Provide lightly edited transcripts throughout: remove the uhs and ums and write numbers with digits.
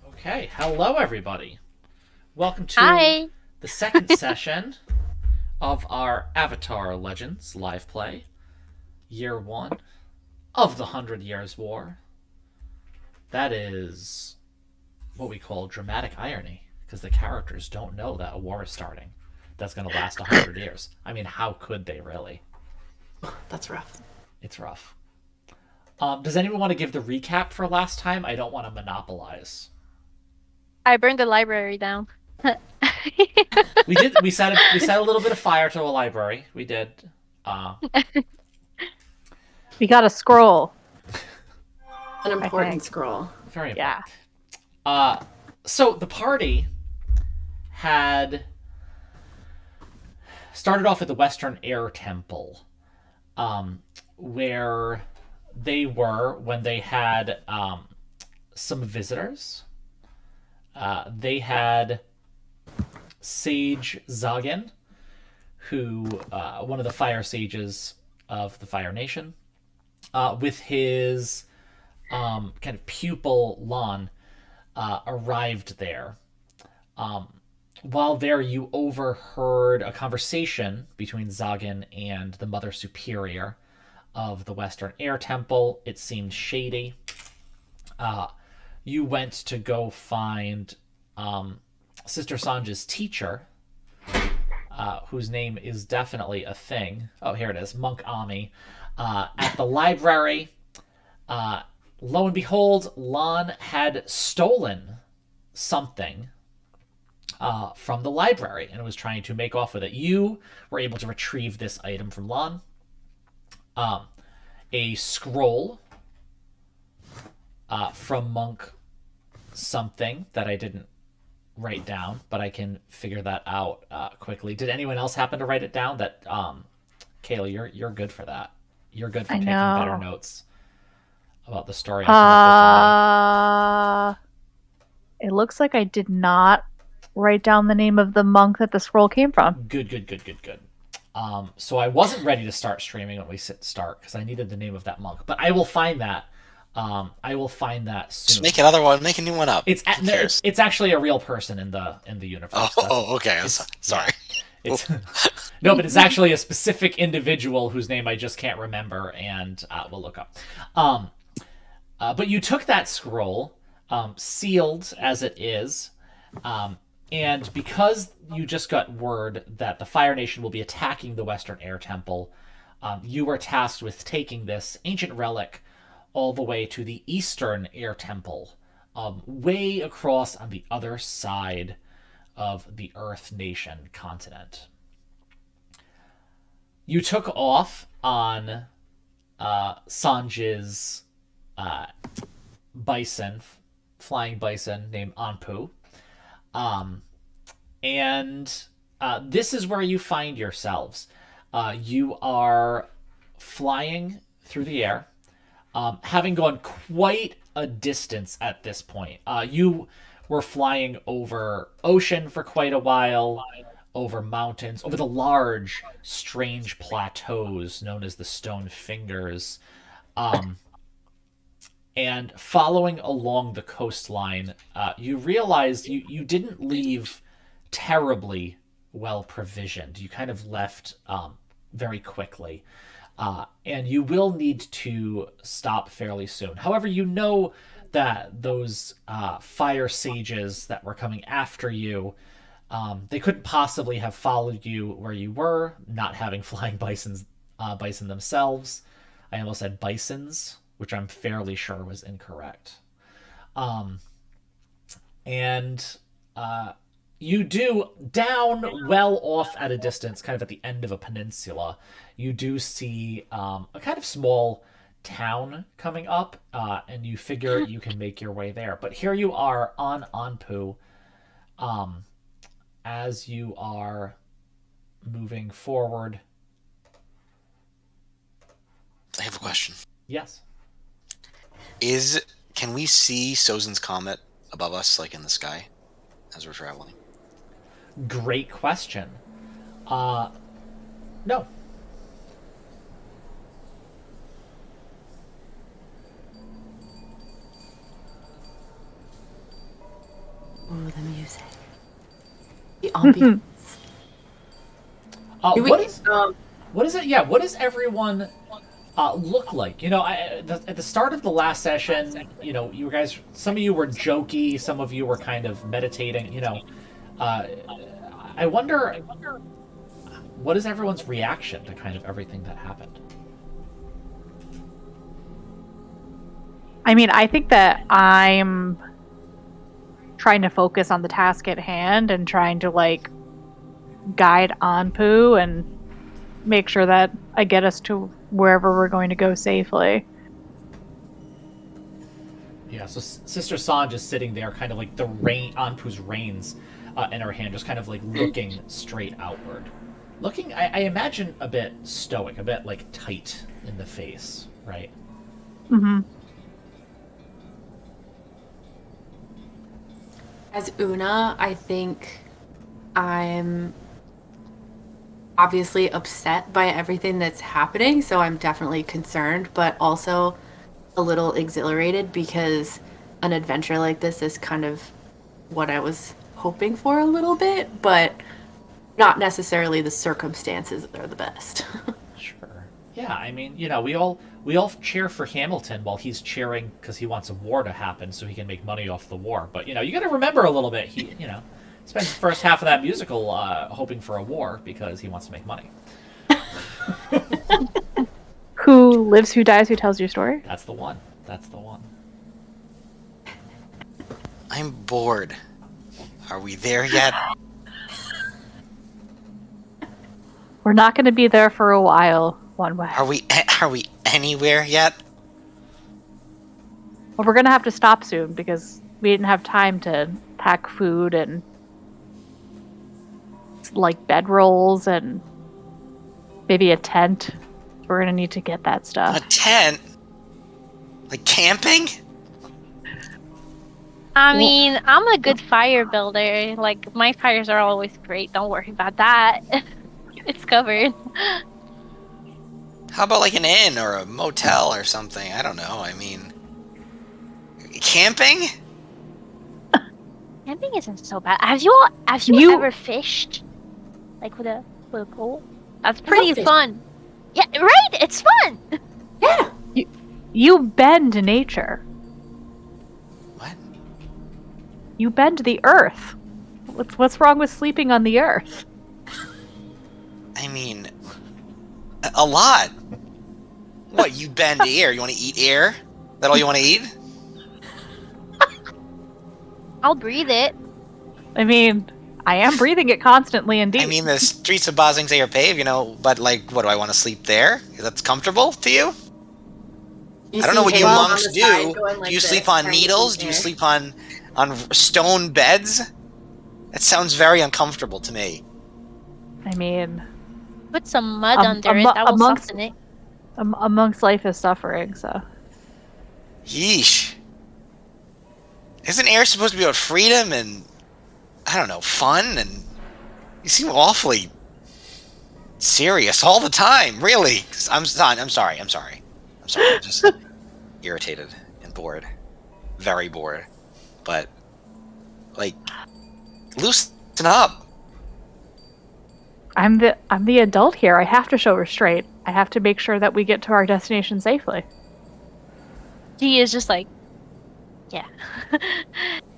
Okay, hello everybody. Welcome to Hi. the second session of our Avatar Legends live play, Year 1 of the Hundred Years' War. That is what we call dramatic irony, because the characters don't know that a war is starting that's going to last 100 years. I mean, how could they really? That's rough. It's rough. Does anyone want to give the recap for last time? I don't want to monopolize. I burned the library down. We did. We set a little bit of fire to a library. We did. Uh, We got a scroll. An important think. scroll. Very Yeah. important. So the party had started off at the Western Air Temple, where they were when they had some visitors. They had Sage Zagan, who one of the fire sages of the Fire Nation, with his kind of pupil Lon, arrived there. While there, you overheard a conversation between Zagan and the Mother Superior of the Western Air Temple. It seemed shady. You went to go find Sister Sanja's teacher, whose name is definitely a thing. Oh, here it is, Monk Ami, at the library. Lo and behold, Lon had stolen something from the library and was trying to make off with it. You were able to retrieve this item from Lon. A scroll from Monk something that I didn't write down, but I can figure that out quickly. Did anyone else happen to write it down? That Kayla, you're good for that. You're good for I taking better know. notes about the story. I come up It looks like I did not write down the name of the monk that the scroll came from. with me. Good. So I wasn't ready to start streaming when we start because I needed the name of that monk, but I will find that. I will find that soon. Just make another one. Make a new one up. It's actually a real person in the universe. Okay. Sorry. It's no, but it's actually a specific individual whose name I just can't remember, and we'll look up. But you took that scroll, sealed as it is, and because you just got word that the Fire Nation will be attacking the Western Air Temple, you were tasked with taking this ancient relic all the way to the Eastern Air Temple, way across on the other side of the Earth Nation continent. You took off on Sanj's bison, flying bison named Anpu. And this is where you find yourselves. You are flying through the air, having gone quite a distance at this point. You were flying over ocean for quite a while, over mountains, over the large, strange plateaus known as the Stone Fingers. And following along the coastline, you realized you didn't leave terribly well provisioned. You kind of left very quickly. And you will need to stop fairly soon. However, you know that those fire sages that were coming after you, they couldn't possibly have followed you where you were, not having flying bison themselves. I almost said bisons, which I'm fairly sure was incorrect. And you do, down well off at a distance, kind of at the end of a peninsula, you do see a kind of small town coming up, and you figure you can make your way there. But here you are on Anpu, as you are moving forward. I have a question. Yes. Can we see Sozin's comet above us, like in the sky, as we're traveling? Great question. No. the music. The ambiance. What is it? Yeah, what does everyone look like? You know, at the start of the last session, you know, you guys, some of you were jokey, some of you were kind of meditating. You know, I wonder, what is everyone's reaction to kind of everything that happened? I mean, I think that I'm trying to focus on the task at hand and trying to like guide Anpu and make sure that I get us to wherever we're going to go safely. Yeah, so Sister San just sitting there, kind of like the Anpu's reins in her hand, just kind of like looking straight outward. Looking, I imagine, a bit stoic, a bit like tight in the face, right? Mm-hmm. As Una, I think I'm obviously upset by everything that's happening, so I'm definitely concerned, but also a little exhilarated because an adventure like this is kind of what I was hoping for a little bit, but not necessarily the circumstances that are the best. Sure. Yeah, I mean, you know, we all cheer for Hamilton while he's cheering because he wants a war to happen so he can make money off the war. But you know, you got to remember a little bit. He, you know, spends the first half of that musical hoping for a war because he wants to make money. Who lives, who dies, who tells your story? That's the one. That's the one. I'm bored. Are we there yet? We're not going to be there for a while, one way. Are we anywhere yet? Well, we're going to have to stop soon because we didn't have time to pack food and like bedrolls and maybe a tent. We're going to need to get that A stuff. tent? Like camping? I mean, I'm a good fire builder. Like, my fires are always great. Don't worry about that. It's covered. How about like an inn or a motel or something? I don't know. I mean, camping? Camping isn't so bad. Have you ever fished? Like with a pole? That's pretty fun. Yeah, right? It's fun! Yeah! You bend nature. What? You bend the earth. What's wrong with sleeping on the earth? I mean, a lot. What, you bend air? You want to eat air? That all you want to eat? I'll breathe it. I mean, I am breathing it constantly indeed. I mean, the streets of Ba Sing Se are paved, you know, but like, what, do I want to sleep there? Is that comfortable to you? I don't know what you monks do. Do you sleep on needles? Do you sleep on stone beds? That sounds very uncomfortable to me. I mean, Put some mud under it. That will soften it. Amongst life is suffering, so. Yeesh. Isn't air supposed to be about freedom and, I don't know, fun? And you seem awfully serious all the time, really. I'm sorry. I'm just irritated and bored. Very bored. But, like, loosen up. I'm the adult here. I have to show restraint. I have to make sure that we get to our destination safely. He is just like, yeah.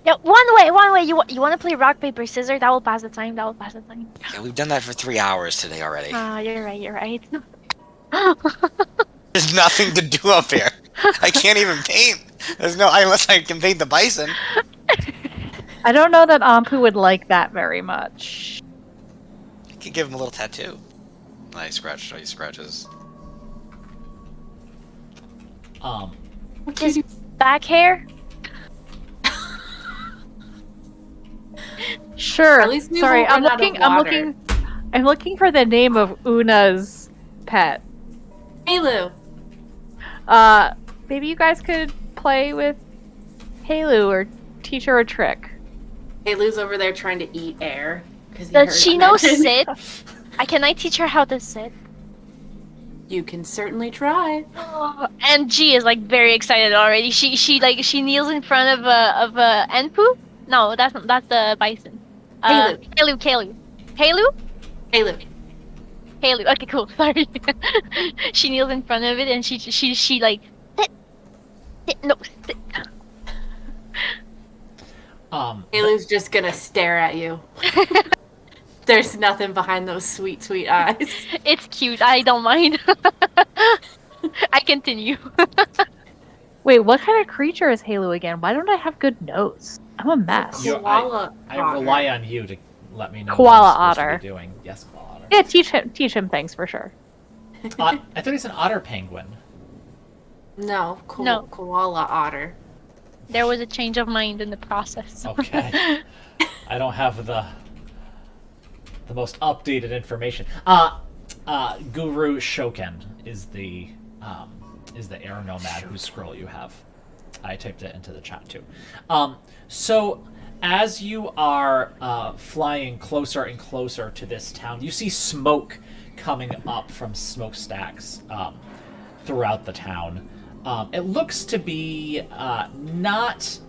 Yeah, one way. You want to play rock, paper, scissors? That will pass the time. Yeah, we've done that for 3 hours today already. You're right. There's nothing to do up here. I can't even paint. Unless I can paint the bison. I don't know that Ampu would like that very much. You could give him a little tattoo. I scratched all your scratches. Just back hair? Sure. At least we Sorry, won't run out of I'm looking for the name of Una's pet. Halu. Maybe you guys could play with Halu or teach her a trick. Halu's over there trying to eat air. Does she know sit? Can I teach her how to sit? You can certainly try. And G is like very excited already. She kneels in front of Enpu No, that's the bison. Kalu. Kalu. Kalu. Kalu. Okay, cool. Sorry. She kneels in front of it and she like sit. No, sit. Kalu's just gonna stare at you. There's nothing behind those sweet, sweet eyes. It's cute. I don't mind. I continue. Wait, what kind of creature is Halo again? Why don't I have good notes? I'm a mess. Koala I otter. rely on you to let me know Koala what I'm supposed otter. to be doing. Yes, koala otter. Yeah, teach him things for sure. I thought he's an otter penguin. No, No. koala otter. There was a change of mind in the process. Okay. I don't have the most updated information. Guru Shoken is the air nomad whose scroll you have. I typed it into the chat too. So as you are flying closer and closer to this town, you see smoke coming up from smokestacks throughout the town. It looks to be not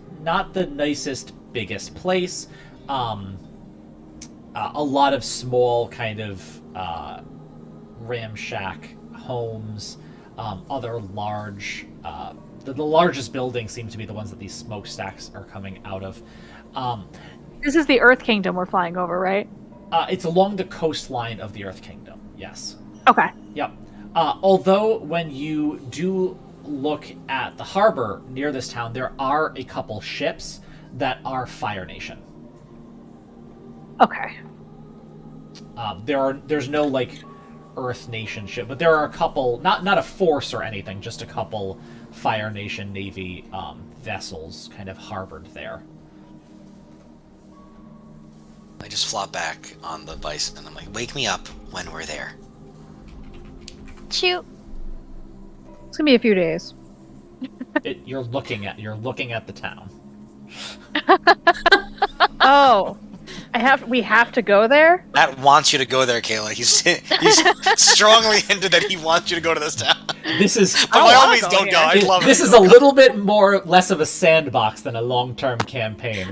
the nicest, biggest place. A lot of small kind of ramshack homes, other large. The largest buildings seem to be the ones that these smokestacks are coming out of. This is the Earth Kingdom we're flying over, right? It's along the coastline of the Earth Kingdom. Yes. Okay. Yep. Although when you do look at the harbor near this town, there are a couple ships that are Fire Nation. Okay. There's no like Earth Nation ship, but there are a couple, not a force or anything, just a couple Fire Nation Navy vessels kind of harbored there. I just flop back on the bison and I'm like, wake me up when we're there. Shoot. It's gonna be a few days. You're looking at the town. Oh, we have to go there? Matt wants you to go there, Kayla. He's strongly hinted that he wants you to go to this town. This is But by all means, don't go. I love it. This is a little bit less of a sandbox than a long-term campaign.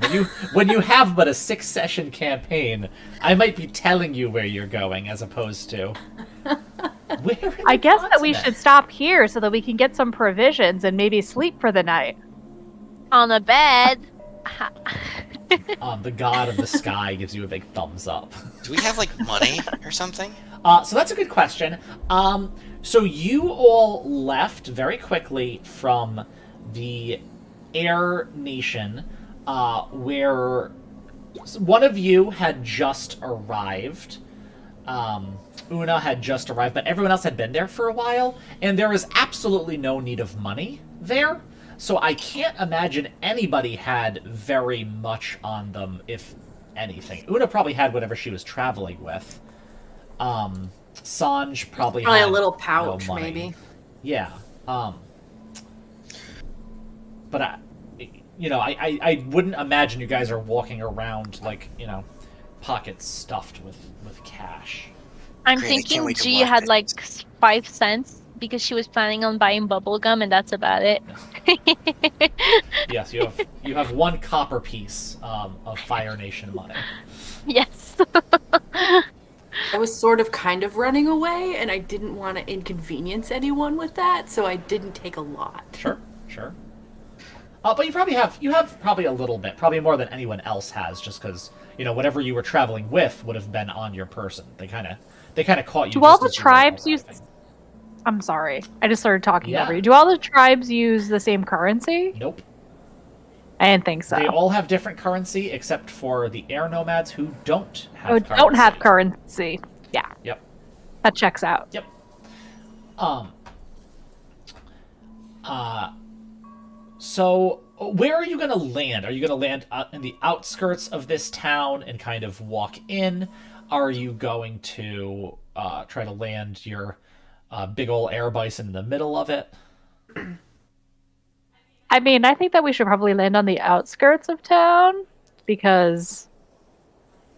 When you have but a 6-session campaign, I might be telling you where you're going as opposed to where. I guess that we should stop here so that we can get some provisions and maybe sleep for the night. On a bed. The god of the sky gives you a big thumbs up. Do we have, like, money or something? So that's a good question. So you all left very quickly from the Air Nation, where one of you had just arrived. Una had just arrived, but everyone else had been there for a while, and there was absolutely no need of money there. So I can't imagine anybody had very much on them, if anything. Una probably had whatever she was traveling with. Sanj probably had a little pouch, no money. maybe. Yeah. But I wouldn't imagine you guys are walking around like, pockets stuffed with cash. I'm Great, I can't thinking wait to G watch had it. like 5 cents because she was planning on buying bubble gum, and that's about it. Yes, you have 1 copper piece of Fire Nation money. Yes. I was sort of kind of running away, and I didn't want to inconvenience anyone with that, so I didn't take a lot. Sure. But you have probably a little bit, probably more than anyone else has, just because whatever you were traveling with would have been on your person. They kind of caught you. Do all just the as you were tribes use... arriving. I'm sorry. I just started talking Yeah. over you. Do all the tribes use the same currency? Nope. I didn't think so. They all have different currency, except for the air nomads who don't have Oh, currency. don't have currency. Yeah, Yep. that checks out. Yep. So where are you going to land? Are you going to land in the outskirts of this town and kind of walk in? Are you going to try to land your big ol' air bison in the middle of it? I mean, I think that we should probably land on the outskirts of town because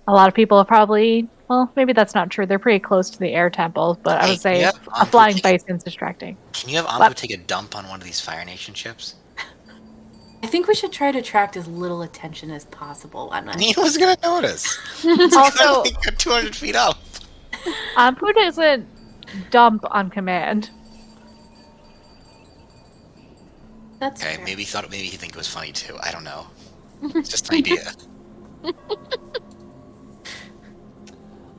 a lot of people have probably... Well, maybe that's not true. They're pretty close to the air temple, but I Hey, would say yeah, a flying bison's distracting. Can you have Anpu What? take a dump on one of these Fire Nation ships? I think we should try to attract as little attention as possible. I'm not. Nina was gonna notice. Also, Like 200 feet up. Anpu doesn't dump on command. That's Okay, fair. maybe he think it was funny too. I don't know. It's just an idea.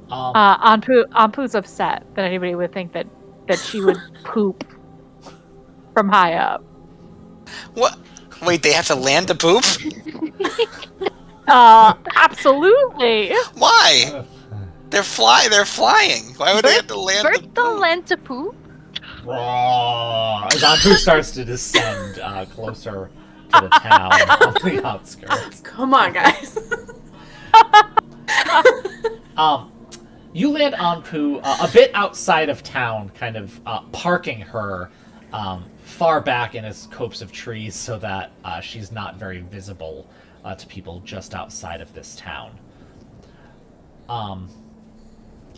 Anpu's upset that anybody would think that she would poop from high up. What? Wait, they have to land to poop? Absolutely. Why? They're flying. Why would they have to land to Birds don't poop? land to poop. As Anpu starts to descend closer to the town on the outskirts. Come on, guys. You land Anpu a bit outside of town, kind of parking her far back in a copse of trees so that she's not very visible to people just outside of this town.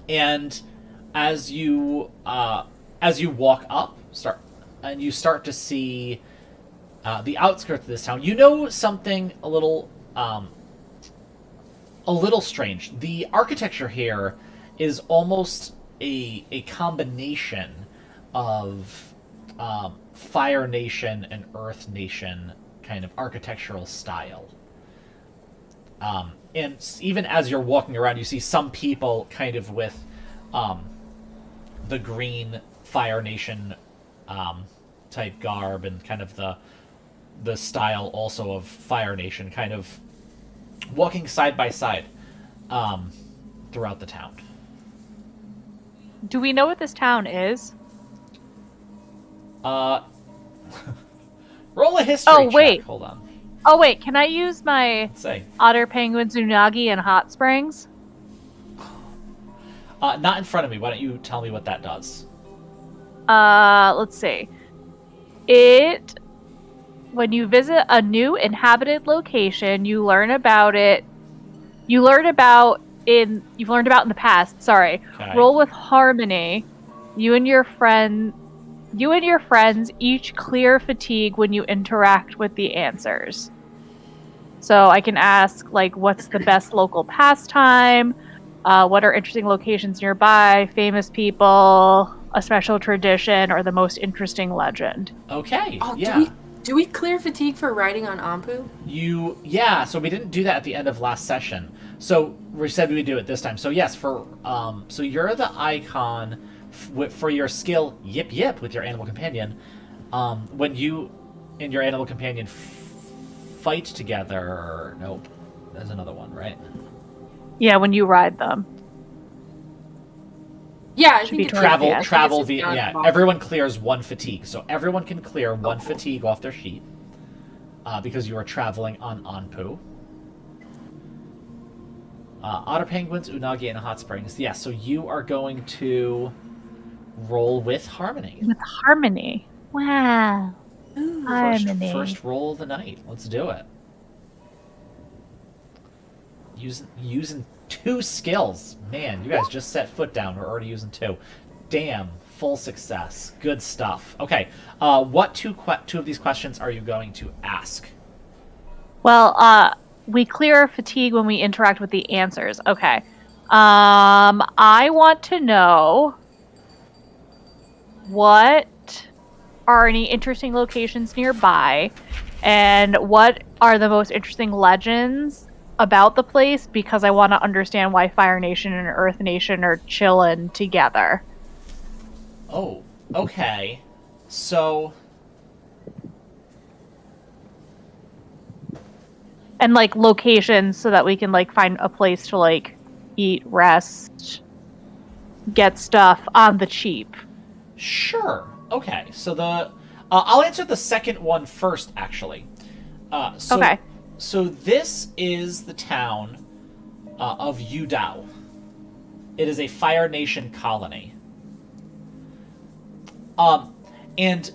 And as you walk up, you start to see the outskirts of this town, you know something a little strange. The architecture here is almost a combination of Fire Nation and Earth Nation kind of architectural style. And even as you're walking around, you see some people kind of with the green Fire Nation type garb and kind of the style also of Fire Nation, kind of walking side by side throughout the town. Do we know what this town is? Roll a history check. wait. Hold on. Oh wait, can I use my Let's see. otter penguins, unagi, and hot springs? Not in front of me. Why don't you tell me what that does? Let's see. When you visit a new inhabited location, you learn about it. You've learned about in the past. Sorry. Okay. Roll with harmony. You and your friends each clear fatigue when you interact with the answers. So I can ask, like, what's the best local pastime? What are interesting locations nearby? Famous people? A special tradition? Or the most interesting legend? Okay. Oh, yeah. Do we clear fatigue for riding on Anpu? So we didn't do that at the end of last session. So we said we would do it this time. So yes, so you're the icon for your skill Yip Yip with your animal companion. When you and your animal companion fight together, nope, there's another one, right? Yeah, when you ride them. Yeah, I Should be think it's towards the Travel end. via, down yeah. the bottom. Everyone clears one fatigue, so everyone can clear one fatigue off their sheet because you are traveling on Anpu. Otter penguins, unagi, and hot springs. Yeah, so you are going to roll with harmony. With harmony. Wow. Harmony. First roll of the night. Let's do it. Using 2 skills. Man, you guys just set foot down. We're already using 2. Damn, full success. Good stuff. Okay, what two of these questions are you going to ask? Well, we clear fatigue when we interact with the answers. Okay. I want to know what are any interesting locations nearby, and what are the most interesting legends about the place, because I want to understand why Fire Nation and Earth Nation are chilling together. Oh, okay. So, And like locations so that we can like find a place to like eat, rest, get stuff on the cheap. sure. Okay, so I'll answer the second one first, actually. Okay. So this is the town of Yu Dao. It is a Fire Nation colony. And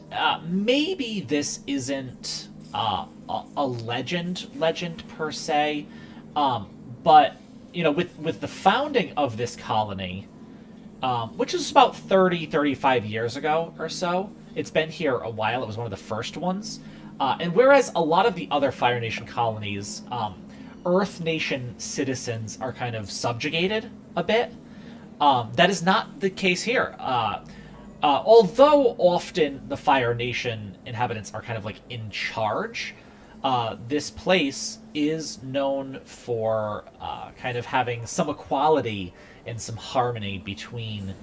maybe this isn't a legend per se, but you know, with the founding of this colony, which is about 35 years ago or so, it's been here a while. It was one of the first ones. And whereas a lot of the other Fire Nation colonies, Earth Nation citizens are kind of subjugated a bit, that is not the case here. Although often the Fire Nation inhabitants are kind of like in charge, this place is known for kind of having some equality and some harmony between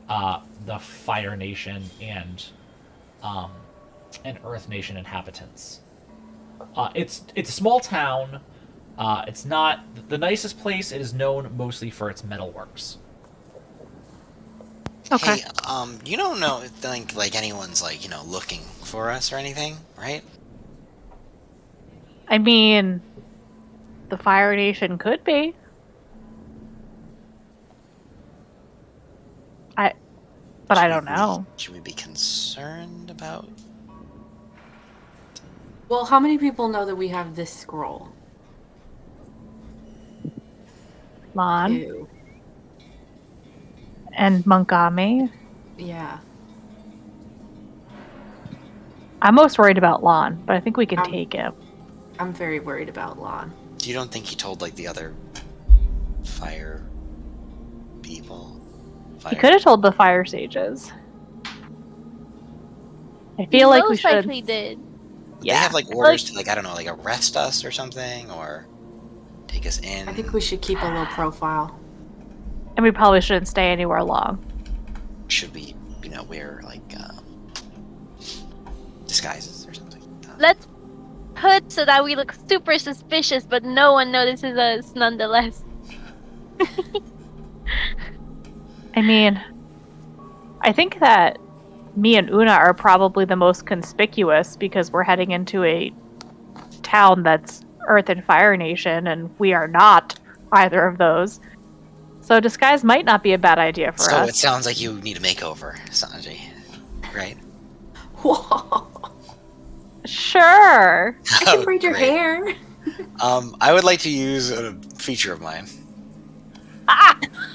the Fire Nation and Earth Nation inhabitants. It's a small town. It's not the nicest place. It is known mostly for its metalworks. Okay. Hey, you don't think like anyone's like looking for us or anything, right? I mean, the Fire Nation could be. But I don't know. Should we be concerned about? Well, how many people know that we have this scroll? Lon Ew. and Montgomery. Yeah. I'm most worried about Lon, but I think we can take him. I'm very worried about Lon. You don't think he told like the other fire people? He could have told the Fire Sages. I feel like we most should. likely did. They have like orders to like I don't know, like arrest us or something, or take us in. I think we should keep a low profile. And we probably shouldn't stay anywhere long. Should we, wear like disguises or something? Let's put so that we look super suspicious, but no one notices us nonetheless. I mean, I think that me and Una are probably the most conspicuous because we're heading into a town that's Earth and Fire Nation, and we are not either of those. So disguise might not be a bad idea for us. So it sounds like you need a makeover, Sanji, right? Whoa. Sure. I can braid your Great. hair. I would like to use a feature of mine.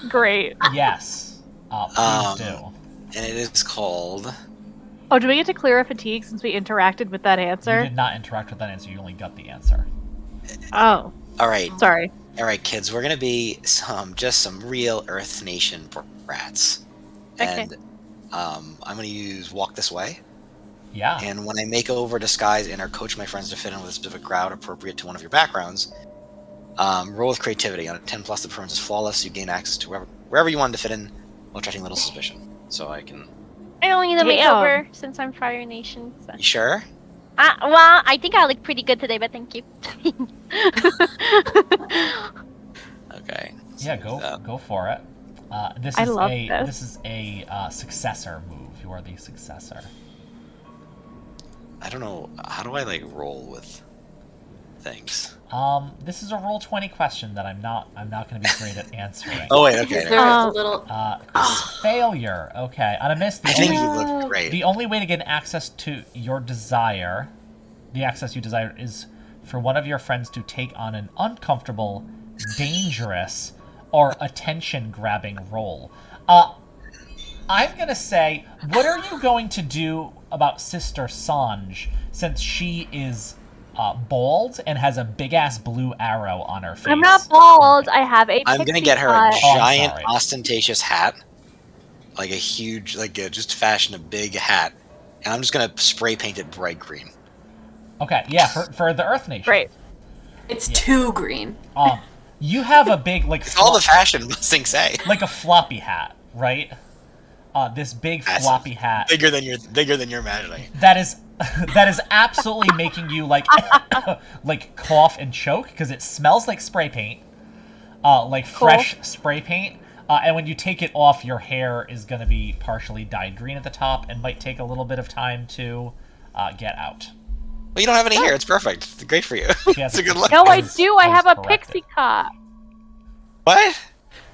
Great. Yes. Please do. And it is called... Oh, do we get to clear a fatigue since we interacted with that You answer? did not interact with that answer. You only got the answer. Oh, Alright, sorry. kids, we're gonna be just some real Earth Nation brats. Okay. And I'm gonna use Walk This Way. Yeah. And when I make over disguise and or coach my friends to fit in with a specific crowd appropriate to one of your backgrounds, roll with creativity. On a 10 plus, the performance is flawless. You gain access to wherever you want to fit in while attracting little suspicion. So I can... I don't need a Damn. makeover since I'm Fire Nation. So. You sure? Well, I think I look pretty good today, but thank you. Okay. Yeah, go for it. This I is love a this. this is a successor move. You are the successor. I don't know. How do I, like, roll with things? This is a roll 20 question that I'm not going to be great at answering. Oh, wait, okay. Is there a little... Failure. Okay. On a miss, I think you look great. the only way to get access to your desire, the access you desire, is for one of your friends to take on an uncomfortable, dangerous, or attention-grabbing role. I'm gonna say, what are you going to do about Sister Sanj, since she is bald and has a big-ass blue arrow on her face? I'm not bald. I have a I'm gonna pixie get her a cut. I'm giant, sorry. ostentatious hat. Like a huge, just fashion a big hat. And I'm just gonna spray paint it bright green. Okay, yeah, for the Earth Nation. Great. It's too green. You have a big, like, It's all the fashion things say. like a floppy hat, right? This big Massive. floppy hat Bigger than you're imagining. that is absolutely making you like like cough and choke because it smells like spray paint, like fresh spray paint. And when you take it off, your hair is going to be partially dyed green at the top and might take a little bit of time to get out. Well, you don't have any hair. It's perfect. It's great for you. Yes, It's a good look. No, I was- do. I I was have a corrected. pixie cut. What?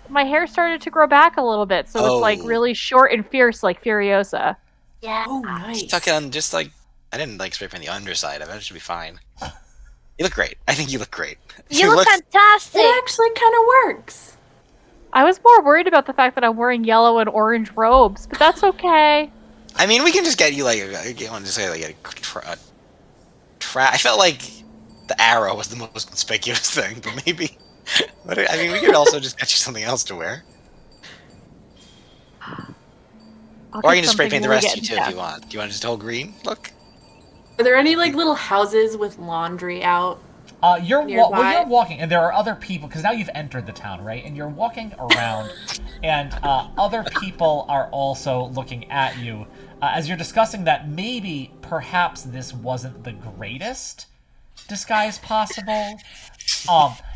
My hair started to grow back a little bit, so it's like Oh. really short and fierce, like Furiosa. Yeah. Oh, nice. Tuck it on just like... I didn't spray paint the underside of it. It should be fine. You look great. I think you look great. You look fantastic. It actually kind of works. I was more worried about the fact that I'm wearing yellow and orange robes, but that's okay. I mean, we can just get you like... You want to say like a I felt like the arrow was the most conspicuous thing, but maybe. But I mean, we could also just get you something else to wear. Or you can just spray paint the rest of you too if you want. Do you want just a whole green look? Are there any like little houses with laundry out? You're walking, and there are other people, because now you've entered the town, right? And you're walking around, and other people are also looking at you as you're discussing that maybe, perhaps, this wasn't the greatest disguise possible.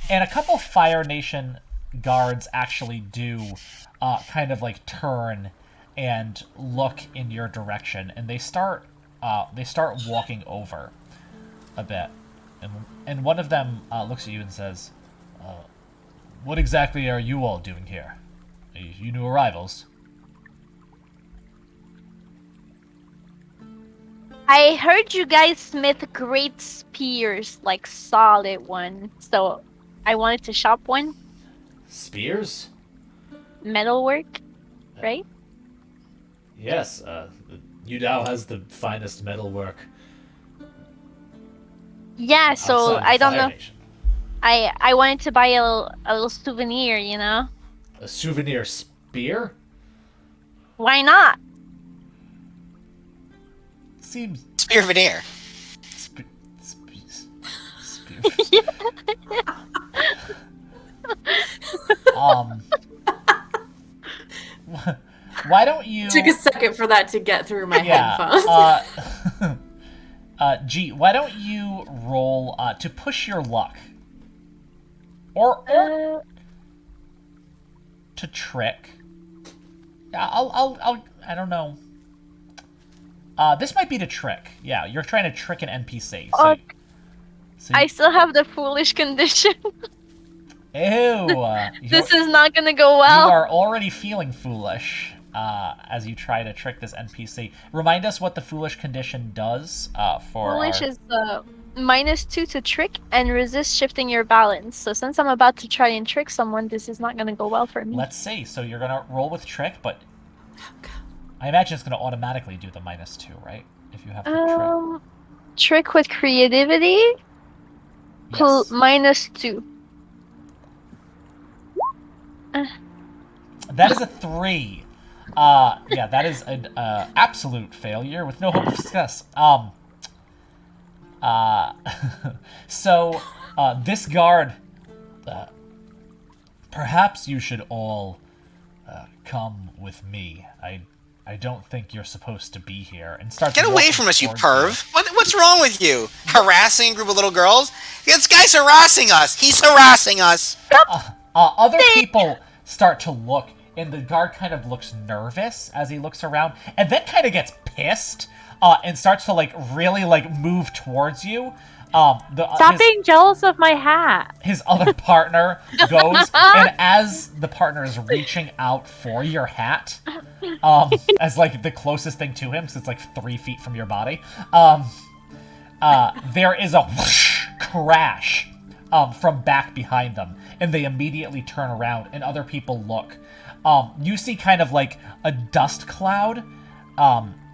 And a couple Fire Nation guards actually do kind of like turn and look in your direction, and they start walking over a bit. And one of them looks at you and says, what exactly are you all doing here? Are you new arrivals? I heard you guys smith great spears, like solid one. So I wanted to shop one. Spears? Metalwork, right? Yes, Yu Dao has the finest metalwork. Yeah, so I don't know. Nation. I wanted to buy a little souvenir, you know? A souvenir spear? Why not? Seems... Spear veneer. Spear... Why don't you... Took a second for that to get through my headphones. G, why don't you roll to push your luck? Or to trick. I don't know. This might be to trick. Yeah, you're trying to trick an NPC. I still have the foolish condition. Ew. This is not gonna go well. You are already feeling foolish as you try to trick this NPC. Remind us what the foolish condition does for Foolish is -2 to trick and resist shifting your balance. So since I'm about to try and trick someone, this is not gonna go well for me. Let's see. So you're gonna roll with trick, but I imagine it's gonna automatically do the -2, right? If you have to trick with creativity. Yes. -2. That is a 3. Yeah, that is an absolute failure with no hope of success. So, this guard, perhaps you should all come with me. I don't think you're supposed to be here. And start Get away from us, you perv! What's wrong with you? Harassing a group of little girls? This guy's harassing us! He's harassing us! Other people start to look, and the guard kind of looks nervous as he looks around, and then kind of gets pissed, and starts to, like, really, like, move towards you. Stop being jealous of my hat. His other partner goes, and as the partner is reaching out for your hat, as, like, the closest thing to him, because it's, like, 3 feet from your body, there is a whoosh crash from back behind them, and they immediately turn around, and other people look. You see kind of, like, a dust cloud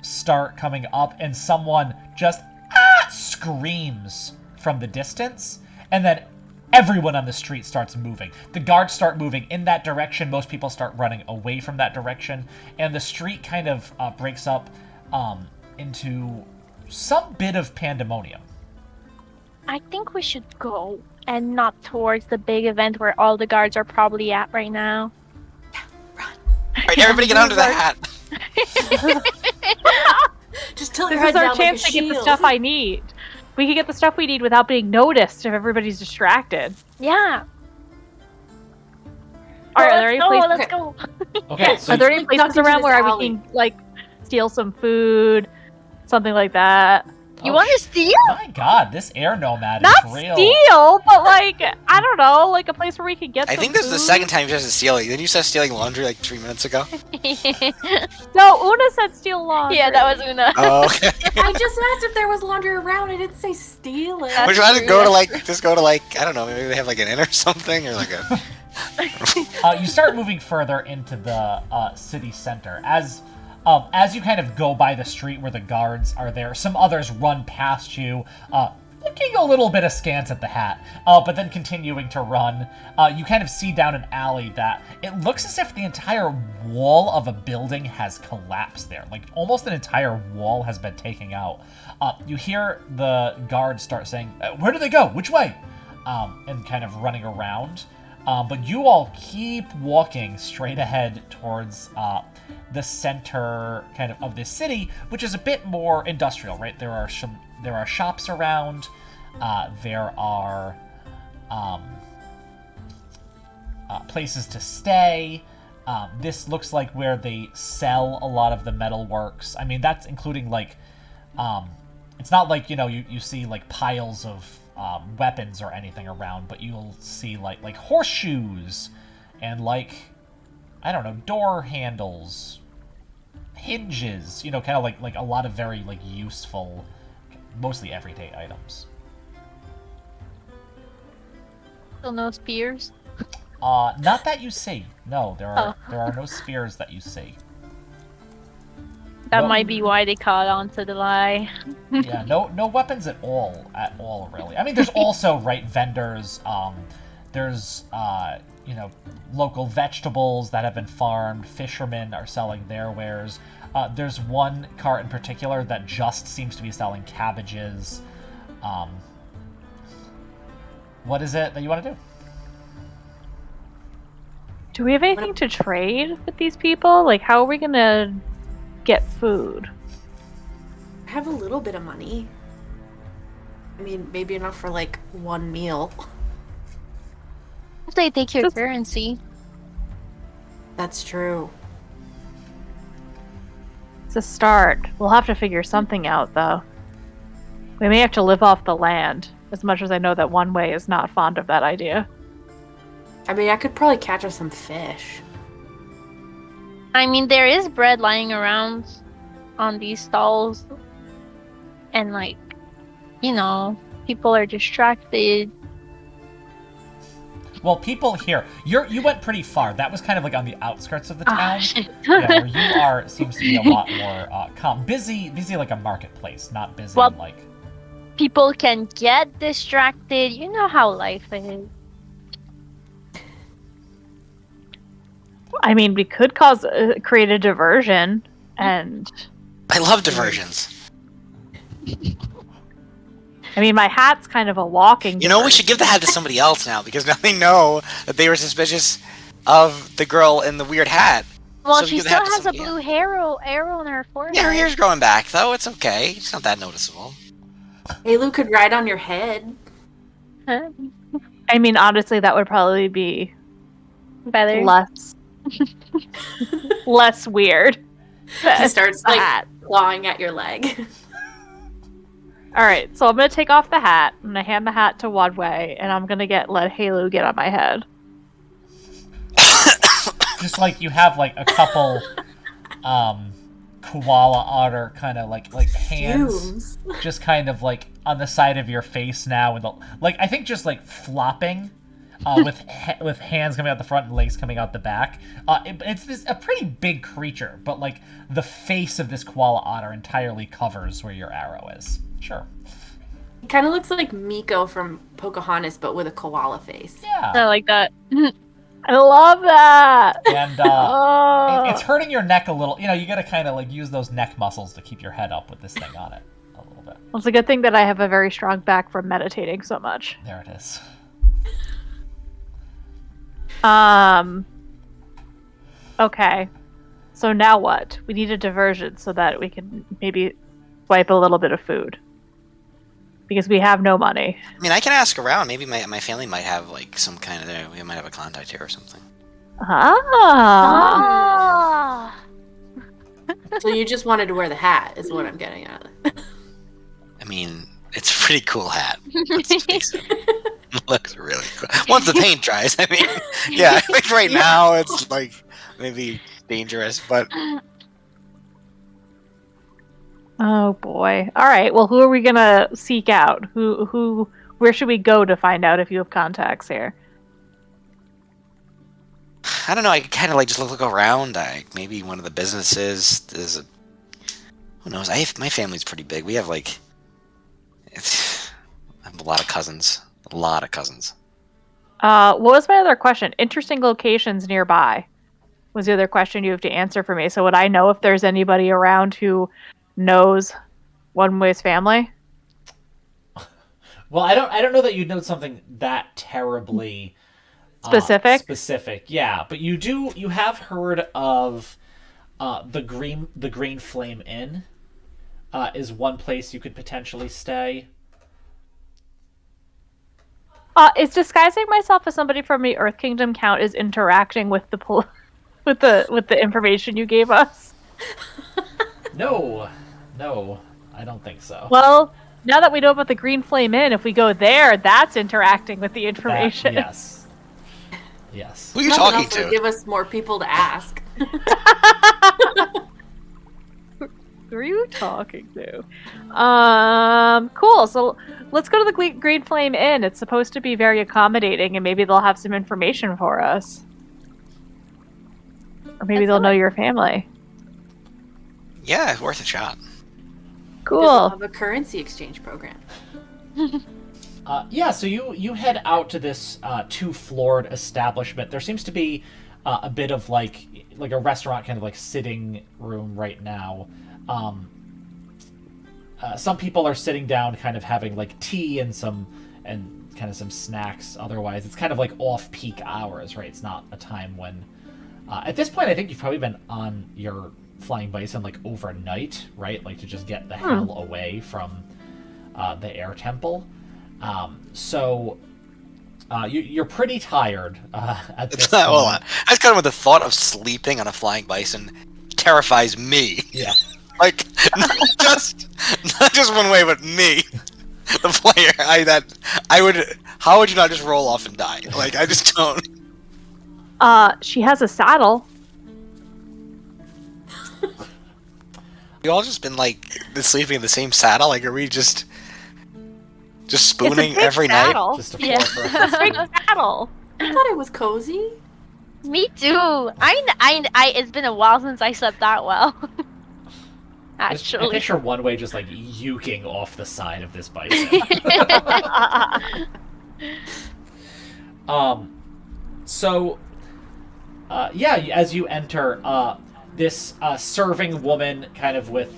start coming up, and someone just screams from the distance, and then everyone on the street starts moving. The guards start moving in that direction, most people start running away from that direction, and the street kind of breaks up into some bit of pandemonium. I think we should go, and not towards the big event where all the guards are probably at right now. Yeah, run. Alright, everybody get onto the hat! Just tilt your This head is our down chance like a to get the shield. stuff I need. We can get the stuff we need without being noticed if everybody's distracted. Yeah. Alright, are there any places? Let's go. Okay, so Are there any Like, duck places into around this where alley. we can like steal some food, something like that? You want to steal? My god, this air nomad Not is real. steal, but like I don't know, like a place where we can get. I some think this is the food. second time you started stealing. Didn't you start stealing laundry like 3 minutes ago? No, Una said steal laundry. Yeah, that was Una. Oh, okay. I just asked if there was laundry around. I didn't say steal it. We're trying to go to like, just go to like, I don't know, maybe they have like an inn or something, or like a... You start moving further into the city center. As you kind of go by the street where the guards are there, some others run past you. looking a little bit askance at the hat, but then continuing to run. You kind of see down an alley that it looks as if the entire wall of a building has collapsed there. Like, almost an entire wall has been taken out. You hear the guards start saying, where do they go? Which way? And kind of running around. But you all keep walking straight ahead towards the center kind of the city, which is a bit more industrial, right? There are shops around. There are places to stay. This looks like where they sell a lot of the metalworks. I mean, that's including like, it's not like, you see like piles of weapons or anything around, but you'll see like horseshoes and like, I don't know, door handles, hinges, kind of like a lot of very like useful, mostly everyday items. Still no spears? Not that you see. No, there are no spears that you see. That might be why they caught on to the lie. Yeah, no weapons at all, really. I mean, there's also, right, vendors. There's, local vegetables that have been farmed. Fishermen are selling their wares. There's one cart in particular that just seems to be selling cabbages. What is it that you want to do? Do we have anything to trade with these people? Like, how are we gonna get food? I have a little bit of money. I mean, maybe enough for like one meal. If they take your currency. That's true. It's a start. We'll have to figure something out, though. We may have to live off the land, as much as I know that One Way is not fond of that idea. I mean, I could probably catch us some fish. I mean, there is bread lying around on these stalls. And, like, people are distracted. Well, people here, you went pretty far. That was kind of like on the outskirts of the town. Shit. Yeah, where you are seems to be a lot more calm. Busy like a marketplace, not busy like... People can get distracted. You know how life is. I mean, we could create a diversion, and... I love diversions. I mean, my hat's kind of a walking diversion. We should give the hat to somebody else now, because now they know that they were suspicious of the girl in the weird hat. Well, So she give the hat still to has a somebody blue arrow on her forehead. Yeah, her hair's growing back, though. It's okay. It's not that noticeable. Halu could ride on your head. I mean, honestly, that would probably be Better. less weird. He starts like hat. clawing at your leg. Alright, so I'm gonna take off the hat. I'm gonna hand the hat to Wadway, and I'm gonna let Halu get on my head. Just like you have like a couple koala otter kind of like hands just kind of like on the side of your face now, and I think just like flopping with hands coming out the front and legs coming out the back. It's a pretty big creature, but like the face of this koala otter entirely covers where your arrow is. Sure. It kind of looks like Miko from Pocahontas, but with a koala face. Yeah. I like that. I love that! And it's hurting your neck a little. You gotta kind of like use those neck muscles to keep your head up with this thing on it a little bit. Well, it's a good thing that I have a very strong back from meditating so much. There it is. Okay. So now what? We need a diversion so that we can maybe swipe a little bit of food. Because we have no money. I mean, I can ask around. Maybe my family might have, like, some kind of... We might have a contact here or something. Ah! So you just wanted to wear the hat, is what I'm getting at. I mean, it's a pretty cool hat. Let's face it. It looks really cool. Once the paint dries, I mean... Yeah, I think right now it's, like, maybe dangerous, but... Oh boy. Alright, well who are we gonna seek out? Where should we go to find out if you have contacts here? I don't know, I could kind of like just look around. Maybe one of the businesses is who knows? My family's pretty big. We have like I have a lot of cousins. A lot of cousins. What was my other question? Interesting locations nearby was the other question you have to answer for me. So would I know if there's anybody around who knows One Way's family? Well, I don't know that you'd know something that terribly Specific? Yeah, but you have heard of the Green Flame Inn is one place you could potentially stay. Is disguising myself as somebody from the Earth Kingdom count as interacting with the with the information you gave us? No, I don't think so. Well, now that we know about the Green Flame Inn, if we go there, that's interacting with the information. Yes. Who are you Nothing talking else would to? give us more people to ask. Who are you talking to? Cool. So let's go to the Green Flame Inn. It's supposed to be very accommodating, and maybe they'll have some information for us. Or maybe they'll know your family. Yeah, worth a shot. Cool. We'll have a currency exchange program. So you head out to this two-floored establishment. There seems to be a bit of like a restaurant kind of like sitting room right now. Some people are sitting down kind of having like tea and kind of some snacks. Otherwise, it's kind of like off-peak hours, right? It's not a time when... at this point, I think you've probably been on your flying bison like overnight, right? Like to just get the hell away from the air temple. You're pretty tired at this point. Well, that's kind of the thought of sleeping on a flying bison terrifies me. Yeah. Like not just one way, but me, the player. How would you not just roll off and die? Like I just don't. She has a saddle. You all just been like sleeping in the same saddle? Like are we just spooning every night? Just a Yeah. Big saddle. I thought it was cozy. Me too. It's been a while since I slept that well. I Actually. picture One Way just like yuking off the side of this bison. As you enter, this serving woman kind of with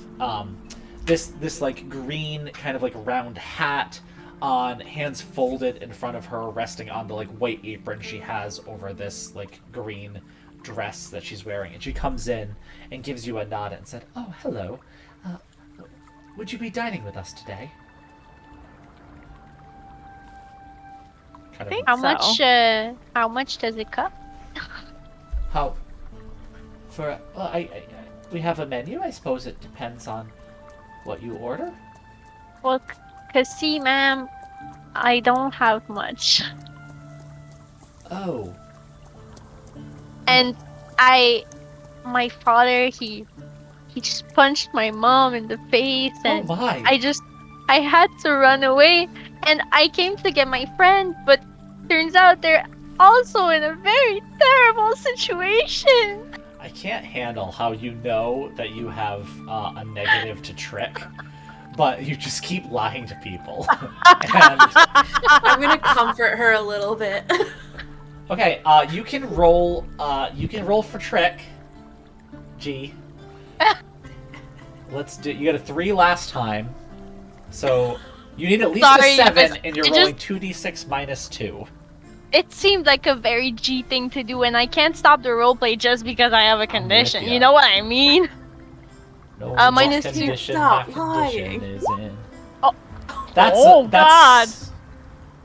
this like green kind of like round hat on, hands folded in front of her, resting on the like white apron she has over this like green dress that she's wearing, and she comes in and gives you a nod and said, "Oh, hello. Would you be dining with us today?" Kind of, How much does it cost? how for we have a menu. I suppose it depends on what you order. Well, cause see, ma'am, I don't have much. Oh, And my father, he just punched my mom in the face, and oh my! I had to run away, and I came to get my friend, but turns out they're also in a very terrible situation. I can't handle how you know that you have a negative to trick, but you just keep lying to people. And I'm gonna comfort her a little bit. okay, you can roll. You can roll for trick. G. Let's do. You got a 3 last time, so you need at least Sorry, a 7, it and you're just- rolling 2d6 minus 2. It seemed like a very G thing to do, and I can't stop the roleplay just because I have a condition. ya. You know what I mean? No minus 2. condition, Stop my condition lying. is in. Oh. That's Oh, that's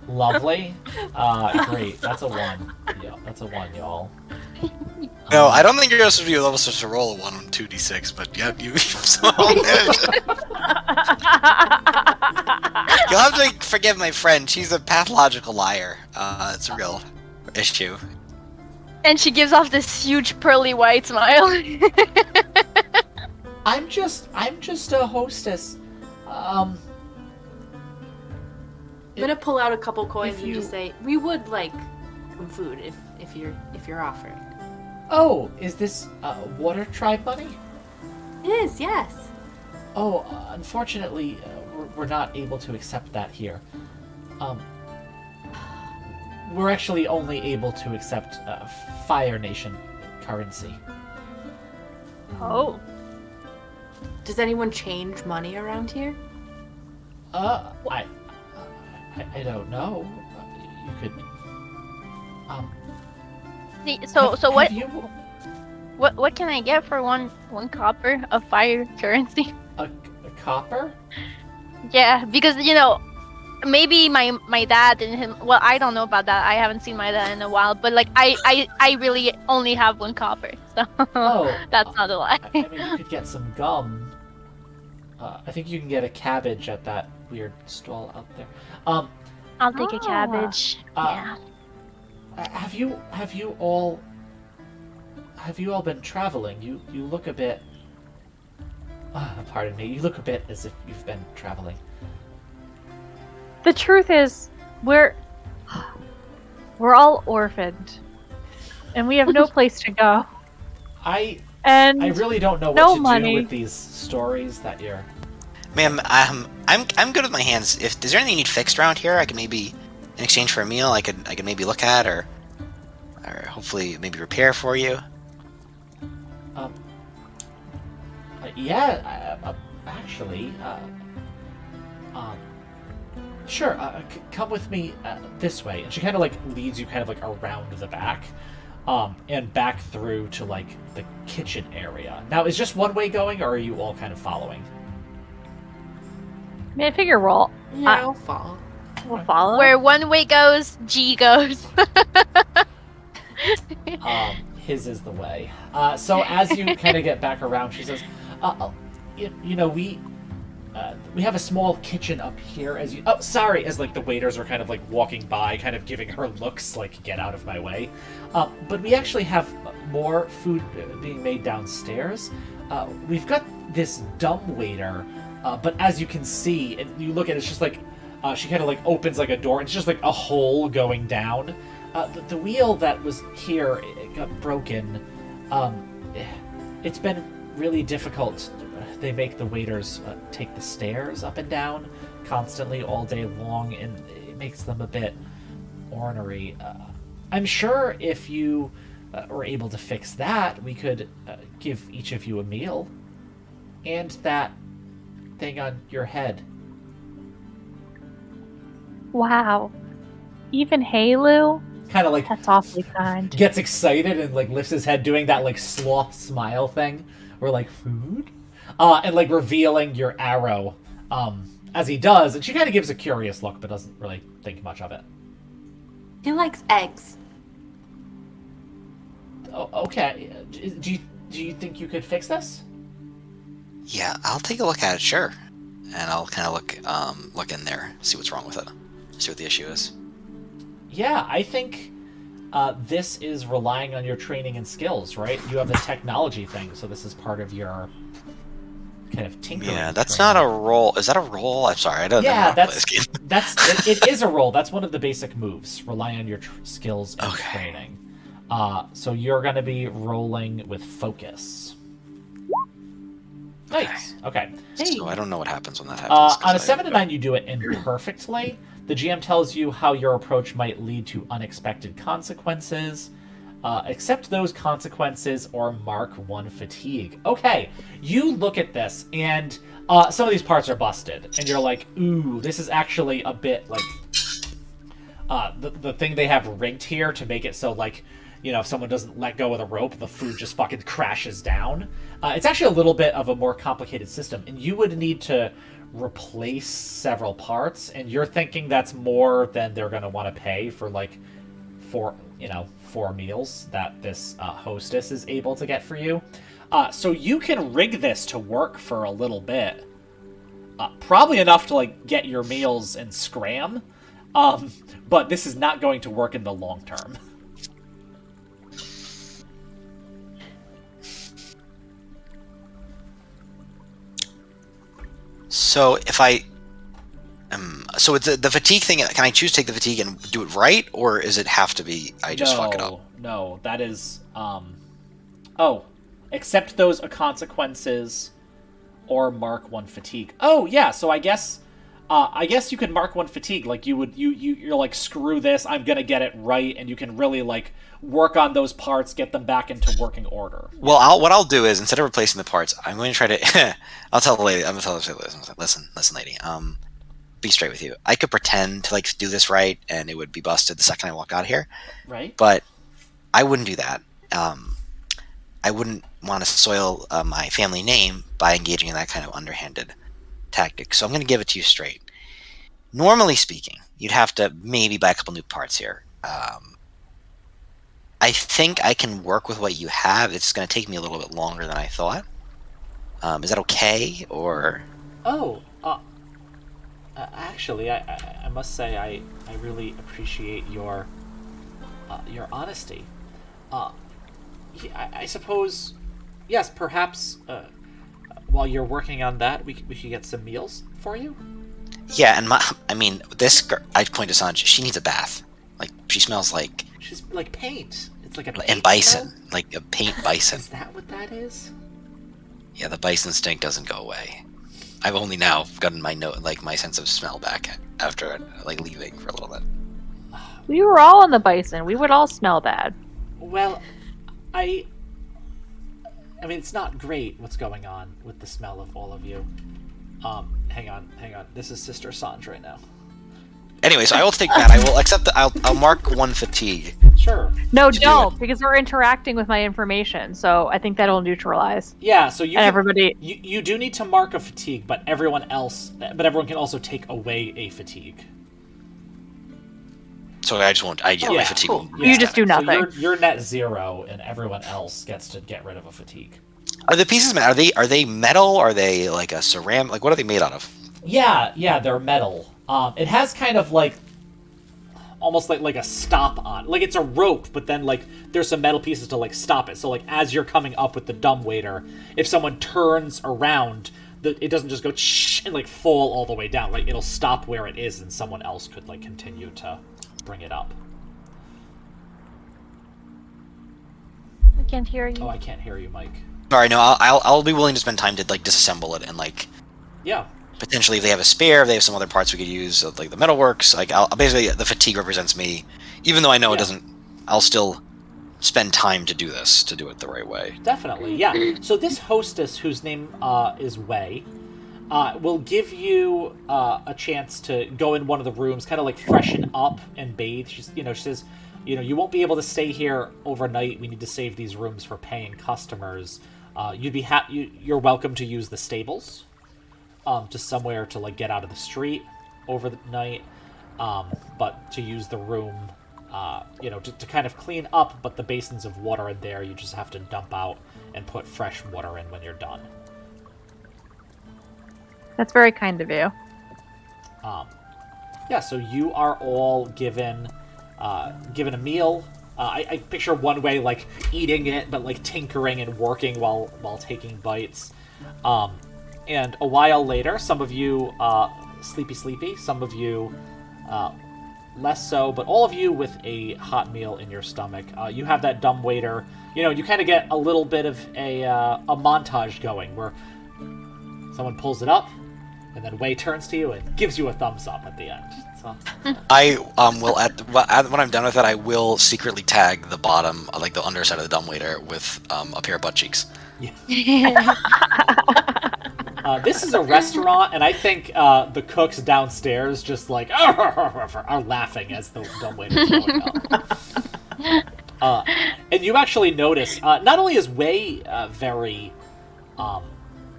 lovely. Great. That's a 1. Yeah, that's a 1, y'all. No, I don't think you're supposed to be able to roll a 1 on 2d6, but yeah, you somehow managed it. You'll have to forgive my friend. She's a pathological liar. It's a real issue. And she gives off this huge pearly white smile. I'm just a hostess. I'm gonna pull out a couple coins If and you- just say, "We would like some food if you're offering." Oh, is this Water Tribe money? It is, yes. Oh, unfortunately, we're not able to accept that here. we're actually only able to accept Fire Nation currency. Oh. Does anyone change money around here? I don't know. You could. So what? Have you What can I get for one copper of fire currency? a copper? Yeah, because maybe my dad and him. Well, I don't know about that. I haven't seen my dad in a while. But like I really only have one copper, so Oh, that's not a lie. I mean, you could get some gum. I think you can get a cabbage at that weird stall out there. I'll take a cabbage. Yeah. Have you all been traveling? You look a bit. Pardon me. You look a bit as if you've been traveling. The truth is, we're all orphaned, and we have no place to go. I And really don't know what no to money. do with these stories that you're. Ma'am, I'm good with my hands. If is there anything you need fixed around here, I can maybe in exchange for a meal, I could maybe look at or hopefully maybe repair for you. Actually, sure. Come with me this way, and she kind of like leads you kind of like around the back, and back through to like the kitchen area. Now, is just one way going, or are you all kind of following? I mean, I figure we'll Yeah, I'll fall. follow. Where one way goes, G goes. His is the way. So as you kind of get back around, she says, we have a small kitchen up here. As like the waiters are kind of like walking by, kind of giving her looks like, get out of my way. But we actually have more food being made downstairs. We've got this dumb waiter, but as you can see, and you look at it, it's just like, she kind of like opens like a door, and it's just like a hole going down. The wheel that was here, it got broken. It's been really difficult. They make the waiters take the stairs up and down constantly all day long, and it makes them a bit ornery. I'm sure if you were able to fix that, we could give each of you a meal. And that thing on your head. Wow. Even Halu? Kind of like That's awfully kind. gets excited and like lifts his head, doing that like sloth smile thing, or like food, and like revealing your arrow as he does, and she kind of gives a curious look but doesn't really think much of it. He likes eggs. Oh, okay. Do you think you could fix this? Yeah, I'll take a look at it, sure. And I'll kind of look in there, see what's wrong with it, see what the issue is. Yeah, I think this is relying on your training and skills, right? You have the technology thing, so this is part of your kind of tinkering. Yeah, that's training. not a roll. Is that a roll? I'm sorry, I don't know. Yeah, how to play this game. it is a role. That's one of the basic moves. Rely on your skills and Okay. training. So you're going to be rolling with focus. Nice. Okay. So I don't know what happens when that happens. 'cause On a I- 7 to 9, you do it imperfectly. The GM tells you how your approach might lead to unexpected consequences. Accept those consequences or mark 1 fatigue. Okay, you look at this, and some of these parts are busted, and you're like, ooh, this is actually a bit like the thing they have rigged here to make it so, like, if someone doesn't let go of the rope, the food just fucking crashes down. It's actually a little bit of a more complicated system, and you would need to replace several parts, and you're thinking that's more than they're going to want to pay for, like, 4 meals that this hostess is able to get for you. So you can rig this to work for a little bit. Probably enough to, like, get your meals and scram. But this is not going to work in the long term. So if I, so it's the fatigue thing. Can I choose to take the fatigue and do it right, or is it have to be I just fuck it up? No, that is accept those consequences or mark 1 fatigue. Oh yeah, so I guess I guess you could mark one fatigue. Like you're like, screw this, I'm gonna get it right, and you can really like work on those parts, get them back into working order. Well, what I'll do is, instead of replacing the parts, I'm going to try to. I'll tell the lady. I'm going to tell her, listen, lady. Be straight with you. I could pretend to like do this right, and it would be busted the second I walk out of here. Right. But I wouldn't do that. I wouldn't want to soil my family name by engaging in that kind of underhanded tactic. So I'm going to give it to you straight. Normally speaking, you'd have to maybe buy a couple new parts here. I think I can work with what you have. It's going to take me a little bit longer than I thought. Is that okay, or? Oh, actually, I must say I really appreciate your honesty. I suppose, yes, perhaps while you're working on that, we could get some meals for you. Yeah, and this girl, I point to Sanj, she needs a bath. Like, she smells like... She's like paint. It's like a paint and bison. smell? Like a paint bison. Is that what that is? Yeah, the bison stink doesn't go away. I've only now gotten my sense of smell back after like leaving for a little bit. We were all on the bison. We would all smell bad. Well, I mean, it's not great what's going on with the smell of all of you. Hang on. This is Sister Sanj right now. Anyway, so I will take that. I will accept that. I'll mark one fatigue. Sure. No, To do don't, because we're interacting with my information, so I think that'll neutralize. Yeah, so you And can, everybody... you do need to mark a fatigue, but everyone can also take away a fatigue. So I just won't. My fatigue. Cool. Won't You just do So nothing. you're net 0, and everyone else gets to get rid of a fatigue. Are the pieces? Are they metal? Are they like a ceramic? Like, what are they made out of? Yeah, they're metal. It has kind of like almost like a stop on. Like it's a rope, but then like there's some metal pieces to like stop it. So like as you're coming up with the dumbwaiter, if someone turns around, it doesn't just go and like fall all the way down. Like it'll stop where it is, and someone else could like continue to bring it up. I can't hear you. Oh, I can't hear you, Mike. Sorry, no. I'll be willing to spend time to like disassemble it and like Yeah. potentially if they have a spare, if they have some other parts we could use, like the metalworks. Like I'll basically the fatigue represents me, even though I know it doesn't. I'll still spend time to do this, to do it the right way. Definitely, yeah. So this hostess, whose name is Wei, will give you a chance to go in one of the rooms, kind of like freshen up and bathe. She says, you won't be able to stay here overnight. We need to save these rooms for paying customers. You're welcome to use the stables, just somewhere to like get out of the street over the night. But to use the room, to kind of clean up. But the basins of water in there, you just have to dump out and put fresh water in when you're done. That's very kind of you. So you are all given a meal. I picture one way like eating it, but like tinkering and working while taking bites. And a while later, some of you sleepy, some of you less so, but all of you with a hot meal in your stomach. You have that dumbwaiter. You kind of get a little bit of a montage going where someone pulls it up, and then Wei turns to you and gives you a thumbs up at the end. So. I will when I'm done with it, I will secretly tag the bottom, like the underside of the dumbwaiter, with a pair of butt cheeks. Yeah. This is a restaurant, and I think the cooks downstairs just like are laughing as the dumbwaiter is going up. And you actually notice not only is Wei very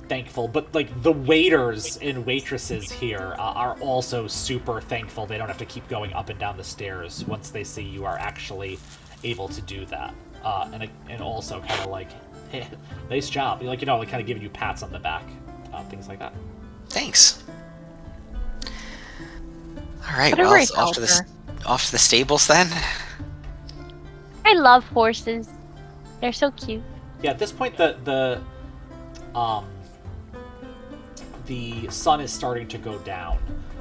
thankful, but like the waiters and waitresses here are also super thankful. They don't have to keep going up and down the stairs once they see you are actually able to do that. And also kind of like, hey, nice job. Like like kind of giving you pats on the back, things like that. Thanks. All right, What a well, great off to the stables then. I love horses. They're so cute. Yeah, at this point the sun is starting to go down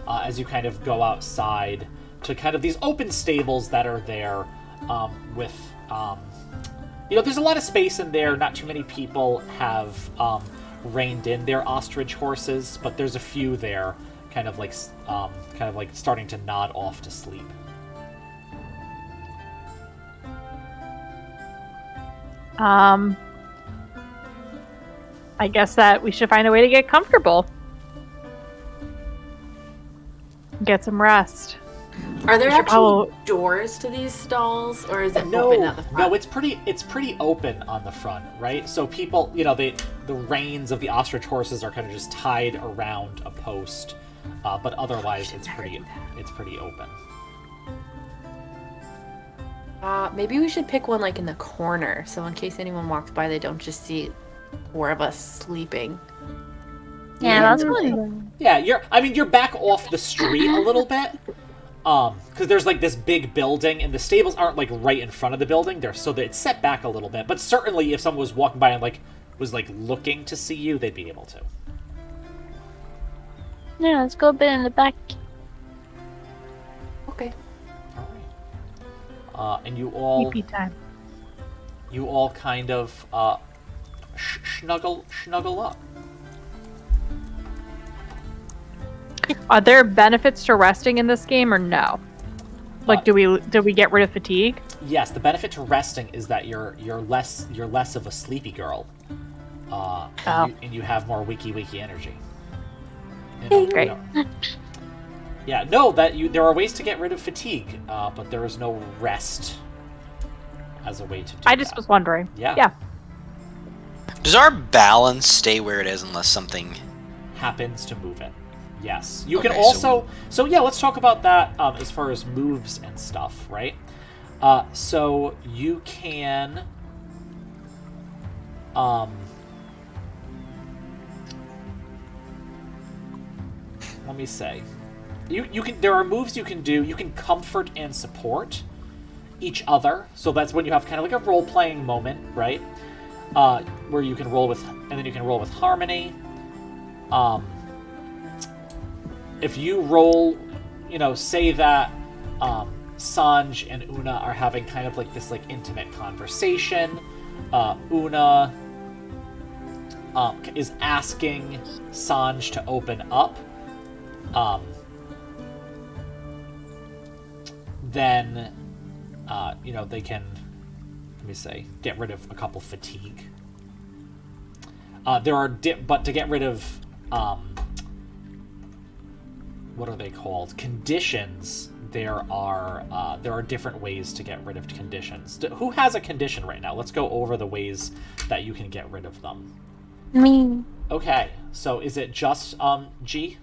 as you kind of go outside to kind of these open stables that are there with there's a lot of space in there. Not too many people have reined in their ostrich horses, but there's a few there kind of like starting to nod off to sleep. I guess that we should find a way to get comfortable. Get some rest. Are there We should actual doors to these stalls, or is it open at the front? No, it's pretty open on the front, right? So people, the reins of the ostrich horses are kind of just tied around a post, but otherwise it's pretty open. Maybe we should pick one like in the corner, so in case anyone walks by, they don't just see 4 of us sleeping. Yeah, that's fine. Yeah, you're back off the street a little bit. Because there's like this big building, and the stables aren't like right in front of the building. So that it's set back a little bit. But certainly, if someone was walking by and was looking to see you, they'd be able to. Yeah, let's go a bit in the back. Okay. All right. And you all EP time. You all kind of snuggle up. Are there benefits to resting in this game or no? Do we get rid of fatigue? Yes, the benefit to resting is that you're less of a sleepy girl, and you have more wiki energy. Great. Yeah, no, there are ways to get rid of fatigue, but there is no rest as a way to do I just that. was wondering. Yeah. Does our balance stay where it is unless something happens to move it? Yes. You Okay, can also... So yeah, let's talk about that as far as moves and stuff, right? So you can... let me say. You can. There are moves you can do. You can comfort and support each other. So that's when you have kind of like a role-playing moment, right? Where you can roll with... And then you can roll with harmony. If you roll, say that Sanj and Una are having kind of like this intimate conversation. Una is asking Sanj to open up. Then, they can, let me say, get rid of a couple fatigue. But to get rid of, what are they called? Conditions. There are different ways to get rid of conditions. Who has a condition right now? Let's go over the ways that you can get rid of them. Me. Okay, so is it just G?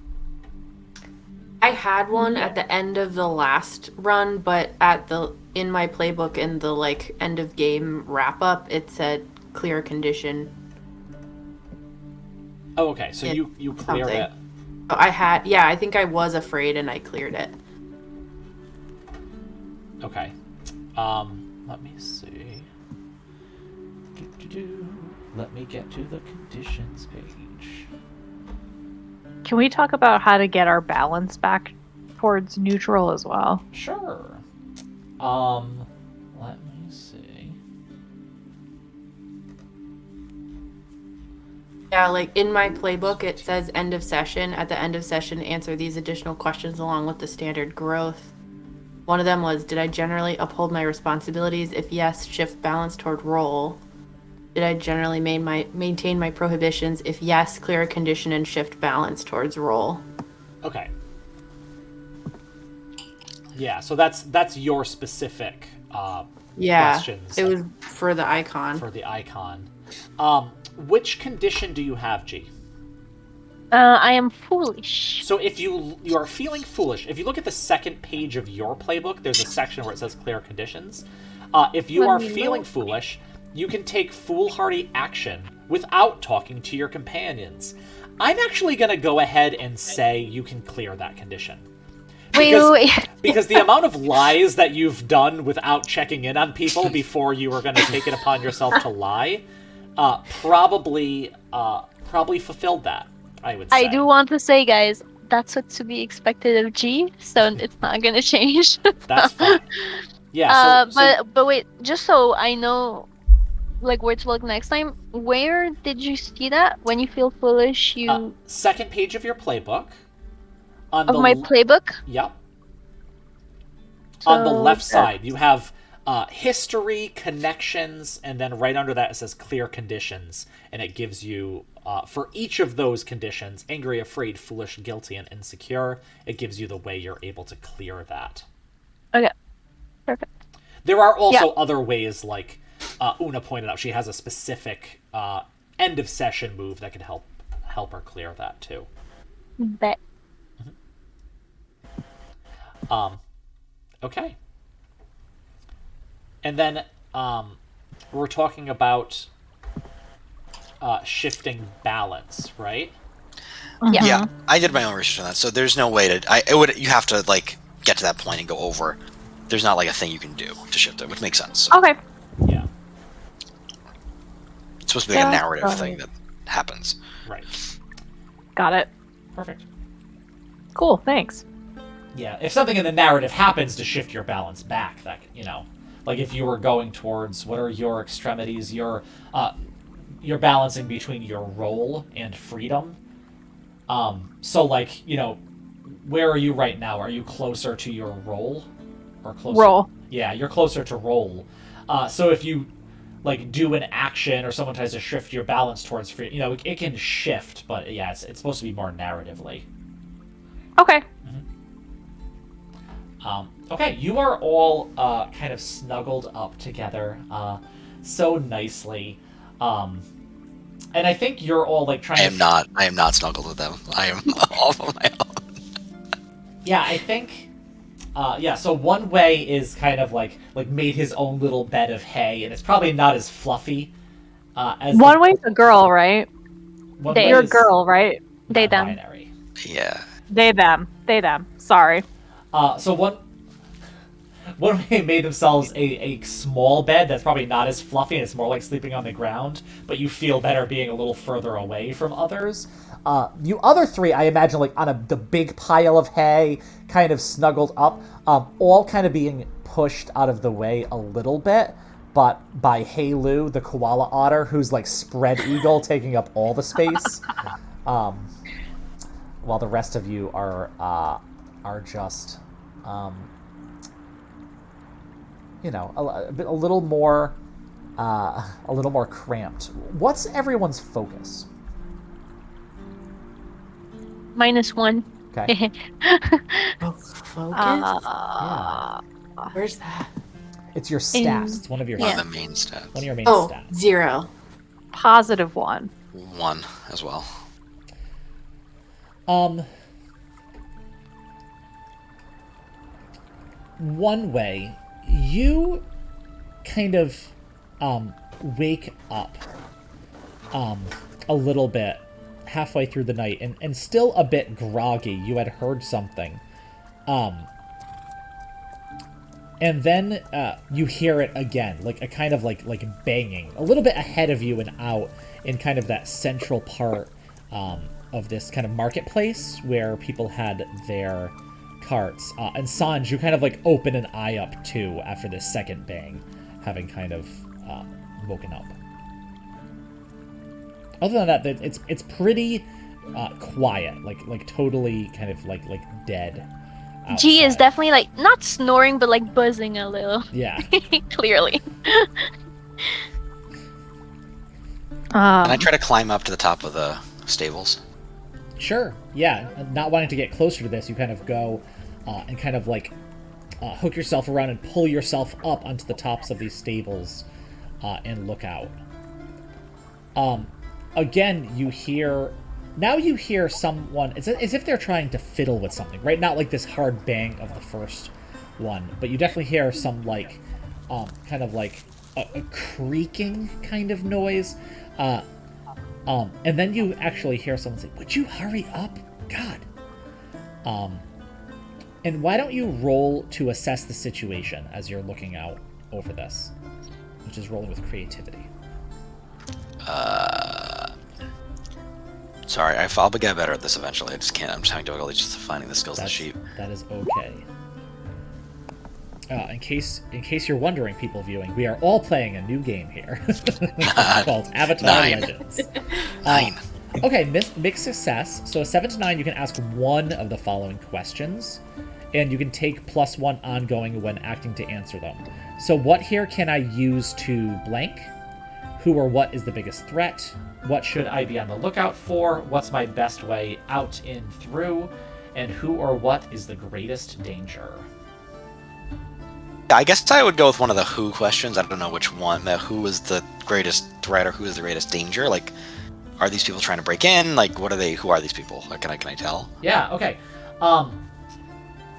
I had one at the end of the last run, but in my playbook in the end of game wrap up, it said clear condition. Oh, okay. So you cleared something. it. I think I was afraid and I cleared it. Okay. Let me see. Let me get to the conditions page. Can we talk about how to get our balance back towards neutral as well? Sure. Let me see. Yeah, in my playbook, it says end of session. At the end of session, answer these additional questions along with the standard growth. One of them was, did I generally uphold my responsibilities? If yes, shift balance toward roll. Did I generally maintain my prohibitions? If yes, clear a condition and shift balance towards roll. Okay. Yeah, so that's your specific questions. It was for the icon. For the icon. Which condition do you have, G? I am foolish. So if you are feeling foolish, if you look at the second page of your playbook, there's a section where it says clear conditions. If you are feeling foolish, you can take foolhardy action without talking to your companions. I'm actually going to go ahead and say you can clear that condition. Wait. Because the amount of lies that you've done without checking in on people before you were going to take it upon yourself to lie, probably fulfilled that, I would say. I do want to say, guys, that's what to be expected of G, so it's not going to change. That's fine. Yeah. But wait, just so I know, where to look next time, where did you see that? When you feel foolish, you... second page of your playbook. On of my playbook. Yep. On the So left that's- side, you have history, connections, and then right under that it says clear conditions, and it gives you, for each of those conditions, angry, afraid, foolish, guilty, and insecure, it gives you the way you're able to clear that. Okay. Perfect. There are also other ways, like Una pointed out, she has a specific end of session move that can help her clear that too. Bet. Okay. And then we're talking about shifting balance, right? Yeah. Yeah, I did my own research on that, so there's no way to. You have to like get to that point and go over. There's not like a thing you can do to shift it, which makes sense. So Okay. Yeah. it's supposed to be like a Yeah, narrative right. thing that happens. Right. Got it. Perfect. Cool. Thanks. Yeah, if something in the narrative happens to shift your balance back, that, like if you were going towards, what are your extremities? You're balancing between your role and freedom. So like, where are you right now? Are you closer to your role or closer? Roll. Yeah, you're closer to role. So if you like do an action or someone tries to shift your balance towards free, it can shift, but yeah, it's supposed to be more narratively. Okay. Okay, you are all kind of snuggled up together so nicely. And I think you're all like trying I am not snuggled with them. I am off on my own. Yeah, I think so one way is kind of like made his own little bed of hay, and it's probably not as fluffy as One way's a girl, right? one They- way You're a is girl, right? They, them. non-binary. Yeah. They, them. They, them. Sorry. So one way made themselves a small bed that's probably not as fluffy, and it's more like sleeping on the ground, but you feel better being a little further away from others. You other three, I imagine, like on the big pile of hay, kind of snuggled up, all kind of being pushed out of the way a little bit, but by Heilu, the koala otter, who's like spread eagle, taking up all the space, while the rest of you are just, a little more cramped. What's everyone's focus? -1. Okay. Focus? Yeah. Where's that? It's your stats. It's one of your One Yeah. of the main stats. one of your main Oh, stats. 0. +1. 1 as well. One way, you kind of wake up a little bit halfway through the night and still a bit groggy. You had heard something. And then you hear it again, like a kind of like banging, a little bit ahead of you and out in kind of that central part of this kind of marketplace where people had their carts. And Sanj, you kind of like open an eye up too after this second bang, having kind of woken up. Other than that, it's pretty quiet, like totally kind of like dead. G is outside. definitely like not snoring, but like buzzing a little. Yeah. Clearly. Can I try to climb up to the top of the stables? Sure. Yeah. Not wanting to get closer to this, you kind of go and kind of like hook yourself around and pull yourself up onto the tops of these stables and look out. Again, you hear someone. It's as if they're trying to fiddle with something, right? Not like this hard bang of the first one, but you definitely hear some like kind of like a creaking kind of noise. And then you actually hear someone say, "Would you hurry up? God." And why don't you roll to assess the situation as you're looking out over this, which is rolling with creativity. Sorry, I'll get better at this eventually. I just can't. I'm just having difficulty just finding the skills in the sheet. That is okay. In case you're wondering, people viewing, we are all playing a new game here called Avatar 9. Legends. 9. Okay, mixed success. So a 7 to 9, you can ask one of the following questions, and you can take +1 ongoing when acting to answer them. So what here can I use to blank? Who or what is the biggest threat? What should I be on the lookout for? What's my best way out, in, through? And who or what is the greatest danger? I guess I would go with one of the who questions. I don't know which one. Who is the greatest threat or who is the greatest danger? Like, are these people trying to break in? Like, what are they? Who are these people? Like, can I tell? Yeah. Okay.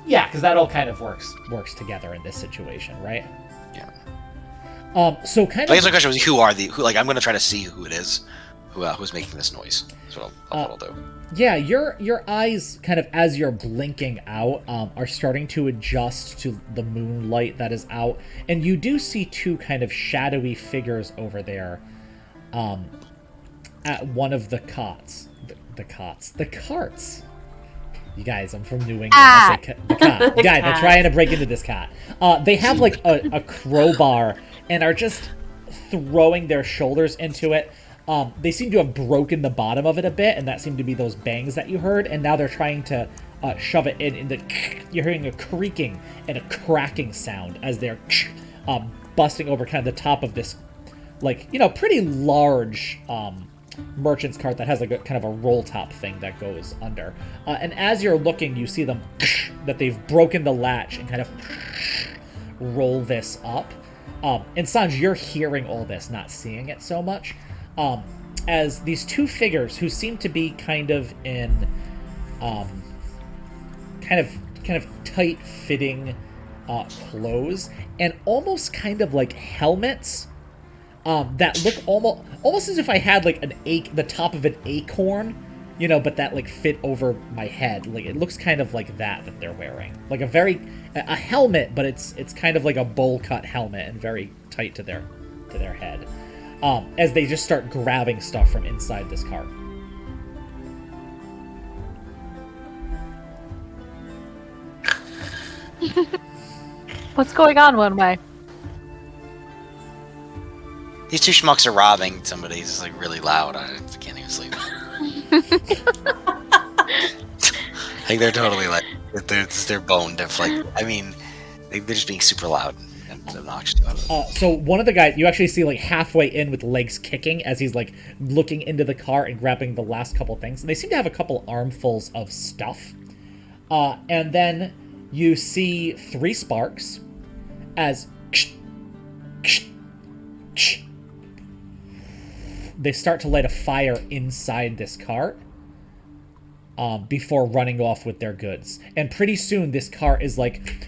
Yeah, because that all kind of works together in this situation, right? Yeah. So kind I of. guess my question was, who are the? Who? Like, I'm going to try to see who it is, who's making this noise. That's what I'll do. Yeah, your eyes, kind of as you're blinking out, are starting to adjust to the moonlight that is out, and you do see two kind of shadowy figures over there, at one of the cots. The carts. You guys, I'm from New England. I say the cot. Guys, I'm trying to break into this cot. They have like a crowbar and are just throwing their shoulders into it. They seem to have broken the bottom of it a bit, and that seemed to be those bangs that you heard, and now they're trying to shove it in. You're hearing a creaking and a cracking sound as they're busting over kind of the top of this, like, pretty large merchant's cart that has like a kind of a roll top thing that goes under. And as you're looking, you see them that they've broken the latch and kind of roll this up. And Sanj, you're hearing all this, not seeing it so much. As these two figures who seem to be kind of in kind of tight-fitting clothes and almost kind of like helmets that look almost as if I had like the top of an acorn, but that like fit over my head. Like it looks kind of like that they're wearing, like a helmet, but it's kind of like a bowl cut helmet and very tight to their head. As they just start grabbing stuff from inside this cart. What's going on, One Way? These two schmucks are robbing somebody. It's like really loud. I can't even sleep. Like they're totally like they're bone deaf. Like they're just being super loud and obnoxious about it. So one of the guys you actually see like halfway in with legs kicking as he's like looking into the car and grabbing the last couple things. And they seem to have a couple armfuls of stuff. And then you see 3 sparks as they start to light a fire inside this cart before running off with their goods. And pretty soon this cart is like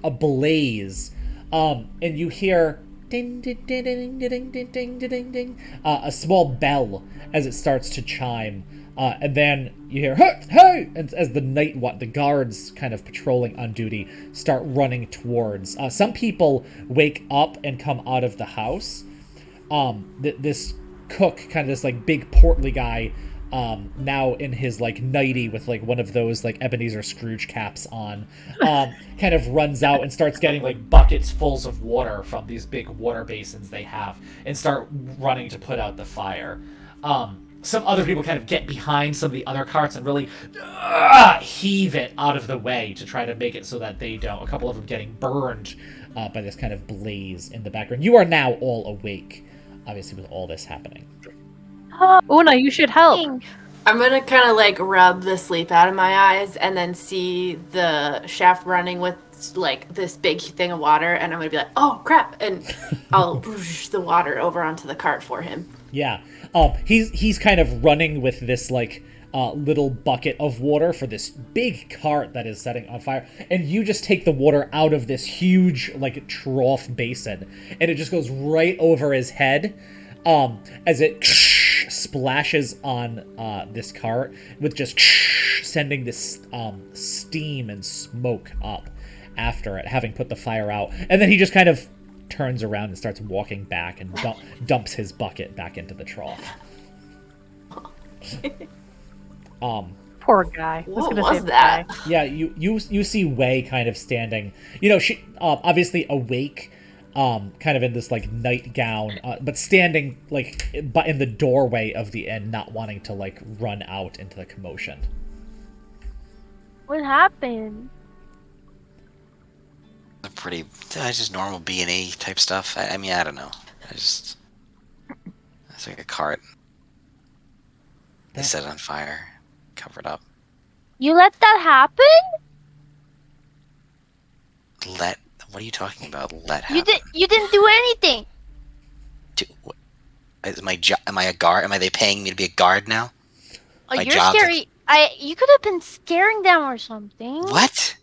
ablaze. And you hear ding, ding, ding, ding, ding, ding, ding, ding, ding, a small bell as it starts to chime. And then you hear, hey, hey! And as the guards kind of patrolling on duty start running towards. Some people wake up and come out of the house. This cook, kind of this like big portly guy, now in his like nightie with like one of those like Ebenezer Scrooge caps on, kind of runs out and starts getting like buckets fulls of water from these big water basins they have and start running to put out the fire. Some other people kind of get behind some of the other carts and really heave it out of the way to try to make it so that they don't. A couple of them getting burned by this kind of blaze in the background. You are now all awake, obviously, with all this happening. Una, you should help. I'm gonna kind of like rub the sleep out of my eyes and then see the chef running with like this big thing of water, and I'm gonna be like, oh crap, and I'll push the water over onto the cart for him. Yeah. He's kind of running with this like little bucket of water for this big cart that is setting on fire, and you just take the water out of this huge like trough basin, and it just goes right over his head as it splashes on this cart with just sending this steam and smoke up after it, having put the fire out. And then he just kind of turns around and starts walking back and dumps his bucket back into the trough. Poor guy. What was that? Yeah, you see Wei kind of standing. She obviously awake, kind of in this like nightgown, but standing like in the doorway of the inn, not wanting to like run out into the commotion. What happened? Pretty, just normal B&E type stuff. I mean, I don't know. It's like a cart. They set it on fire, cover it up. You let that happen? What are you talking about? Let happen? You didn't do anything. Am I a guard? Am they paying me to be a guard now? Oh, My you're job's scary. You could have been scaring them or something. What?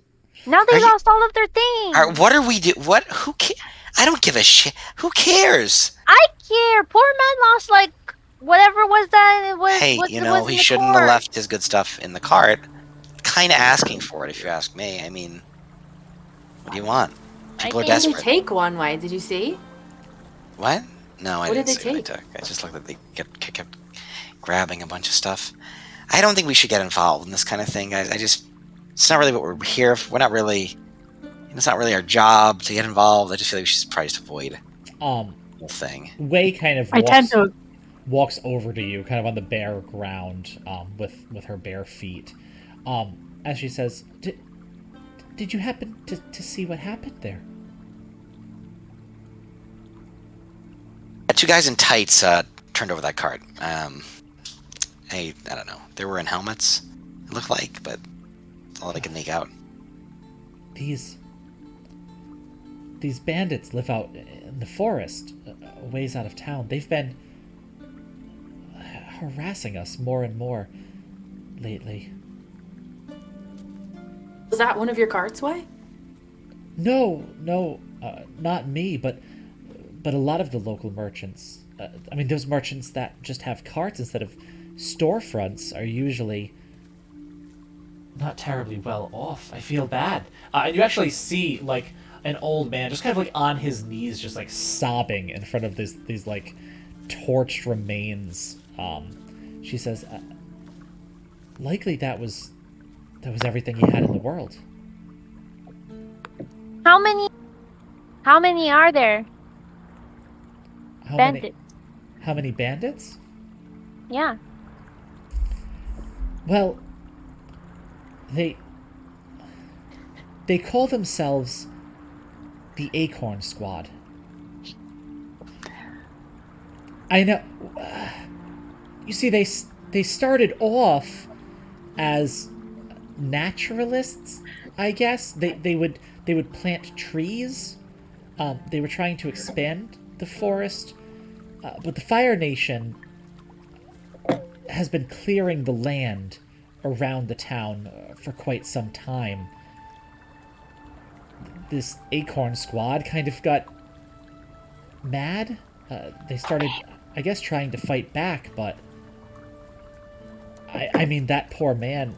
Now they lost all of their things. What are we do? What? Who cares? I don't give a shit. Who cares? I care. Poor man lost like whatever was that. It was. Hey, he shouldn't have left his good stuff in the cart. Kind of asking for it, if you ask me. I mean, what do you want? People are Did they desperate. take one way? Did you see? What? No, I What didn't did they see what take? they took. I just looked at they kept grabbing a bunch of stuff. I don't think we should get involved in this kind of thing, guys. It's not really what we're here for. We're not really. It's not really our job to get involved. I just feel like we should probably just avoid the whole thing. Wei kind of walks over to you, kind of on the bare ground, with her bare feet, as she says, "Did you happen to see what happened there?" Two guys in tights turned over that cart. I don't know. They were in helmets. It looked like, but that's all I could make out. These bandits live out in the forest, a ways out of town. They've been harassing us more and more lately. Was that one of your carts, Wei? No, not me, but a lot of the local merchants. I mean, those merchants that just have carts instead of storefronts are usually not terribly well off. I feel bad. And you actually see, like, an old man just kind of, like, on his knees, just, like, sobbing in front of these like, torched remains. She says, likely that was everything he had in the world. How many are there? Bandits. How many bandits? Yeah. Well, they call themselves the Acorn Squad. I know. You see, they started off as naturalists, I guess. They would plant trees. They were trying to expand the forest, but the Fire Nation has been clearing the land around the town for quite some time. This Acorn Squad kind of got mad. They started, I guess, trying to fight back, but I mean, that poor man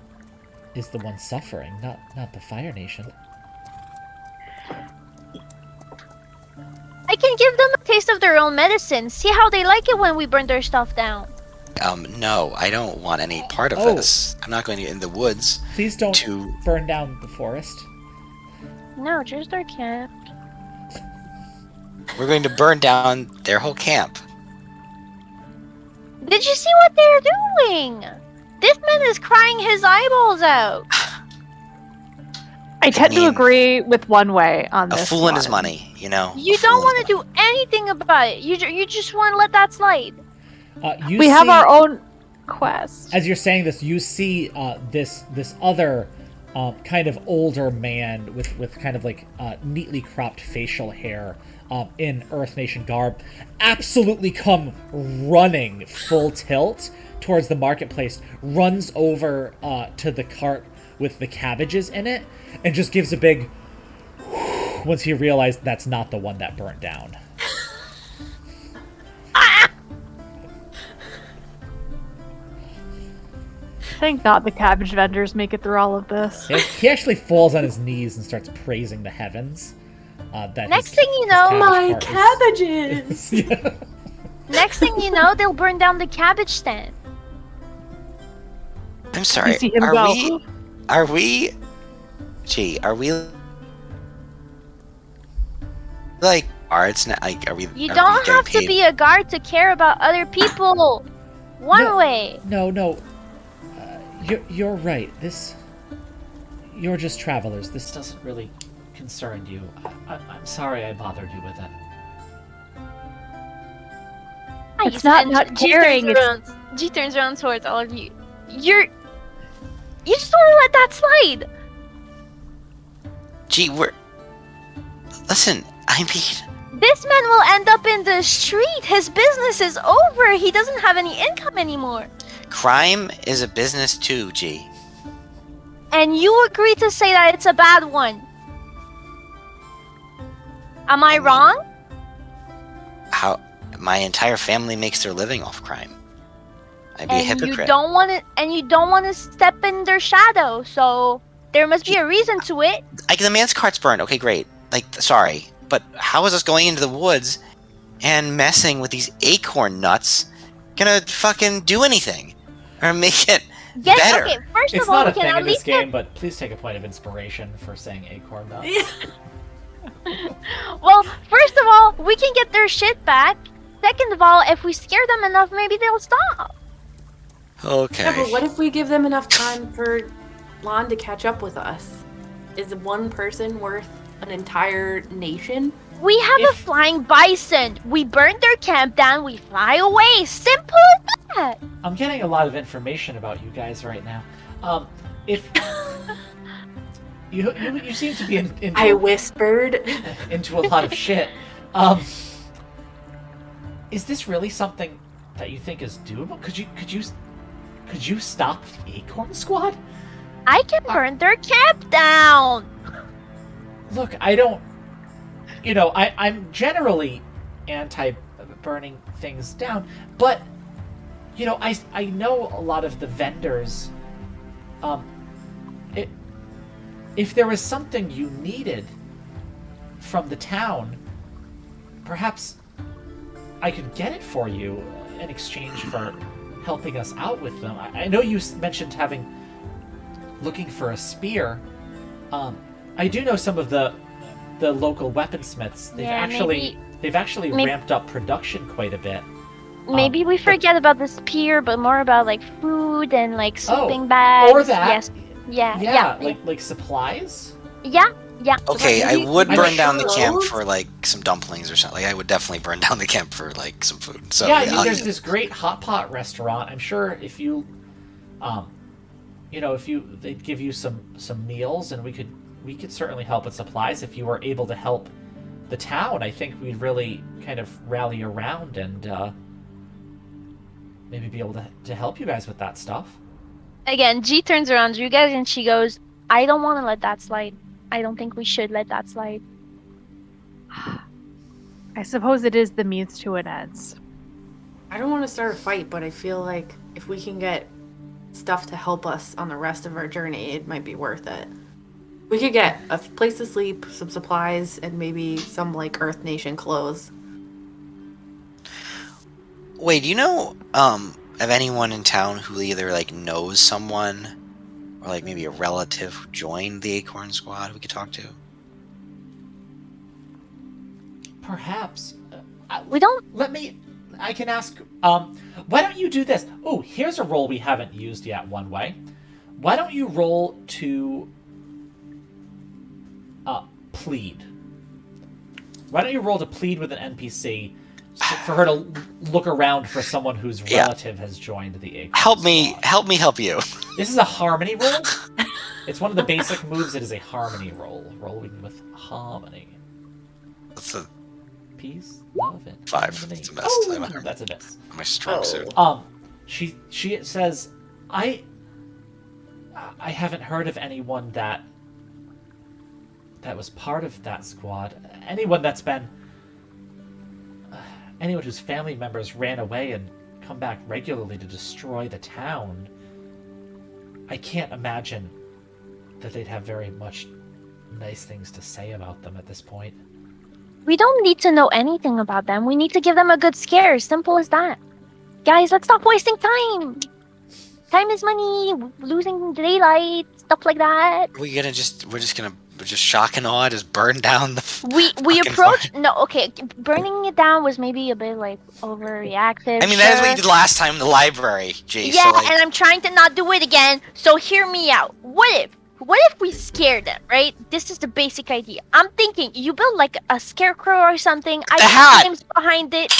is the one suffering, not the Fire Nation. I can give them a taste of their own medicine. See how they like it when we burn their stuff down. No, I don't want any part of this. I'm not going to get in the woods. Please don't burn down the forest. No, just our camp. We're going to burn down their whole camp. Did you see what they're doing? This man is crying his eyeballs out. I tend to agree with one way on this. A fool and his money, You don't want to do anything about it. You just want to let that slide. We have our own quest. As you're saying this, you see this other kind of older man with kind of like neatly cropped facial hair in Earth Nation garb absolutely come running full tilt towards the marketplace, runs over to the cart with the cabbages in it, and just gives a big once he realized that's not the one that burnt down. Thank God the cabbage vendors make it through all of this. He actually falls on his knees and starts praising the heavens. Next thing you know, my cabbages! Yeah. Next thing you know, they'll burn down the cabbage stand. I'm sorry. You see him go. Are we like guards now? Like, are You we don't getting have to paid? be a guard to care about other people. One way. No. You're right. You're just travelers. This doesn't really concern you. I'm sorry I bothered you with it. It's not caring, it's- G turns around towards all of you. You just want to let that slide. Gee, listen, I mean, This man will end up in the street. His business is over. He doesn't have any income anymore. crime is a business too, G. And you agree to say that it's a bad one. Am I wrong? How my entire family makes their living off crime. I'd be a And hypocrite. you don't want to step in their shadow. So there must be a reason to it. Like, the man's cart's burned. Okay, great. Like, sorry, but how is us going into the woods and messing with these acorn nuts gonna fucking do anything or make it Yes, better? okay. First It's of all, not we a can thing at in this least get game, but please take a point of inspiration for saying acorn nuts. Well, first of all, we can get their shit back. Second of all, if we scare them enough, maybe they'll stop. Okay. Yeah, but what if we give them enough time for Lon to catch up with us? Is one person worth an entire nation? We have a If- flying bison. We burn their camp down. We fly away. Simple as that. I'm getting a lot of information about you guys right now. If you seem to be I whispered. into a lot of shit. Is this really something that you think is doable? Could you stop the Acorn Squad? I can burn their camp down. Look, I don't. I'm generally anti-burning things down, but I know a lot of the vendors. If there was something you needed from the town, perhaps I could get it for you in exchange for helping us out with them. I know you mentioned looking for a spear. I do know some of the local weaponsmiths. They've actually maybe- ramped up production quite a bit. Maybe we but- forget about the spear, but more about like food and like sleeping bags. or that. Yes. Yeah. like supplies. Yeah. Okay, I Maybe- would maybe burn down the camp clothes? for like some dumplings or something. Like, I would definitely burn down the camp for like some food. So Yeah, I mean, I'll there's eat it. this great hot pot restaurant. I'm sure if you, they'd give you some meals, and we could certainly help with supplies if you were able to help the town. I think we'd really kind of rally around and maybe be able to help you guys with that stuff. Again, G turns around to you guys and she goes, I don't want to let that slide. I don't think we should let that slide. I suppose it is the means to an end. I don't want to start a fight, but I feel like if we can get stuff to help us on the rest of our journey, it might be worth it. We could get a place to sleep, some supplies, and maybe some like Earth Nation clothes. Wait, do you know of anyone in town who either like knows someone or like maybe a relative who joined the Acorn Squad we could talk to? Perhaps. We don't. I can ask. Why don't you do this? Oh, here's a roll we haven't used yet. One way. Why don't you roll to plead? Why don't you roll to plead with an NPC for her to look around for someone whose relative has joined the Acorn Help me, Squad? help you. This is a harmony roll. It's one of the basic moves. It is a harmony roll. Rolling with harmony. That's a Peace, love, and 5. harmony. It's a mess. Oh, that's a miss. My strong suit. She says, I haven't heard of anyone that was part of that squad. Anyone that's been anyone whose family members ran away and come back regularly to destroy the town. I can't imagine that they'd have very much nice things to say about them at this point. We don't need to know anything about them. We need to give them a good scare. Simple as that. Guys, let's stop wasting time. Time is money. Losing daylight, stuff like that. We're just gonna just shock and awe, just burn down the. We fucking approached fort? no okay. Burning it down was maybe a bit like overreactive. I mean, that is what sure. you did last time in the library, Jace. Yeah, so, like, and I'm trying to not do it again. So hear me out. What if we scare them, right? This is the basic idea. I'm thinking you build like a scarecrow or something. I The put hat! flames behind it.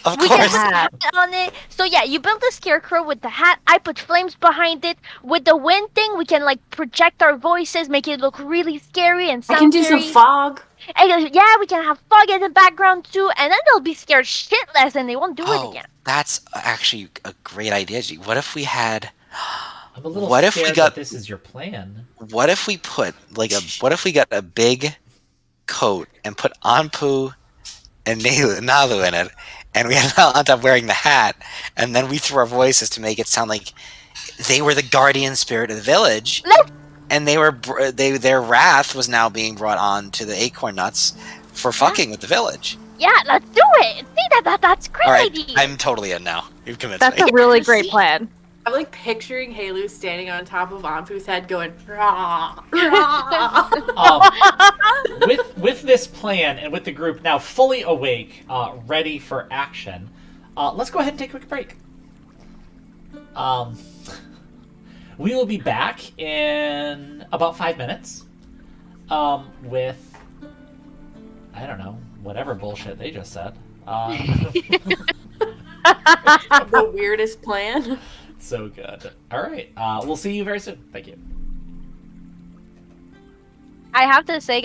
of We can course. put a hat on it. So yeah, you build a scarecrow with the hat. I put flames behind it. With the wind thing, we can like project our voices, make it look really scary and I sound can do some scary. fog. And, yeah, we can have fog in the background too, and then they'll be scared shitless and they won't do it again. That's actually a great idea, G. What if we had? I'm a little What if we scared got- that this is your plan. What if we put What if we got a big coat and put Anpu and Nalu in it, and we had on top wearing the hat, and then we threw our voices to make it sound like they were the guardian spirit of the village, Let's- and their wrath was now being brought on to the acorn nuts for fucking with the village. Yeah, let's do it. See that's a great All right, idea. I'm totally in now. You've convinced That's me. a really great See? plan. I'm like picturing Halu standing on top of Anpu's head going, rah, rah. With this plan and with the group now fully awake, ready for action, let's go ahead and take a quick break. We will be back in about 5 minutes with, I don't know, whatever bullshit they just said. The weirdest plan. So good. All right. We'll see you very soon. Thank you. I have to say,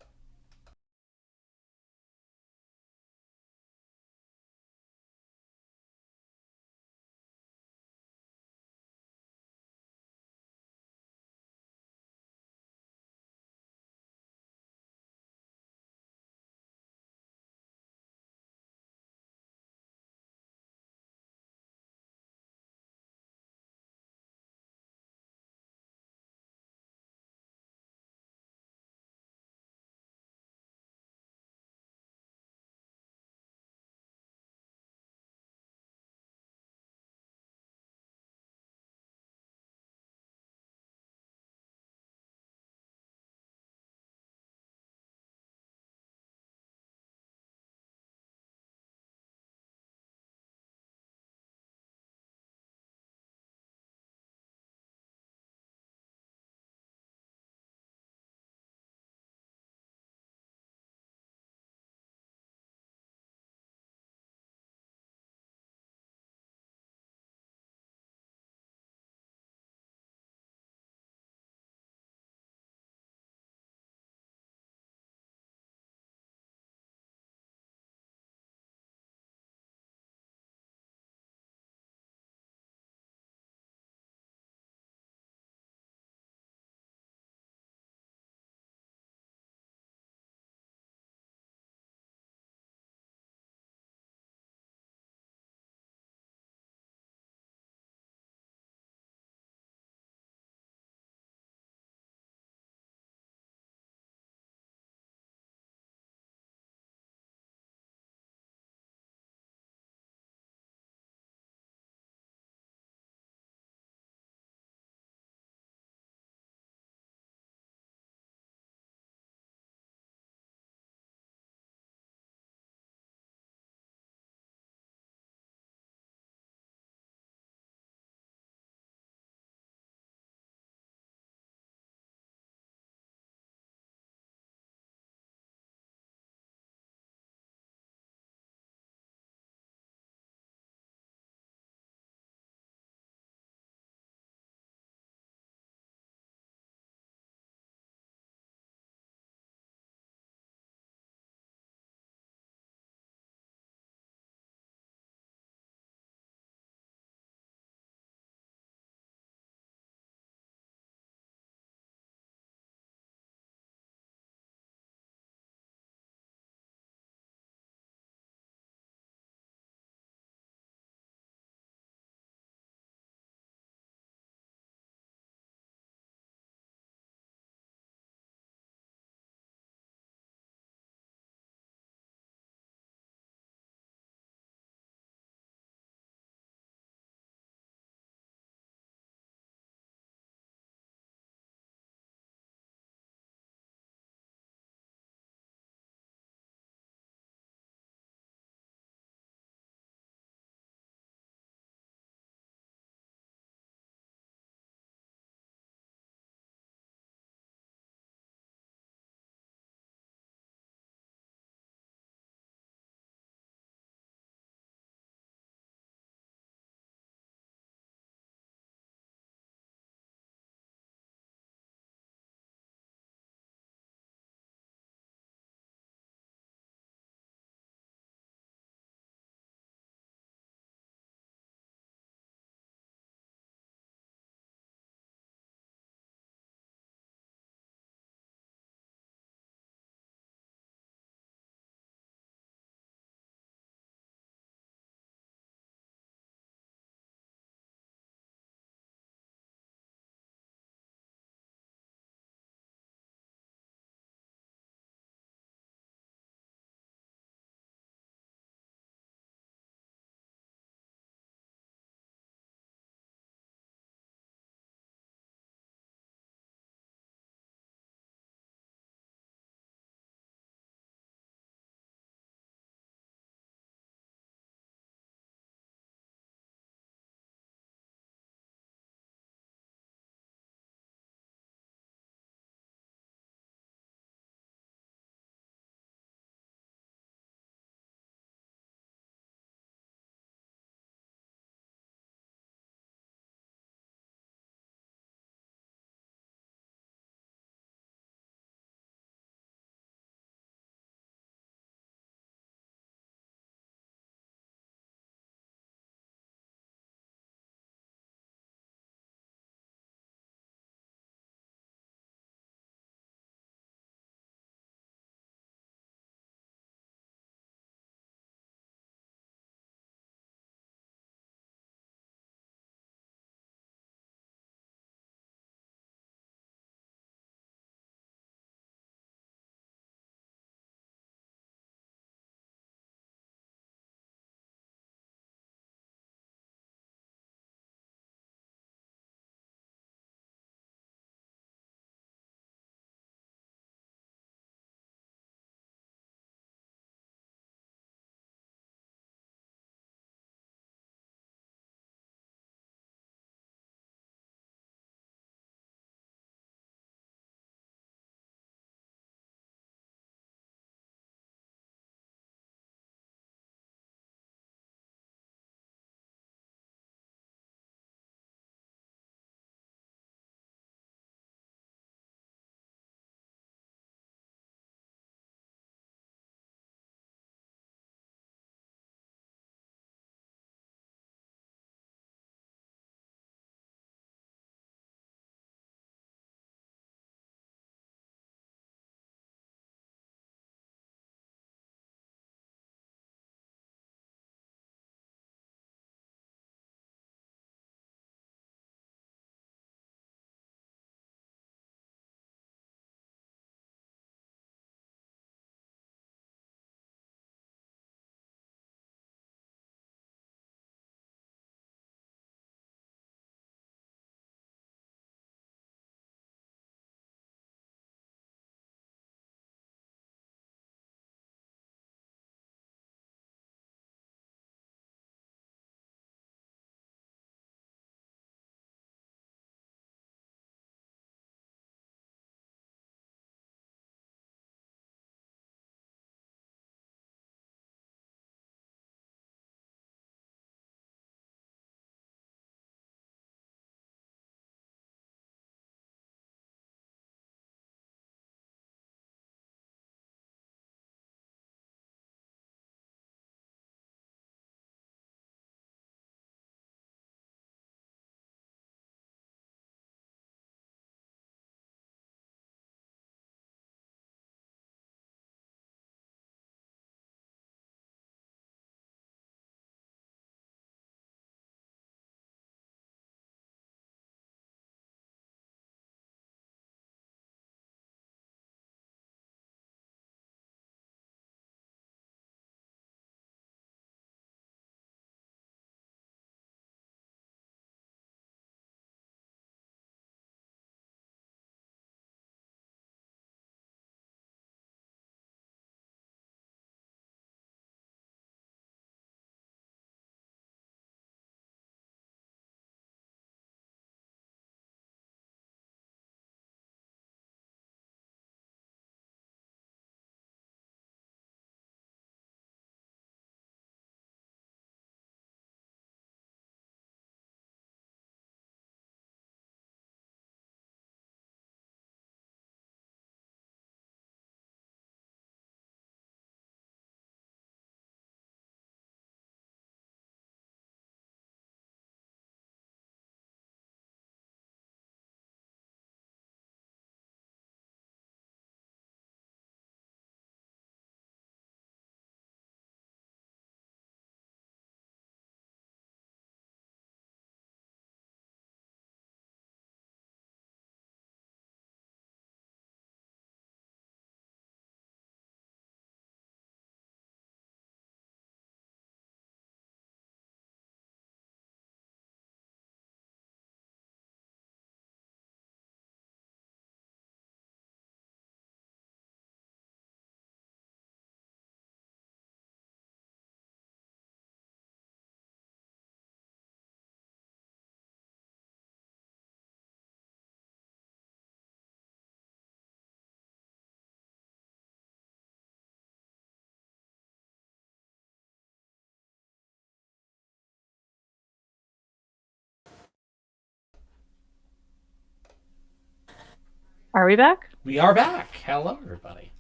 Are we back? We are back. Hello, everybody.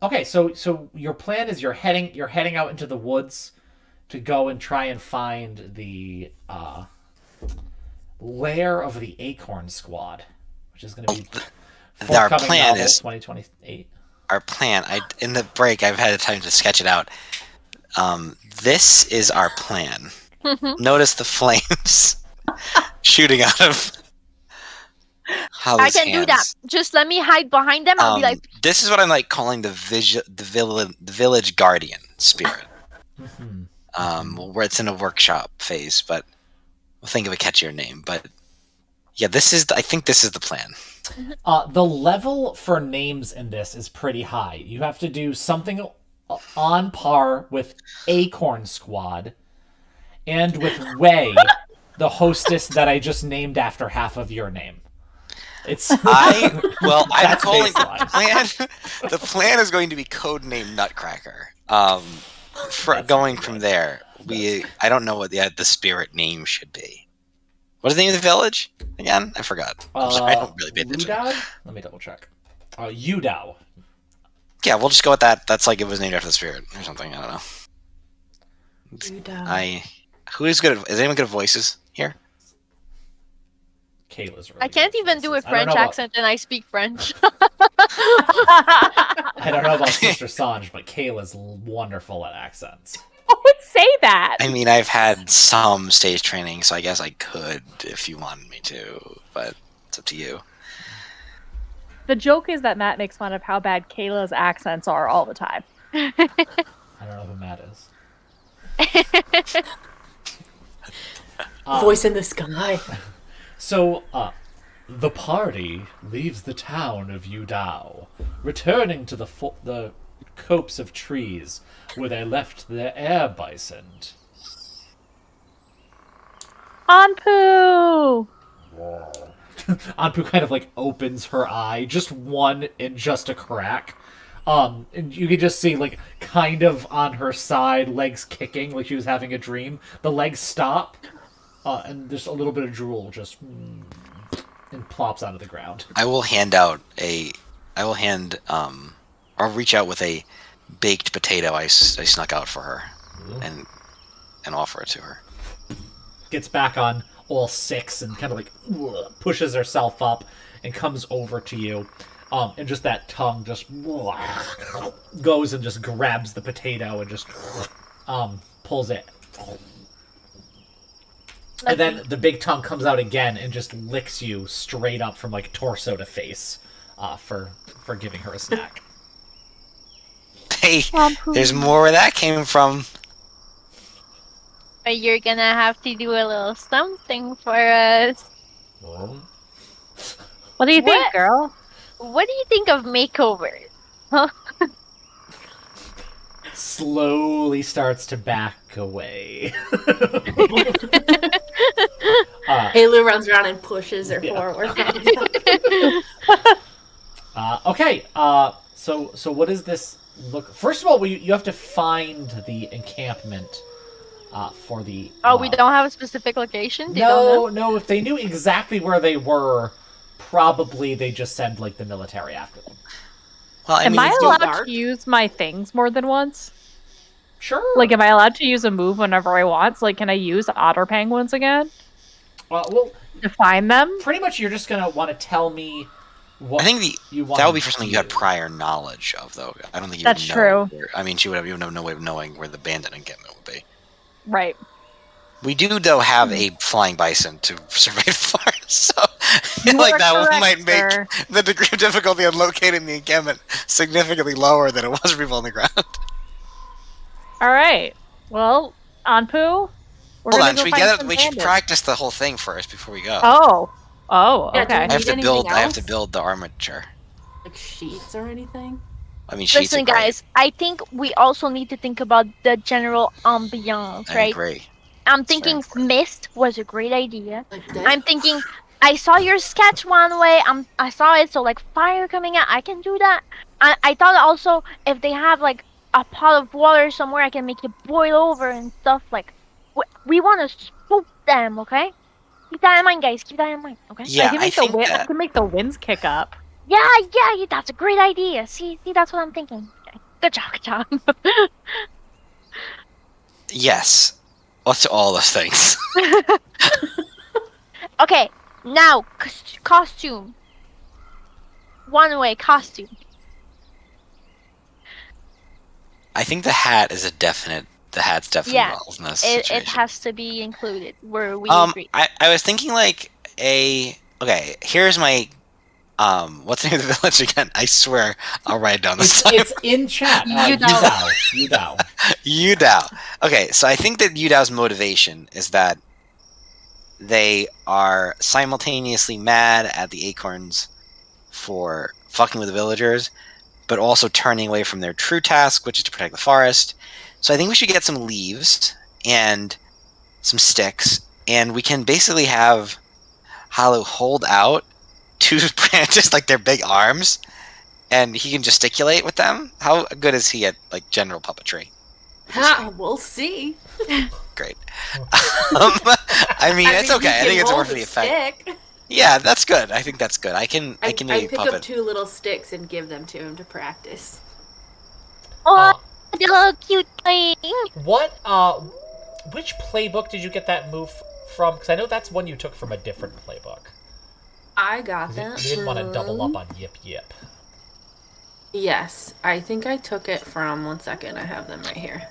Okay, so your plan is you're heading out into the woods to go and try and find the lair of the Acorn Squad, which is going to be Our forthcoming plan novel, is 2028. our plan. In the break, I've had time to sketch it out. This is our plan. Notice the flames shooting out of Holly's I can do that. hands. Just let me hide behind them. I'll be like, This is what I'm like calling the village guardian spirit. Where it's in a workshop phase, but we'll think of a catchier name. But yeah, I think this is the plan. The level for names in this is pretty high. You have to do something on par with Acorn Squad and with Wei, the hostess that I just named after half of your name. I'm calling baseline. the plan. The plan is going to be codename Nutcracker. Going from there, I don't know what the spirit name should be. What is the name of the village again? I forgot. I'm sorry, I don't really pay attention. Let me double check. Yu Dao. Yeah, we'll just go with that. That's like it was named after the spirit or something. I don't know. Yu Dao. Is anyone good at voices here? Kayla's really I can't good at even do a voices. I don't French know accent, and I speak French. I don't know about Sister Sanj, but Kayla's wonderful at accents. Who would say that? I mean, I've had some stage training, so I guess I could if you wanted me to, but it's up to you. The joke is that Matt makes fun of how bad Kayla's accents are all the time. I don't know who Matt is. Voice in the sky. So, the party leaves the town of Yu Dao, returning to the copse of trees where they left their air bison. Anpu! Anpu kind of like opens her eye, just one in just a crack. And you can just see like kind of on her side, legs kicking like she was having a dream. The legs stop, and just a little bit of drool just and plops onto the ground. I'll reach out with a baked potato I snuck out for her, and offer it to her. Gets back on all six and kind of like pushes herself up and comes over to you, and just that tongue just goes and just grabs the potato and just pulls it. And then the big tongue comes out again and just licks you straight up from like torso to face, for giving her a snack. Hey, there's more where that came from. But you're gonna have to do a little something for us. What do you think, girl? What do you think of makeovers? Slowly starts to back away. Halu runs around and pushes her forward. Okay, so what is this look? First of all, you have to find the encampment for the. We don't have a specific location. They don't know? No. If they knew exactly where they were, probably they just send like the military after them. Well, Am I it's still allowed dark. to use my things more than once? Sure. Like, am I allowed to use a move whenever I want? So, like, can I use otter penguins again well, to find them? pretty much you're just gonna want to tell me what I think you want. that would be for something you had prior knowledge of, though. I don't think you That's would know. true. I mean, you would have no way of knowing where the bandit encampment would be. Right. We do, though, have a flying bison to survey the forest, so You like are that correct, might make sir. the degree of difficulty on locating the encampment significantly lower than it was for people on the ground. All right. Well, Anpu, we're Hold gonna on, go should we find get it? some We should bandits. practice the whole thing first before we go. Oh, Yeah, okay. I have to Need build. anything I have to else? build the armature. Like sheets or anything? I mean, sheets Listen, are great. guys, I think we also need to think about the general ambiance, I right? agree. I'm It's very thinking important. mist was a great idea. Like I'm thinking I saw your sketch one way. I saw it, so like fire coming out. I can do that. I thought also if they have like a pot of water somewhere, I can make it boil over and stuff. Like we want to spook them, okay? Keep that in mind, guys. Keep that in mind. Okay. Yeah, I think I that. can make the winds kick up. Yeah, that's a great idea. See, that's what I'm thinking. Okay. Good job, good job. Yes. What's all those things? Okay, now costume. One-way costume. I think the hat is a definite. The hat's definitely Yeah, involved in this it situation. has to be included. Where we agree. I was thinking like okay, here's my what's the name of the village again? I swear I'll write it down this time. It's in chat. Yu Yu Dao. Yu Dao. Yu Dao. Okay, so I think that Yu Dao's motivation is that they are simultaneously mad at the acorns for fucking with the villagers, but also turning away from their true task, which is to protect the forest. So I think we should get some leaves and some sticks, and we can basically have Halu hold out two branches like they're big arms, and he can gesticulate with them. How good is he at like general puppetry? Ha, we'll see. Great. I mean, it's okay. I think it's worth the effect. Stick. Yeah, that's good. I think that's good. I can I maybe pick puppet. up 2 little sticks and give them to him to practice. Oh, the little cute thing. What? Which playbook did you get that move from? Because I know that's one you took from a different playbook. I got 'Cause You that. didn't want to double up on Yip Yip. Yes, I think I took it from. One second, I have them right here.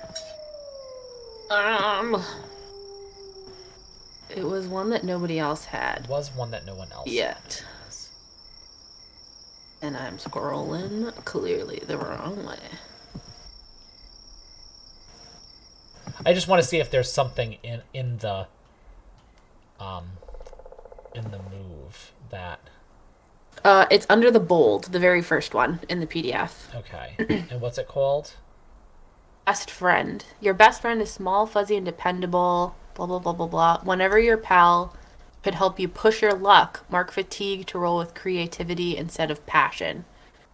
It was one that nobody else It had was one that no one else yet, and I'm scrolling clearly the wrong way. I just want to see if there's something in the move that. It's under the bold, the very first one in the PDF. Okay. And what's it called? Best friend. Your best friend is small, fuzzy, and dependable. Blah blah blah blah blah. Whenever your pal could help you push your luck, mark fatigue to roll with creativity instead of passion.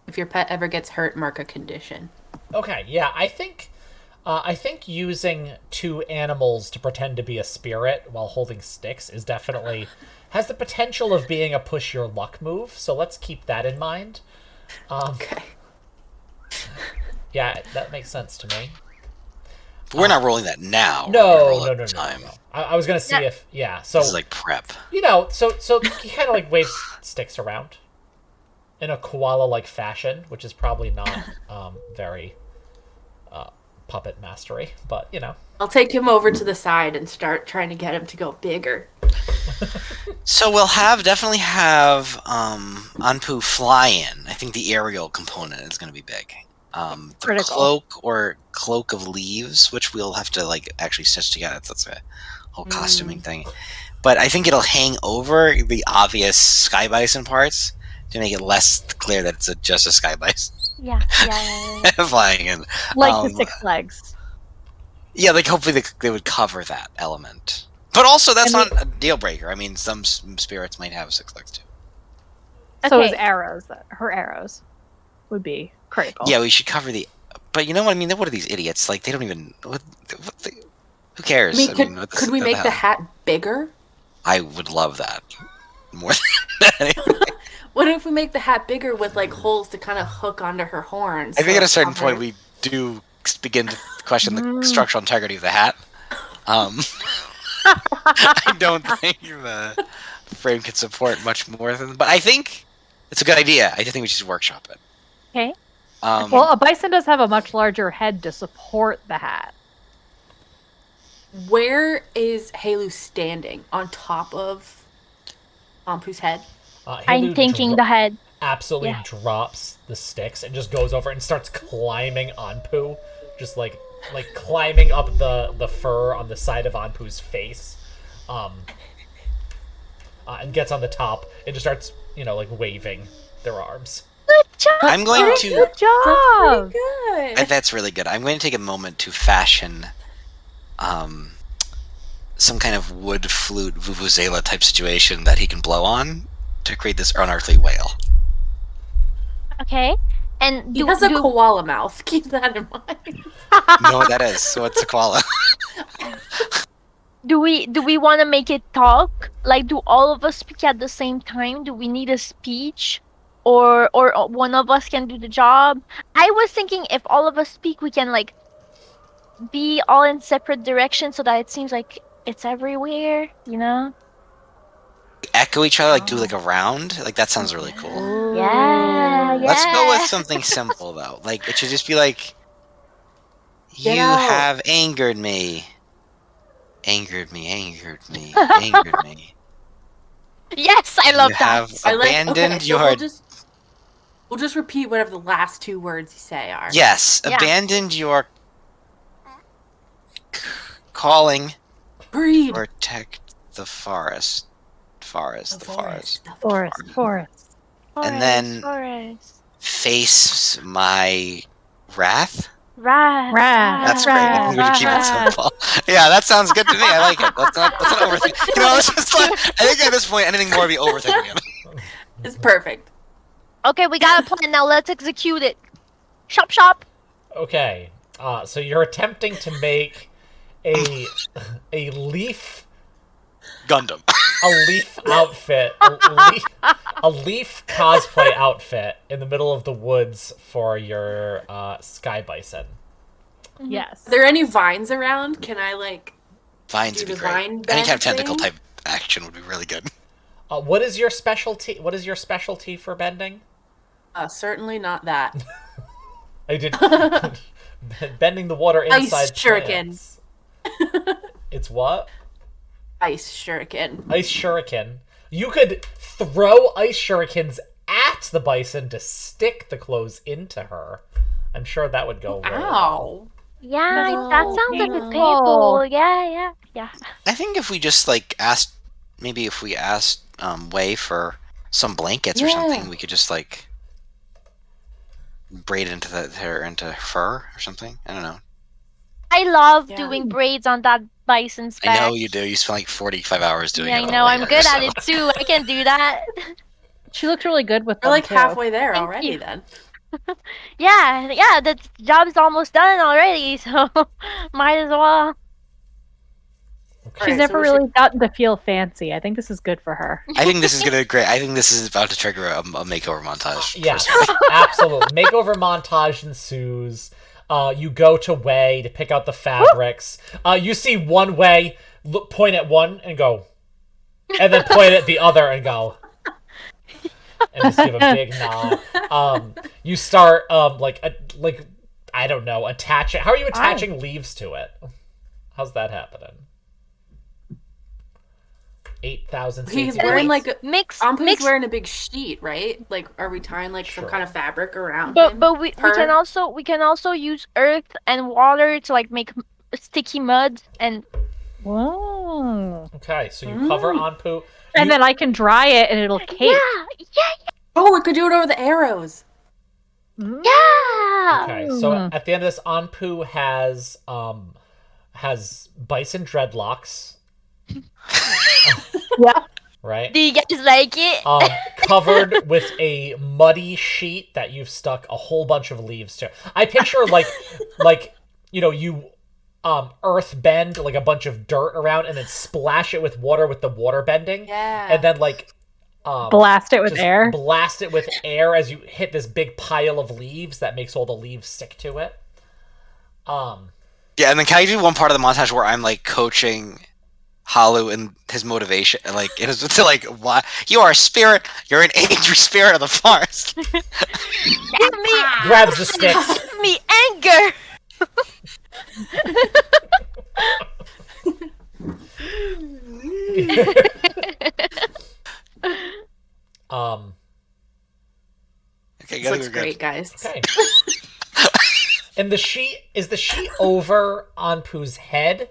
If your pet ever gets hurt, mark a condition. Okay, yeah, I think using 2 animals to pretend to be a spirit while holding sticks is definitely has the potential of being a push your luck move. So let's keep that in mind. Okay. Yeah, that makes sense to me. But we're not rolling that now. No. Time. I was gonna see if So This is like prep. So he kind of like waves sticks around in a koala-like fashion, which is probably not very puppet mastery, but I'll take him over to the side and start trying to get him to go bigger. So we'll definitely have Anpu fly in. I think the aerial component is going to be big. The Critical. cloak of leaves, which we'll have to like actually stitch together. That's a whole costuming thing. But I think it'll hang over the obvious sky bison parts to make it less clear that it's just a sky bison Yeah. flying in. Like the 6 legs. Yeah, like hopefully they would cover that element. But also, that's And not a deal breaker. I mean, some spirits might have 6 legs too. So Okay. his arrows, her arrows, would be critical. Yeah, we should cover the. But you know what I mean? What are these idiots? Like, they don't even. Who cares? Could we make the hat bigger? I would love that more than anything. What if we make the hat bigger with like holes to kind of hook onto her horns? I think so at a it's certain covered? point we do begin to question the structural integrity of the hat. I don't think the frame can support much more than. But I think it's a good idea. I just think we should workshop it. Okay. Well, a bison does have a much larger head to support the hat. Where is Halu standing? On top of Ampu's head? I'm Halu thinking the head. absolutely Yeah. drops the sticks and just goes over and starts climbing Anpu, just like climbing up the fur on the side of Anpu's face, and gets on the top and just starts like waving their arms. Good job. I'm going to. Good job! Good. That's really good. I'm going to take a moment to fashion some kind of wood flute vuvuzela type situation that he can blow on to create this unearthly whale. Okay. And He has a koala mouth. Keep that in mind. No, that is. So it's a koala. Do we want to make it talk? Like, do all of us speak at the same time? Do we need a speech, or one of us can do the job? I was thinking if all of us speak, we can like be all in separate directions so that it seems like it's everywhere. You know? Echo each other, like do like a round. Like that sounds really cool. Yeah. Let's go with something simple though. Like it should just be like, Get you out. have angered me. Angered me, angered me, angered me. Yes, I love You that. have abandoned so your... we'll just repeat whatever the last 2 words you say are. Yes, Yeah. abandoned your... calling... Breed. protect the forest. The Forest. Forest. And then- Forest. Face my wrath? Right. That's great. I think we should keep it simple. Yeah, that sounds good to me. I like it. Let's not overthink. You know, it's just like, I think at this point, anything more would be overthinking it. It's perfect. Okay, we got a plan now. Let's execute it. Shop. Okay, so you're attempting to make a leaf Gundam. outfit, a leaf cosplay outfit in the middle of the woods for your sky bison. Yes. Are there any vines around? Can I like Vines do would be the great. vine Any bend kind of tentacle thing? type action would be really good. What is your specialty? What is your specialty for bending? Certainly not that. I did bending the water Ice inside shuriken. plants. It's what? Ice shuriken. Ice shuriken. You could throw ice shurikens at the bison to stick the clothes into her. I'm sure that would go well. Ow. Yeah, No, that sounds like a no. table. Yeah. I think if we just like asked, maybe if we asked Wei for some blankets or something, we could just like braid into into fur or something. I don't know. I love Yeah. doing braids on that bison's I back. know you do. You spend like 45 hours doing Yeah, it. I on know. the way I'm here, good at so- it too. I can do that. She looks really good with We're them like too. halfway there Thank already you. then. Yeah. The job's almost done already, so might as well. She's Alright, so never we should- really gotten to feel fancy. I think this is good for her. I think this is gonna be great. I think this is about to trigger a makeover montage. Yeah, absolutely. Makeover montage ensues. You go to Wei to pick out the fabrics. You see one Wei point at one and go, and then point at the other and go, and just give a big nod. You start like I don't know, attaching. How are you attaching leaves to it? How's that happening? 8,000. He's wearing like a Mix. Ampu's wearing a big sheet, right? Like, are we tying like some Sure. kind of fabric around But him? but we Her? can also use earth and water to like make sticky mud and Whoa. Okay, so you cover Anpu. And then I can dry it and it'll cake. yeah. Oh, we could do it over the arrows. Okay, so at the end of this, Anpu has bison dreadlocks. Yeah. Right? Do you guys like it? Covered with a muddy sheet that you've stuck a whole bunch of leaves to. I picture like you earth bend like a bunch of dirt around and then splash it with water with the water bending. Yeah. And then like Blast it with just air. blast it with air as you hit this big pile of leaves that makes all the leaves stick to it. Yeah, and then can I do one part of the montage where I'm like coaching Halu and his motivation, and like it is to like, why you are a spirit, you're an angry spirit of the forest. Give me Grabs the sticks. give me anger. Okay, This gotta looks go good. great, guys. Okay. And the sheet is over Anpu's head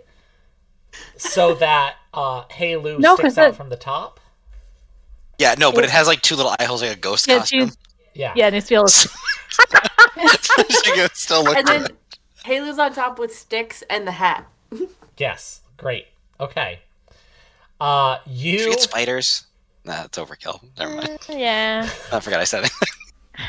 so that Halu No, sticks 'cause out it- from the top. Yeah, no, but it has like 2 little eye holes, like a ghost Yeah, costume. she's Yeah. yeah, and it feels So you can still look And good. then Halu's on top with sticks and the hat. Yes. Great. Okay. Should we get spiders? Nah, it's overkill. Never mind. Yeah. I forgot I said it.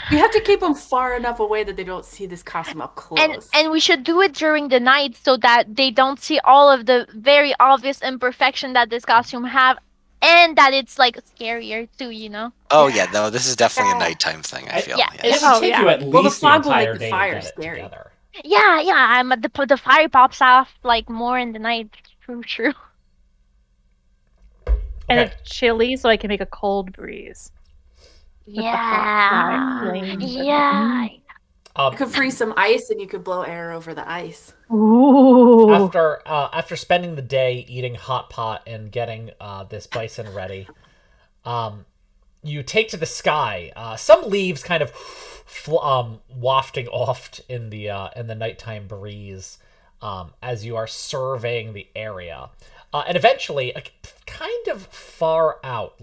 You have to keep them far enough away that they don't see this costume up close. And we should do it during the night so that they don't see all of the very obvious imperfection that this costume have, and that it's like scarier too, you know? Oh yeah, no, this is definitely a nighttime thing. I feel. Yeah. It Yes. would take you at Well, the least the fog will make entire the day fire to get scary. it together. Yeah. The fire pops off like more in the night. True. And Okay. it's chilly, so I can make a cold breeze. the hot Yeah. flames. Yeah. You could freeze some ice and you could blow air over the ice. Ooh. After spending the day eating hot pot and getting this bison ready, you take to the sky. Some leaves kind of wafting off in the nighttime breeze as you are surveying the area, and eventually, kind of far out,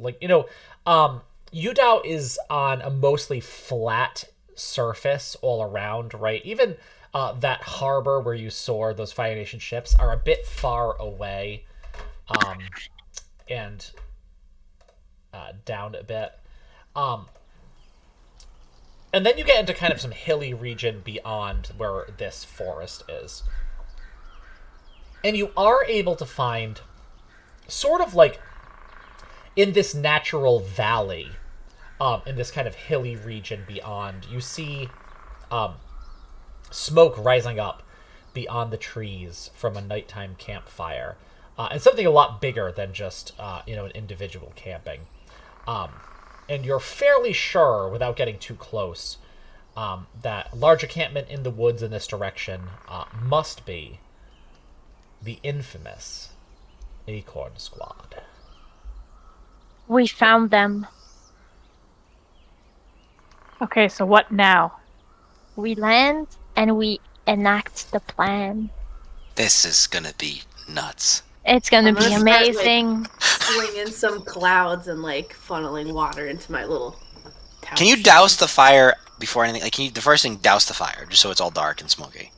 Yu Dao is on a mostly flat surface all around, right? Even that harbor where you saw those Fire Nation ships are a bit far away, and down a bit. And then you get into kind of some hilly region beyond where this forest is. And you are able to find sort of like in this natural valley, in this kind of hilly region beyond, you see smoke rising up beyond the trees from a nighttime campfire. And something a lot bigger than just, an individual camping. And you're fairly sure, without getting too close, that large encampment in the woods in this direction must be the infamous Acorn Squad. We found them. Okay, so what now? We land and we enact the plan. This is gonna be nuts. It's gonna I'm be gonna start, amazing. Swinging some clouds and funneling water into my little pouch. Can you douse the fire before anything? Can you the first thing douse the fire just so it's all dark and smoky?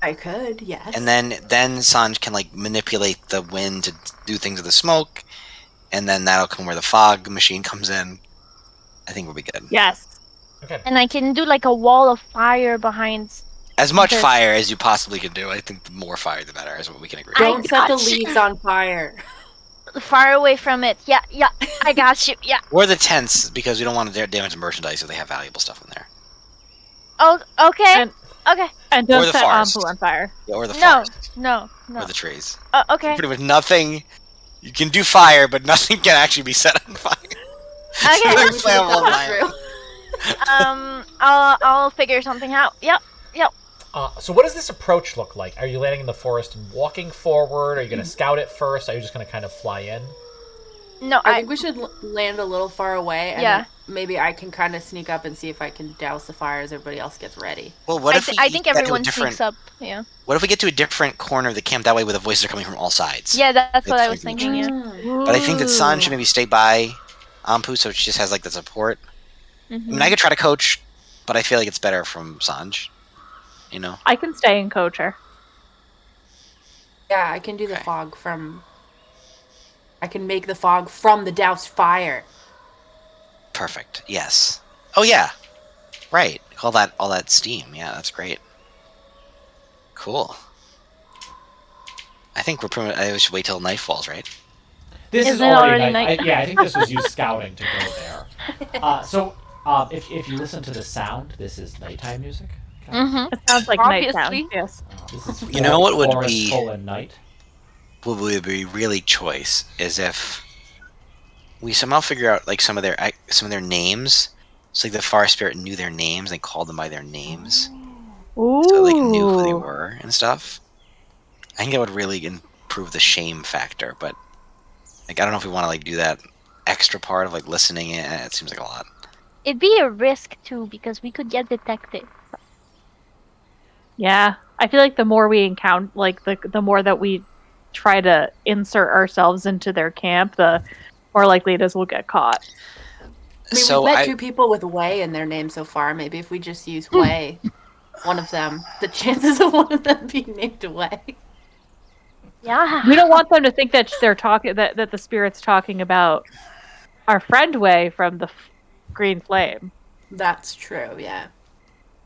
I could, yes. And then Sanj can manipulate the wind to do things with the smoke, and then that'll come where the fog machine comes in. I think we'll be good. Yes. Okay. And I can do a wall of fire behind. As much Okay. fire as you possibly can do. I think the more fire, the better, is what we can agree. Don't set the got you. leaves on fire. Far away from it. Yeah, I got you. Yeah. Or the tents, because we don't want to damage the merchandise if they have valuable stuff in there. Oh, okay. And- Okay. And Or don't the set forest. Ampu on fire. Yeah, or the No, forest. no. Or the trees. Okay. Pretty much nothing. You can do fire, but nothing can actually be set on fire. Okay. Very We should've flammable thought that environment. through. I'll figure something out. Yep. So what does this approach look like? Are you landing in the forest and walking forward? Are you going to scout it first? Are you just going to kind of fly in? No, I think we should land a little far away, and Yeah. then maybe I can kind of sneak up and see if I can douse the fire as everybody else gets ready. Well, what if we I think get to a everyone different? sneaks up. Yeah. What if we get to a different corner of the camp? That way, where the voices are coming from all sides. Yeah, that's what It's I was like- thinking. Yeah. But I think that San should maybe stay by Ampu, so she just has the support. I mean, I could try to coach, but I feel like it's better from Sanj. I can stay and coach her. Yeah, I can do the Okay. fog from... I can make the fog from the doused fire. Perfect. Yes. Oh yeah. Right. All that steam. Yeah, that's great. Cool. I think we're pretty much, I should wait till night falls, right? This is Isn't it already already night. night? Yeah, I think this was you scouting to go there. If you listen to the sound, this is nighttime music. Okay. Mm-hmm. It sounds like Obviously. night sound. Yes. This is You know what would forest, be- night. What would be really choice is if we somehow figure out some of their names. So the forest spirit knew their names, they called them by their names. Ooh. So they knew who they were and stuff. I think that would really improve the shame factor, but I don't know if we want to do that extra part of listening in. It seems like a lot. It'd be a risk too because we could get detected. Yeah. I feel like the more we encounter, the more that we try to insert ourselves into their camp, the more likely it is we'll get caught. I mean, So we've met I- two people with Wei in their name so far. Maybe if we just use Wei, one of them, the chances of one of them being named Wei. Yeah. We don't want them to think that they're talking that the spirit's talking about our friend Way from the Green Flame. That's true, yeah.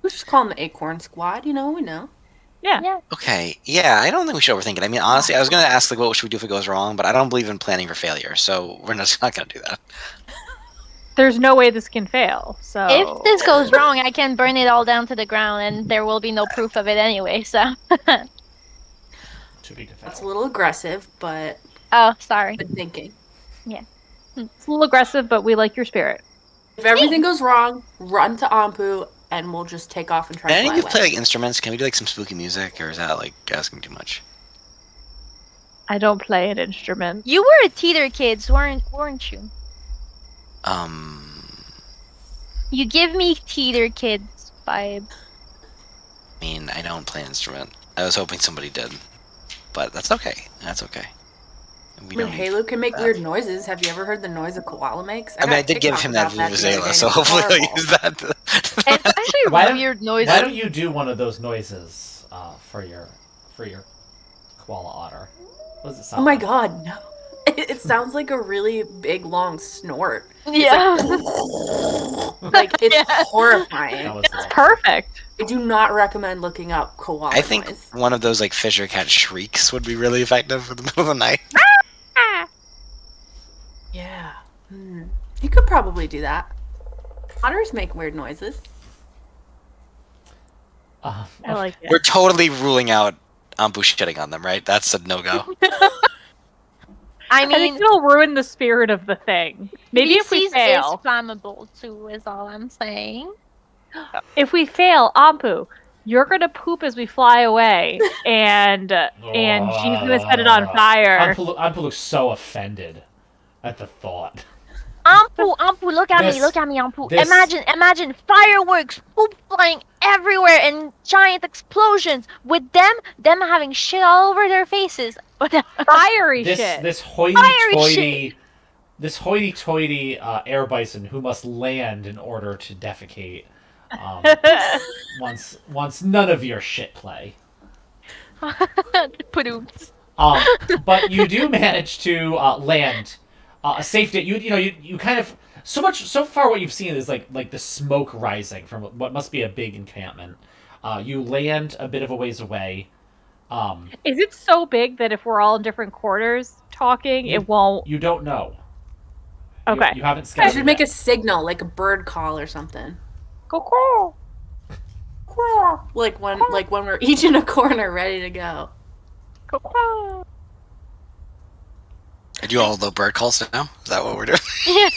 We just call them the Acorn Squad, we know. Yeah. Yeah. Okay, yeah, I don't think we should overthink it. I mean, honestly, I was going to ask, like, what should we do if it goes wrong, but I don't believe in planning for failure, so we're just not going to do that. There's no way this can fail. So If this goes wrong, I can burn it all down to the ground, and there will be no proof of it anyway. So. Too big to That's a fail. little aggressive, but Oh, sorry. good thinking. it's a little aggressive, but we like your spirit. If everything goes wrong, run to Ampu, and we'll just take off and try Can to any fly of you away. play, like, instruments? Can we do, like, some spooky music, or is that, like, asking too much? I don't play an instrument. You were a theater kids, weren't you? You give me theater kids vibe. I mean, I don't play an instrument. I was hoping somebody did. But that's okay. That's okay. We don't need Halo can make that. weird noises. Have you ever heard the noise a koala makes? I mean, got I a did give TikTok him that about the other Vuvuzela, day, so and it's hopefully he'll horrible. use that. It's actually Why don't- weird noise. Why don't you do one of those noises for your koala otter? What does it sound Oh my like? god, no. It sounds like a really big, long snort. Yeah. Like, it's Yeah. That horrifying. was the- Perfect. I do not recommend looking up koala I think noise. one of those, like, Fisher Cat shrieks would be really effective in the middle of the night. Yeah. You could probably do that. Otters make weird noises. I like it. We're totally ruling out Ambu shitting on them, right? That's a no-go. I I think mean, it'll ruin the spirit of the thing. Maybe if we feces fail. is flammable too, is all I'm saying. If we fail, Ampu, you're gonna poop as we fly away, and she's gonna set it on fire. Anpu looks so offended at the thought. Ampu, look at This- me, Ampu. this- Imagine fireworks, poop flying everywhere, and giant explosions with them having shit all over their faces. Fiery This shit. this Fiery hoity-toity air bison who must land in order to defecate. Once none of your shit play. Padoops. But you do manage to land a safe. You kind of so far what you've seen is like the smoke rising from what must be a big encampment. You land a bit of a ways away. Is it so big that if we're all in different quarters talking, it won't? You don't know. Okay. You haven't I scouted. should make yet. a signal, like a bird call or something. Go. Like when we're each in a corner ready to go. I do all the bird calls now? Is that what we're doing? Yeah.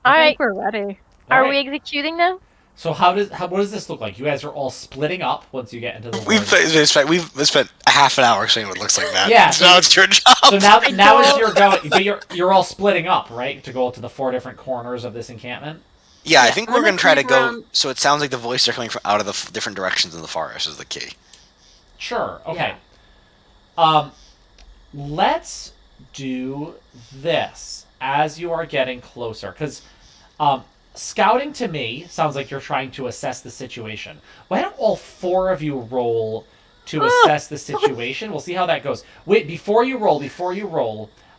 All I right, think we're ready. are Alright. we executing now? So what does this look like? You guys are all splitting up once you get into the. We've spent a half an hour saying what it looks like that. Yeah, So now it's your job. So now as you're going, but you're all splitting up, right, to go to the 4 different corners of this encampment. Yeah, I think I'm we're gonna going to try to creep go... around- So it sounds like the voices are coming from out of the different directions in the forest is the key. Sure. Okay. Let's do this as you are getting closer, because scouting to me sounds like you're trying to assess the situation. Why don't all 4 of you roll to assess the situation? We'll see how that goes. Wait, before you roll,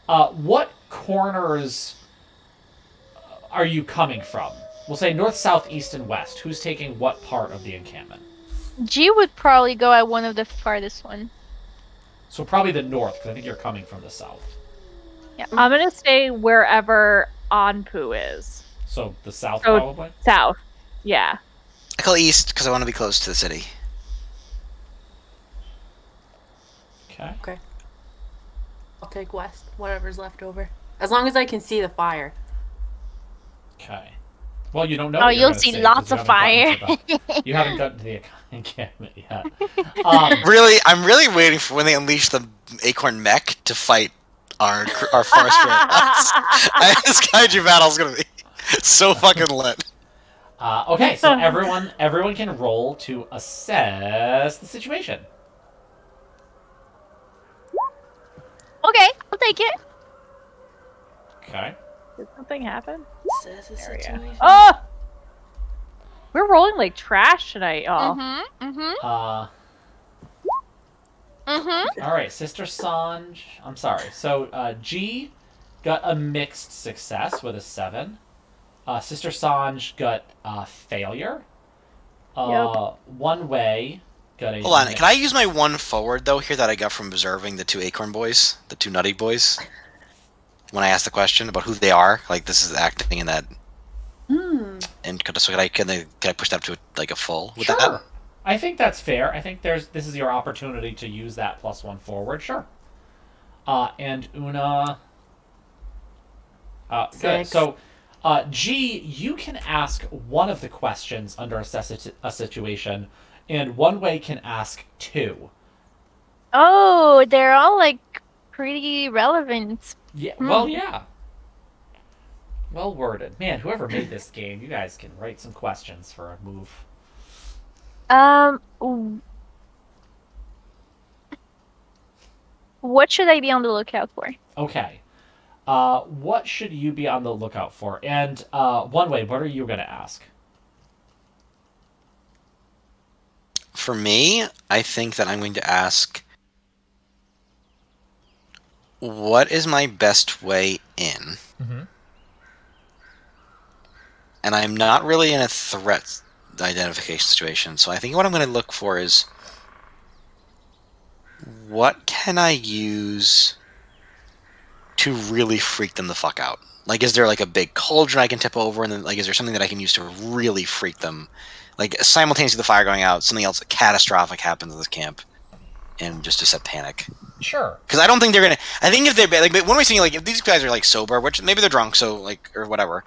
what corners are you coming from? We'll say north, south, east, and west. Who's taking what part of the encampment? G would probably go at one of the farthest one. So probably the north, because I think you're coming from the south. I'm gonna stay wherever Anpu is. So the south, So- probably? South. Yeah. I call east because I want to be close to the city. Okay. I'll take west, whatever's left over. As long as I can see the fire. Okay. Well, you don't know. Oh, what you're you'll gonna see say, lots 'cause of fire. You haven't gotten to the encampment yet. I'm really waiting for when they unleash the acorn mech to fight our forest robots. This kaiju battle's gonna be so fucking lit. Okay, so everyone can roll to assess the situation. Okay, I'll take it. Okay. Did something happen? Says the There we go. situation. Oh! We're rolling like trash tonight, y'all. Mm-hmm. Uh, Mm-hmm. All right, Sister Sanj. I'm sorry. So G got a mixed success with a 7. Sister Sanj got failure. One way got a. Hold on, mixed... can I use my 1 forward though here that I got from observing the 2 acorn boys, the 2 nutty boys? When I asked the question about who they are, like this is acting in that. And so can I push that up to like a full with Sure. that? I think that's fair. I think this is your opportunity to use that +1 forward. Sure. And Una. Good. 6. So, G, you can ask one of the questions under a situation, and one way can ask 2. Oh, they're all like pretty relevant. Yeah. Well, yeah. Well worded, man. Whoever made this game, you guys can write some questions for a move. What should I be on the lookout for? Okay. What should you be on the lookout for? And one way, what are you going to ask? For me, I think that I'm going to ask, what is my best way in? Mm-hmm. And I'm not really in a threat identification situation, so I think what I'm going to look for is, what can I use to really freak them the fuck out? Like, is there like a big cauldron I can tip over, and then like, is there something that I can use to really freak them? Like, simultaneously with the fire going out, something else catastrophic happens in this camp, and just to set panic. Sure. Because I don't think they're gonna. I think if they're like, when we're seeing like, if these guys are like sober, which maybe they're drunk, so like, or whatever.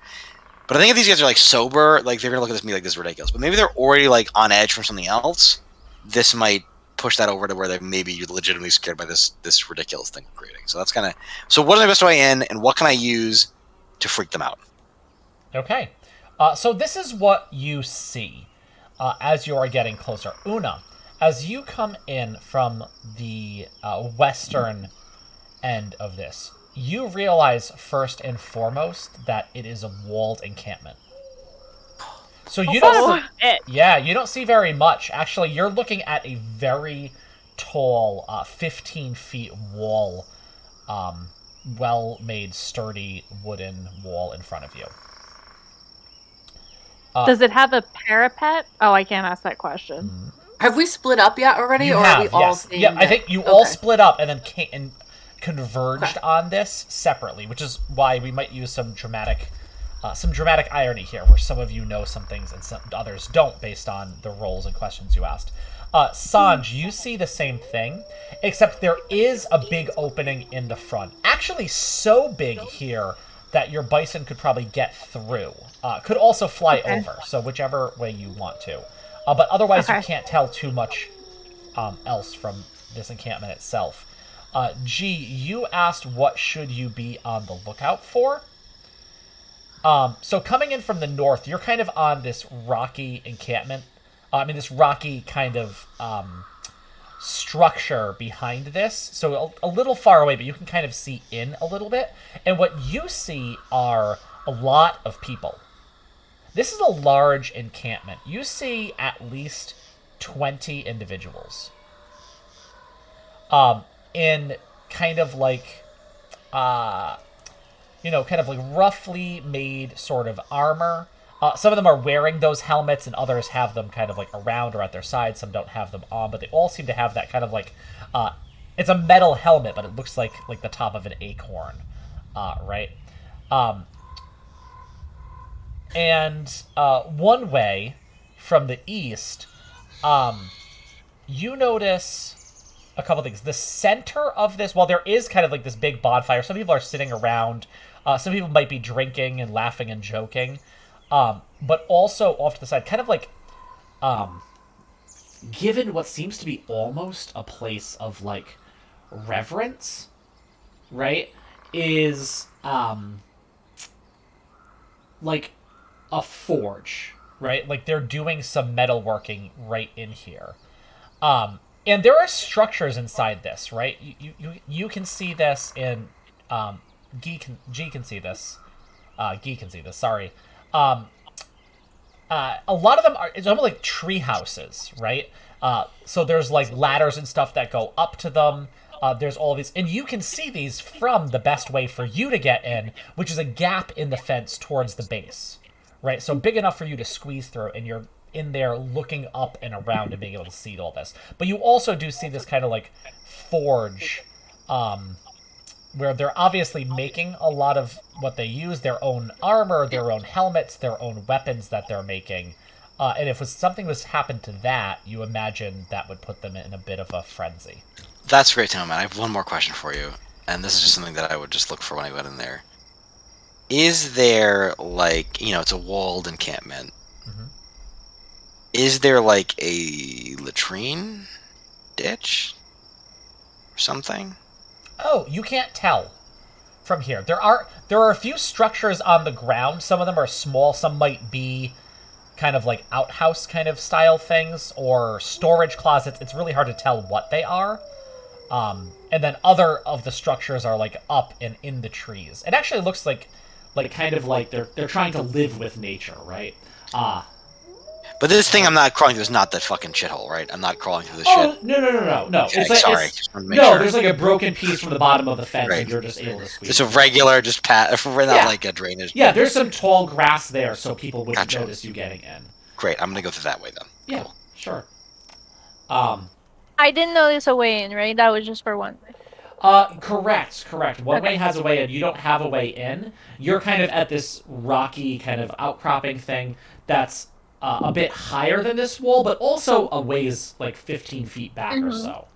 But I think if these guys are like sober, like they're gonna look at this and be like, this is ridiculous. But maybe they're already like on edge from something else. This might push that over to where they're maybe legitimately scared by this ridiculous thing we're creating. So that's kind of. So what is my best way in, and what can I use to freak them out? Okay. So this is what you see as you are getting closer. Una, as you come in from the western end of this, you realize first and foremost that it is a walled encampment. So you don't you don't see very much. Actually, you're looking at a very tall 15 feet wall, well-made, sturdy wooden wall in front of you. Does it have a parapet? Oh, I can't ask that question. Have we split up yet already, You or have, are we all yes. staying? Yeah, I think you all split up and then converged on this separately, which is why we might use some dramatic irony here, where some of you know some things and some others don't, based on the roles and questions you asked. Sanj, you see the same thing, except there is a big opening in the front. Actually, so big here that your bison could probably get through. Could also fly over, so whichever way you want to. But otherwise, you can't tell too much else from this encampment itself. G, you asked what should you be on the lookout for? So coming in from the north, you're kind of on this rocky encampment. This rocky kind of structure behind this. So a little far away, but you can kind of see in a little bit. And what you see are a lot of people. This is a large encampment. You see at least 20 individuals. In kind of like, kind of like roughly made sort of armor. Some of them are wearing those helmets, and others have them kind of like around or at their sides. Some don't have them on, but they all seem to have that kind of like, it's a metal helmet, but it looks like the top of an acorn, right? And one way from the east, you notice a couple things. The center of this, while there is kind of like this big bonfire, some people are sitting around. Some people might be drinking and laughing and joking. But also off to the side, kind of like, given what seems to be almost a place of like reverence, right, is like a forge, right? Like they're doing some metalworking right in here. And there are structures inside this, right? You can see this in G can see this. G can see this. Sorry. A lot of them are, it's almost like tree houses, right? So there's like ladders and stuff that go up to them. There's all these, and you can see these from the best way for you to get in, which is a gap in the fence towards the base, right? So big enough for you to squeeze through, and you're in there looking up and around and being able to see all this. But you also do see this kind of like forge, where they're obviously making a lot of what they use, their own armor, their own helmets, their own weapons that they're making. And if something was happened to that, you imagine that would put them in a bit of a frenzy. That's great, Tom. I have one more question for you, and this is just something that I would just look for when I went in there. Is there, like, it's a walled encampment. Mm-hmm. Is there, like, a latrine ditch or something? Oh, you can't tell from here. There are a few structures on the ground. Some of them are small. Some might be kind of like outhouse kind of style things or storage closets. It's really hard to tell what they are. And then other of the structures are like up and in the trees. It actually looks like kind of like they're trying to live with nature, right? But this thing I'm not crawling through is not that fucking shithole, right? I'm not crawling through the Oh, shit. no. Okay, It's sorry. it's, Just wanted to make no, sure. there's like a broken piece from the bottom of the fence, Right. and you're just able to squeeze. It's a regular, just not Yeah. like a drainage. Yeah, there's some tall grass there, so people wouldn't Gotcha. notice you getting in. Great, I'm gonna go through that way then. Yeah, Cool. sure. I didn't notice a way in, right? That was just for one way. Correct. One way has a way in. You don't have a way in. You're kind of at this rocky kind of outcropping thing that's a bit higher than this wall, but also a ways like 15 feet back or so.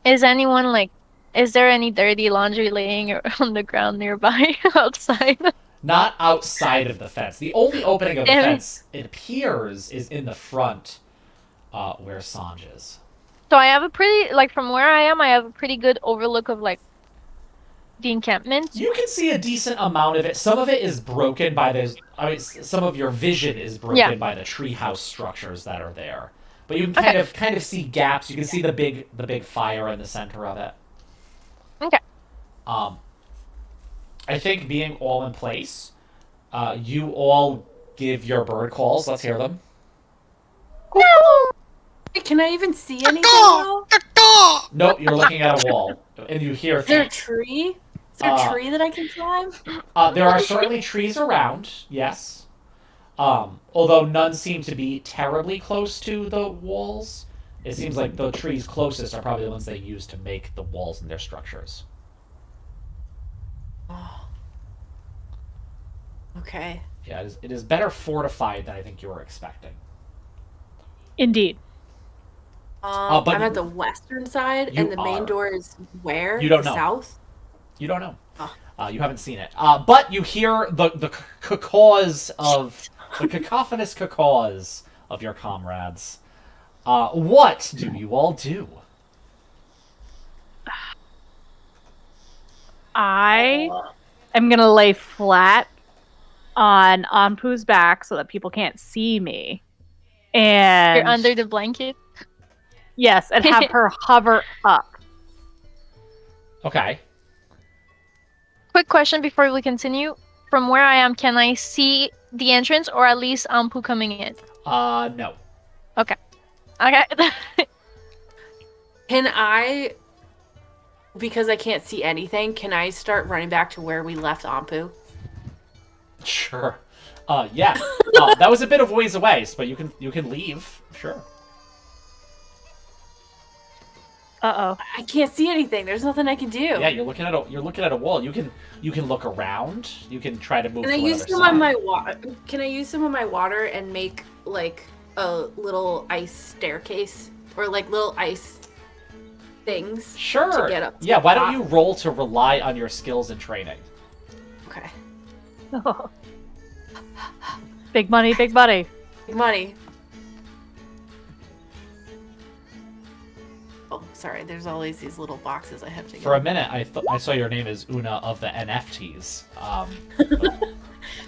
Is there any dirty laundry laying on the ground nearby outside? Not outside of the fence. The only opening of the Damn it. fence, it appears, is in the front where Sanj is. So I have a pretty, from where I am, I have a pretty good overlook of, the encampment. You can see a decent amount of it. Some of it is broken by those. Some of your vision is broken by the treehouse structures that are there. But you can kind of see gaps. You can see the big fire in the center of it. Okay. I think being all in place, you all give your bird calls. Let's hear them. Can I even see anything now? Nope, you're looking at a wall, and you hear Is there a things. tree? Is there a tree that I can climb? There are certainly trees around, yes. Although none seem to be terribly close to the walls. It seems like the trees closest are probably the ones they use to make the walls and their structures. Okay. Yeah, it is better fortified than I think you were expecting. Indeed. but I'm at the western side, you and the main are. door is where? You don't the know. South? You don't know. Oh. You haven't seen it. But you hear the cacaws of the cacophonous cacaws of your comrades. What do you all do? I am gonna lay flat on Anpu's back so that people can't see me. And You're under the blanket. yes, and have her hover up. Okay. Quick question before we continue. From where I am, can I see the entrance or at least Ampu coming in? No. Okay. Can I, because I can't see anything, can I start running back to where we left Ampu? Sure. Yeah. That was a bit of a ways away, but you can leave. Sure. Uh-oh. I can't see anything. There's nothing I can do. Yeah, you're looking at a wall. You can look around. You can try to move. Can I to use another some side. of my water? Can I use some of my water and make like a little ice staircase or like little ice things? Sure. To get up. Yeah. Why don't you roll to rely on your skills and training? Okay. Big money, big money. Big money. Oh, sorry. There's always these little boxes I have to get. For a minute, I saw your name as Una of the NFTs.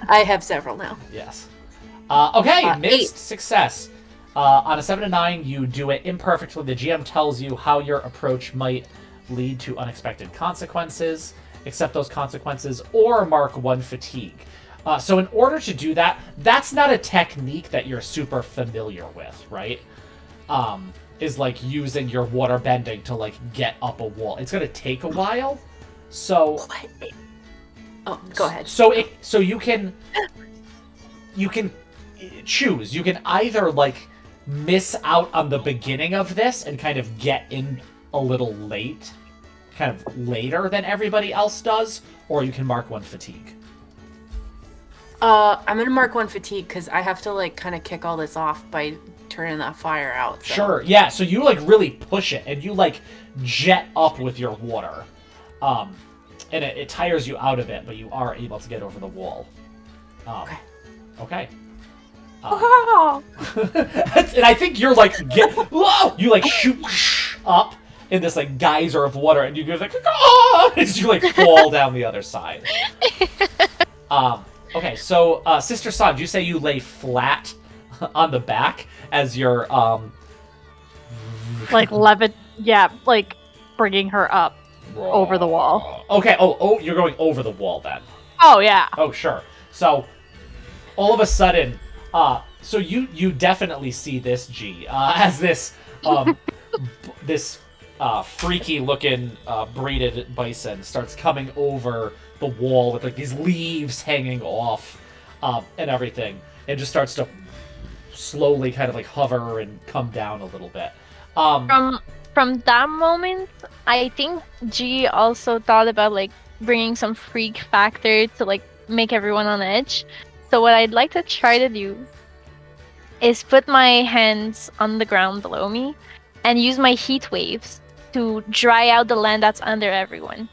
I have several now. Yes. Okay, mixed 8. success. On a 7 to 9, you do it imperfectly. The GM tells you how your approach might lead to unexpected consequences, accept those consequences, or mark 1 fatigue. So in order to do that, that's not a technique that you're super familiar with, right? is like using your water bending to like get up a wall. It's gonna take a while, so. What? Oh, go ahead. So you can choose. You can either like miss out on the beginning of this and kind of get in a little late, kind of later than everybody else does, or you can mark 1 fatigue. I'm gonna mark 1 fatigue because I have to like kind of kick all this off by turning that fire out. So. Sure, yeah. So you like really push it and you like jet up with your water, and it tires you out of it, but you are able to get over the wall. Okay. Okay. Oh. And I think you're like whoa! You like shoot up in this like geyser of water, and you go like as you like fall down the other side. Okay, so Sister Sanj, you say you lay flat on the back as you're Like like bringing her up over the wall. Okay. Oh, you're going over the wall then. Oh yeah. Oh, sure. So, all of a sudden, so you definitely see this, G, as this, this, freaky looking, braided bison starts coming over the wall with, like, these leaves hanging off, and everything, and just starts to slowly kind of, like, hover and come down a little bit. From that moment, I think G also thought about like bringing some freak factor to like make everyone on edge. So what I'd like to try to do is put my hands on the ground below me and use my heat waves to dry out the land that's under everyone.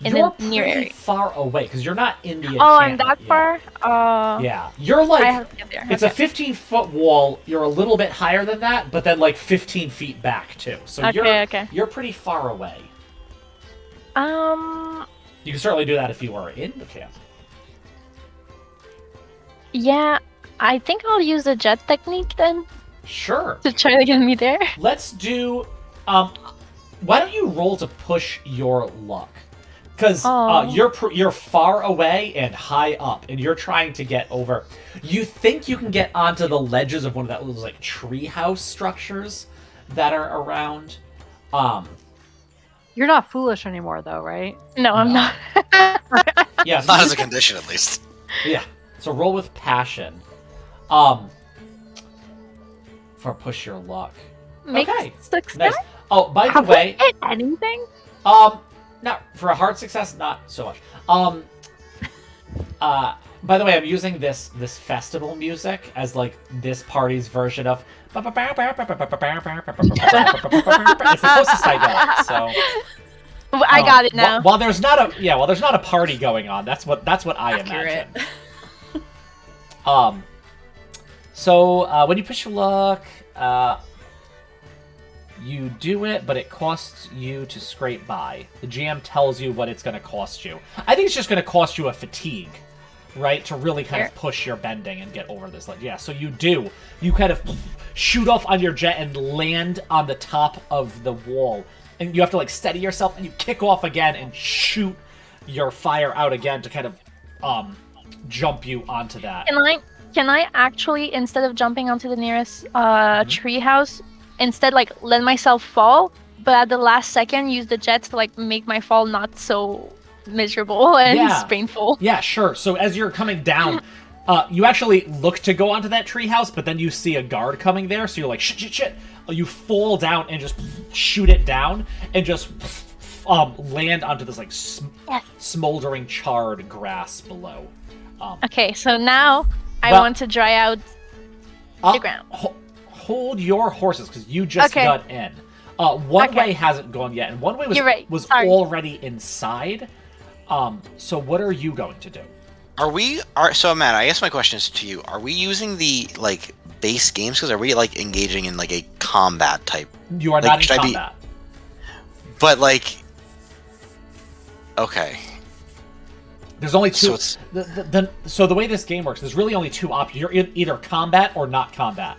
In You're the near pretty area. far away because you're not in the encampment. Oh, I'm that yet. far? Yeah, you're I like have to get there. it's a 15-foot wall. You're a little bit higher than that, but then like 15 feet back too. So Okay. you're pretty far away. You can certainly do that if you were in the camp. Yeah, I think I'll use the jet technique then Sure. to try to get me there. Let's do. Why don't you roll to push your luck? Because Aw. you're far away and high up, and you're trying to get over. You think you can get onto the ledges of one of those like treehouse structures that are around. You're not foolish anymore, though, right? No, I'm not. Yeah, Not as a condition, at least. yeah. So roll with passion. For push your luck. Make Okay. success. Nice. Oh, by the Have way, we hit anything? not for a hard success, not so much. By the way, I'm using this festival music as like this party's version of. It's the closest I got. So I got it now. While there's not a party going on, that's what I Accurate. imagine. So when you push your luck, you do it, but it costs you to scrape by. The GM tells you what it's going to cost you. I think it's just going to cost you a fatigue, right? To really kind of push your bending and get over this ledge. Yeah, so you do. You kind of shoot off on your jet and land on the top of the wall. And you have to like steady yourself and you kick off again and shoot your fire out again to kind of jump you onto that. Can I actually, instead of jumping onto the nearest treehouse, instead like let myself fall, but at the last second use the jet to like make my fall not so miserable and painful? Yeah, sure. So as you're coming down, you actually look to go onto that treehouse, but then you see a guard coming there, so you're like, shit. You fall down and just shoot it down and just land onto this like smoldering charred grass below. Okay, so now I Well- want to dry out the ground. Hold your horses, because you just got in. One way hasn't gone yet, and one way was Sorry. already inside. So what are you going to do? So Matt, I guess my question is to you. Are we using the like base games? Because are we like engaging in like a combat type? You are Like, not in should I be- combat. But like, okay. There's only two. So So the way this game works, there's really only two options. You're either combat or not combat,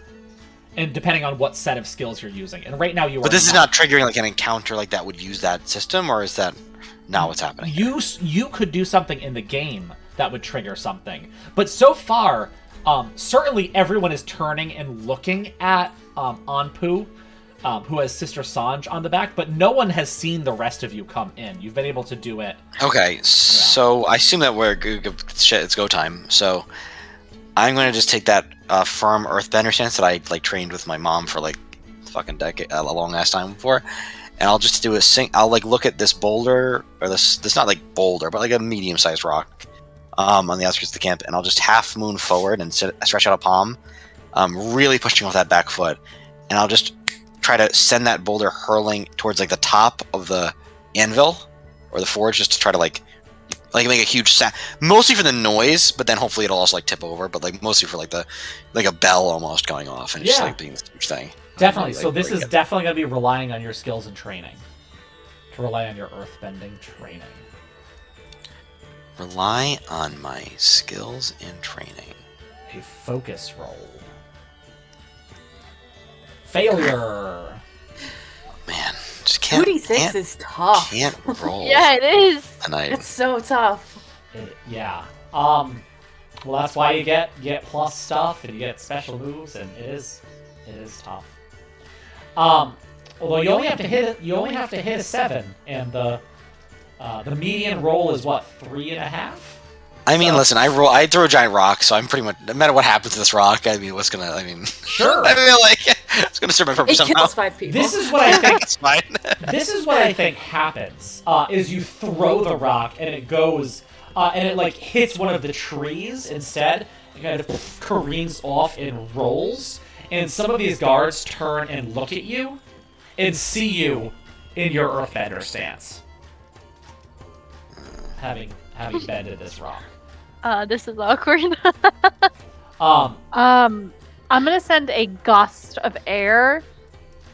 and depending on what set of skills you're using. And right now you are. But this is not triggering like an encounter like that would use that system, or is that not what's happening? You could do something in the game that would trigger something, but so far, certainly everyone is turning and looking at Anpu, who has Sister Sanj on the back, but no one has seen the rest of you come in. You've been able to do it. Okay, so I assume that it's go time. So I'm going to just take that firm earthbender stance that I like trained with my mom for like fucking decade, a long ass time before, and I'll just do I'll like look at this boulder, or this not like boulder, but like a medium sized rock, on the outskirts of the camp, and I'll just half moon forward and stretch out a palm, really pushing off that back foot, and I'll just try to send that boulder hurling towards like the top of the anvil or the forge, just to try to like make a huge sound, mostly for the noise, but then hopefully it'll also like tip over, but like mostly for like a bell almost going off and just like being this huge thing. Definitely. So this is definitely going to be relying on your skills and training. To rely on your earthbending training. Rely on my skills and training. A focus roll. Failure. Man, just can't. 2d6 is tough. Can't roll. Yeah, it is. Tonight. It's so tough. Yeah. Well, that's why you get plus stuff and you get special moves, and it is tough. Although you only have to hit a 7, and the median roll is what, 3.5? I mean, listen, I throw a giant rock, so I'm pretty much, no matter what happens to this rock, I mean, Sure. I mean, like, it's gonna serve my purpose It somehow. kills 5 people. This is what I think. It's fine. This is what I think happens. Is you throw the rock and it goes, and it like hits one of the trees instead. It kind of careens off and rolls. And some of these guards turn and look at you and see you in your earthbender stance, having bended this rock. This is awkward. I'm gonna send a gust of air,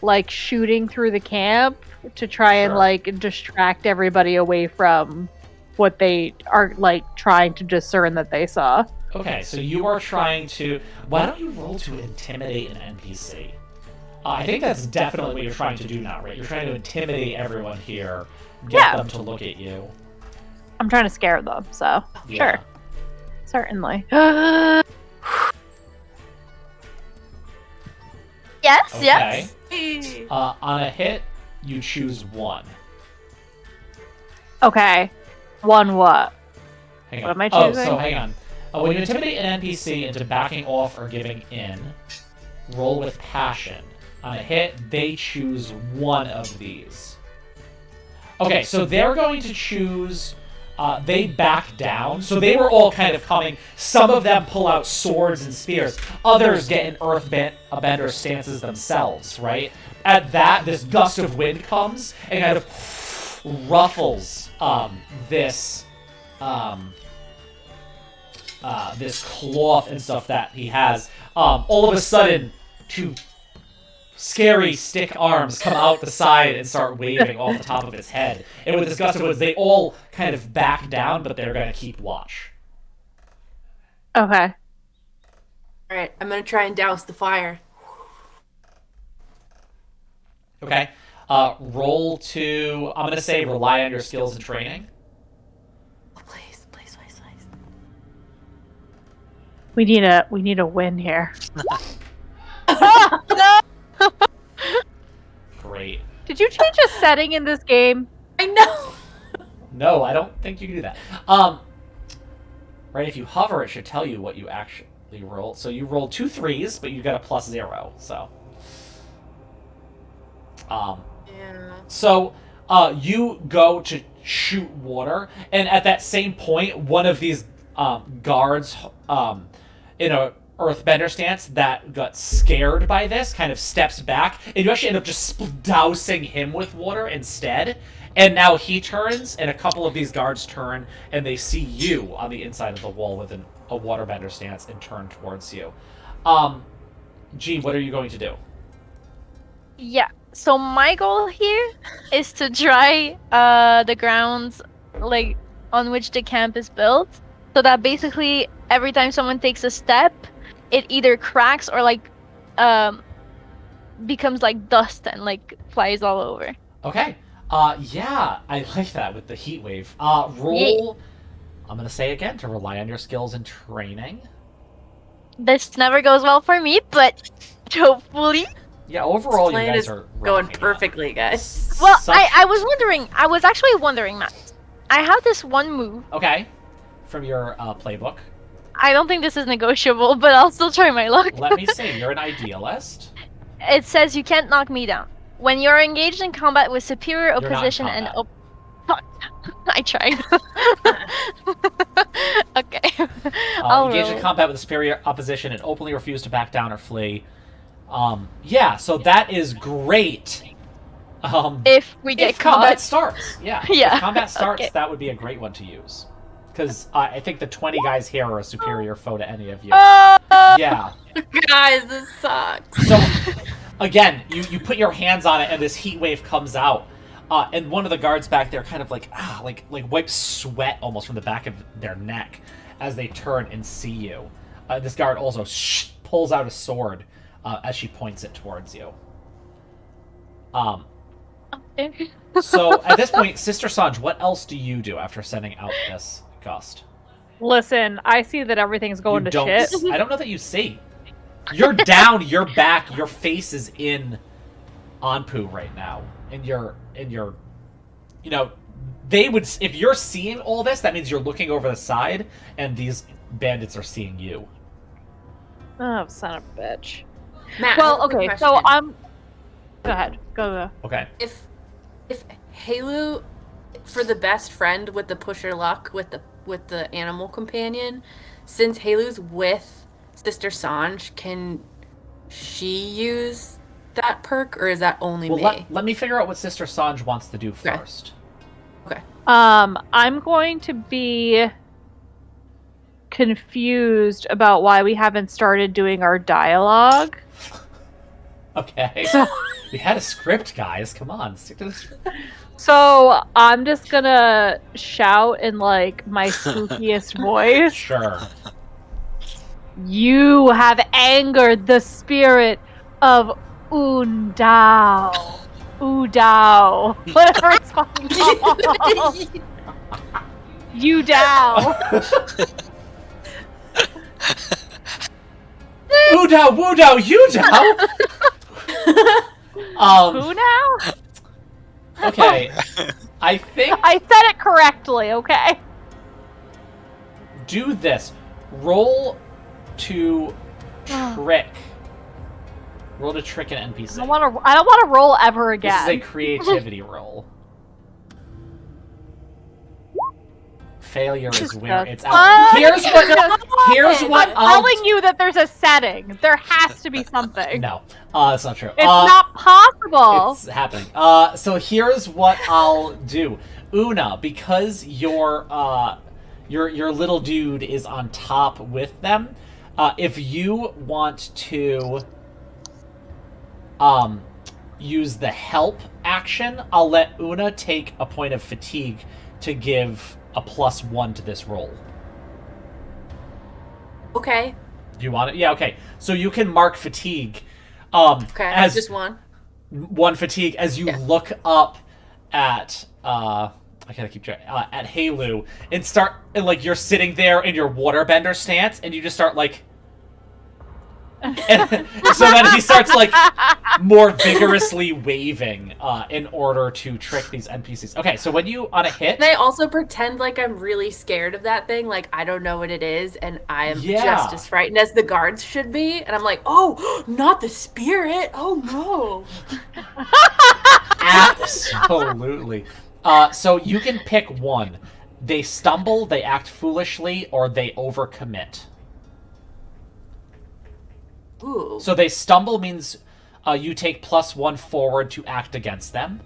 like shooting through the camp, to try and like distract everybody away from what they are like trying to discern that they saw. Okay, so you are trying to... Why don't you roll to intimidate an NPC? I think that's definitely what you're trying to do now, right? You're trying to intimidate everyone here, get them to look at you. I'm trying to scare them, so Yeah. sure. Certainly. Yes, Okay. yes. On a hit, you choose 1. Okay. One what? Hang What on. am I Oh, choosing? so hang on. When you intimidate an NPC into backing off or giving in, roll with passion. On a hit, they choose one of these. Okay, so they're going to choose... they back down. So they were all kind of coming. Some of them pull out swords and spears. Others get in earthbender stances themselves, right? At that, this gust of wind comes and kind of ruffles this cloth and stuff that he has. All of a sudden, 2 scary stick arms come out the side and start waving off the top of its head. And with this gust of winds, they all kind of back down, but they're going to keep watch. Okay. Alright, I'm gonna try and douse the fire. Okay. Roll to... I'm going to say rely on your skills and training. Oh, please. We need a win here. Great. Did you change a setting in this game? I know! No, I don't think you can do that. Right, if you hover, it should tell you what you actually rolled. So you rolled 2 3s, but you got a +0, so... Yeah. So, you go to shoot water, and at that same point, one of these guards in a earthbender stance that got scared by this kind of steps back, and you actually end up just dousing him with water instead. And now he turns, and a couple of these guards turn, and they see you on the inside of the wall with a waterbender stance and turn towards you. G, what are you going to do? Yeah. So my goal here is to dry the grounds like on which the camp is built, so that basically every time someone takes a step, it either cracks or like becomes like dust and like flies all over. Okay. Yeah, I like that with the heat wave. Roll. I'm gonna say again to rely on your skills and training. This never goes well for me, but hopefully. Yeah, overall, you Plan guys is are going rocking it. perfectly, guys. Well, Such- I was actually wondering, Matt. I have this one move. Okay. From your playbook. I don't think this is negotiable, but I'll still try my luck. Let me see. You're an idealist. It says you can't knock me down. When you're engaged in combat with superior You're not in opposition and combat. I tried. Okay. I'll Engage in roll. combat with superior opposition and openly refuse to back down or flee. Yeah, so that is great. If we get If combat caught. starts, yeah. Yeah, If combat starts, okay. that would be a great one to use. Because I think the 20 guys here are a superior foe to any of you. Yeah. Guys, this sucks. So, again, you put your hands on it, and this heat wave comes out. And one of the guards back there kind of like wipes sweat almost from the back of their neck as they turn and see you. This guard also pulls out a sword as she points it towards you. So at this point, Sister Sanj, what else do you do after sending out this gust? Listen, I see that everything's going You to don't. shit. I don't know that you see. You're down. You're back. Your face is in Anpu right now, and you're. You know, they would. If you're seeing all this, that means you're looking over the side, and these bandits are seeing you. Oh, son of a bitch. Matt, Well, I have a okay, so question. I'm. Go ahead. Go. Okay. If Halu, for the best friend with the pusher luck with the animal companion, since Halu's with Sister Sanj, can she use that perk, or is that only Well, me? let me figure out what Sister Sanj wants to do first. Okay. I'm going to be confused about why we haven't started doing our dialogue. Okay. We had a script, guys. Come on, stick to the script. So I'm just gonna shout in like my spookiest voice. Sure. You have angered the spirit of Undao. Udao. Whatever it's fucking called. Yu Dao. Udao, Woodao, Udao. Who now? Okay. I think I said it correctly, okay? do this. Roll to trick. Roll to trick an NPC. I don't want to roll ever This is again. a creativity roll. Failure is where it's out. Here's what I'm I'll telling you that there's a setting. There has to be something. No, that's not true. It's not possible. It's happening. So here's what I'll do, Una, because your little dude is on top with them. If you want to use the help action, I'll let Una take a point of fatigue to give a +1 to this roll. Okay. Do you want it? Yeah, okay. So you can mark fatigue. Okay. As Just one. one fatigue as you look up at I gotta keep track at Halu and like you're sitting there in your waterbender stance and you just start like and so then he starts like more vigorously waving in order to trick these NPCs. Okay, so when you on a hit, Can I also pretend like I'm really scared of that thing? Like I don't know what it is, and I am Yeah. just as frightened as the guards should be. And I'm like, oh, not the spirit. Oh no. absolutely. So you can pick one. They stumble, they act foolishly, or they overcommit. Ooh. So they stumble means you take +1 forward to act against them.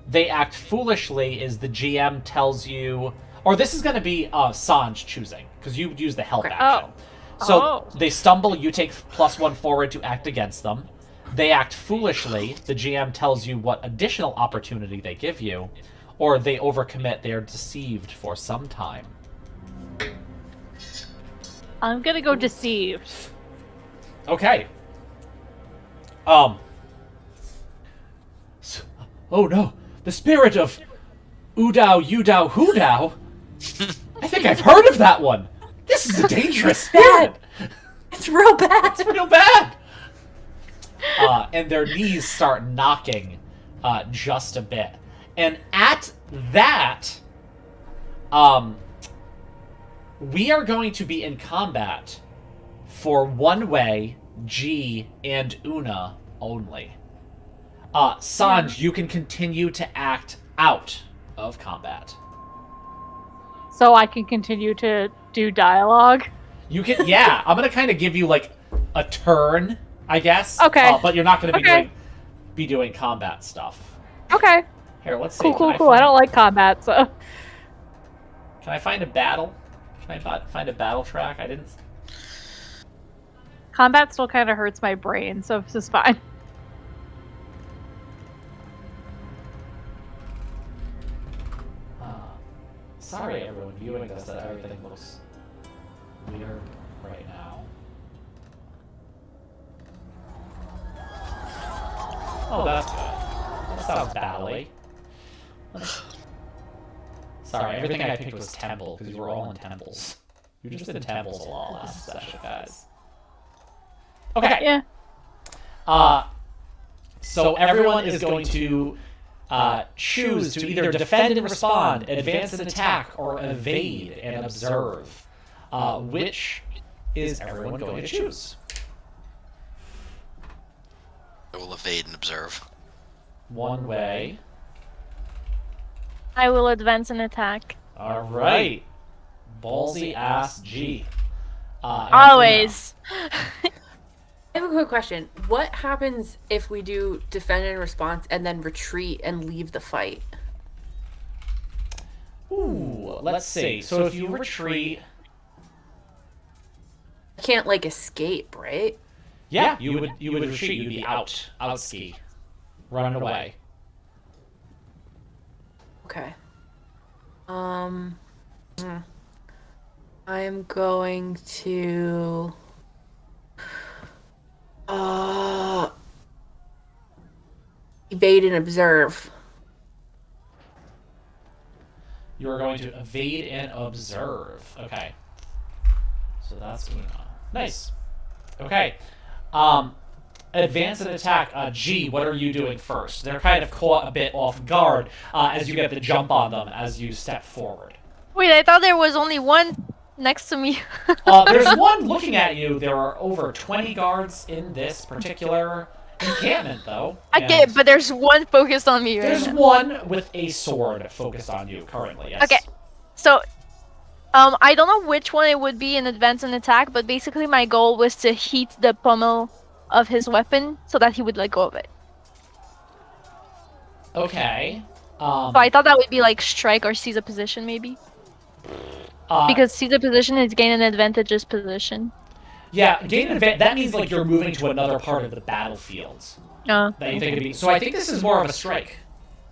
They act foolishly is the GM tells you, or this is going to be Sanj choosing because you use the help Okay. action. So Oh. they stumble, you take +1 forward to act against them. They act foolishly, the GM tells you what additional opportunity they give you, or they overcommit, they are deceived for some time. I'm gonna go deceived. Okay. Oh no, the spirit of Udao, Yudao, Hudao. I think I've heard of that one. This is a dangerous spirit. It's real bad. It's real bad. and their knees start knocking just a bit. And at that, we are going to be in combat for one way, G, and Una only. Sanj, you can continue to act out of combat. So I can continue to do dialogue. You can, yeah. I'm gonna kind of give you like a turn, I guess. Okay. But you're not gonna Okay. be doing combat stuff. Okay. Here, let's see. Cool. Can I don't like combat, so. Can I find a battle? Can I find a battle track? I didn't. Combat still kind of hurts my brain, so this is fine. Sorry, everyone viewing this, that everything looks weird right now. Oh, that's good. That sounds battle-y. Sorry, everything I picked was temple, because you were all in temples. You were just in temples a lot last session, guys. Okay. Yeah. So everyone is going to choose to either defend and respond, advance and attack, or evade and observe. Which is everyone going to choose? I will evade and observe. One way. I will advance and attack. All right. Ballsy ass G. And Always. I have a quick question. What happens if we do defend and response and then retreat and leave the fight? Ooh, let's see. So if you retreat, I can't like escape, right? yeah, you would retreat. You'd be out ski, running away. Okay. I'm going to evade and observe. You are going to evade and observe. Okay. So that's Una. Nice. Okay. Advance and attack. G, what are you doing first? They're kind of caught a bit off guard as you get the jump on them as you step forward. Wait, I thought there was only one next to me. There's one looking at you. There are over 20 guards in this particular encampment, though. I get it, but there's one focused on me right there's now. one with a sword focused on you currently, yes. Okay. So, I don't know which one it would be in advance and attack, but basically my goal was to heat the pommel of his weapon so that he would let go of it. Okay. So I thought that would be like strike or seize a position, maybe. Because seize a position is gain an advantageous position. Yeah, gain an advantage. That means like you're moving to another part of the battlefield that you think it'd be. So I think this is more of a strike.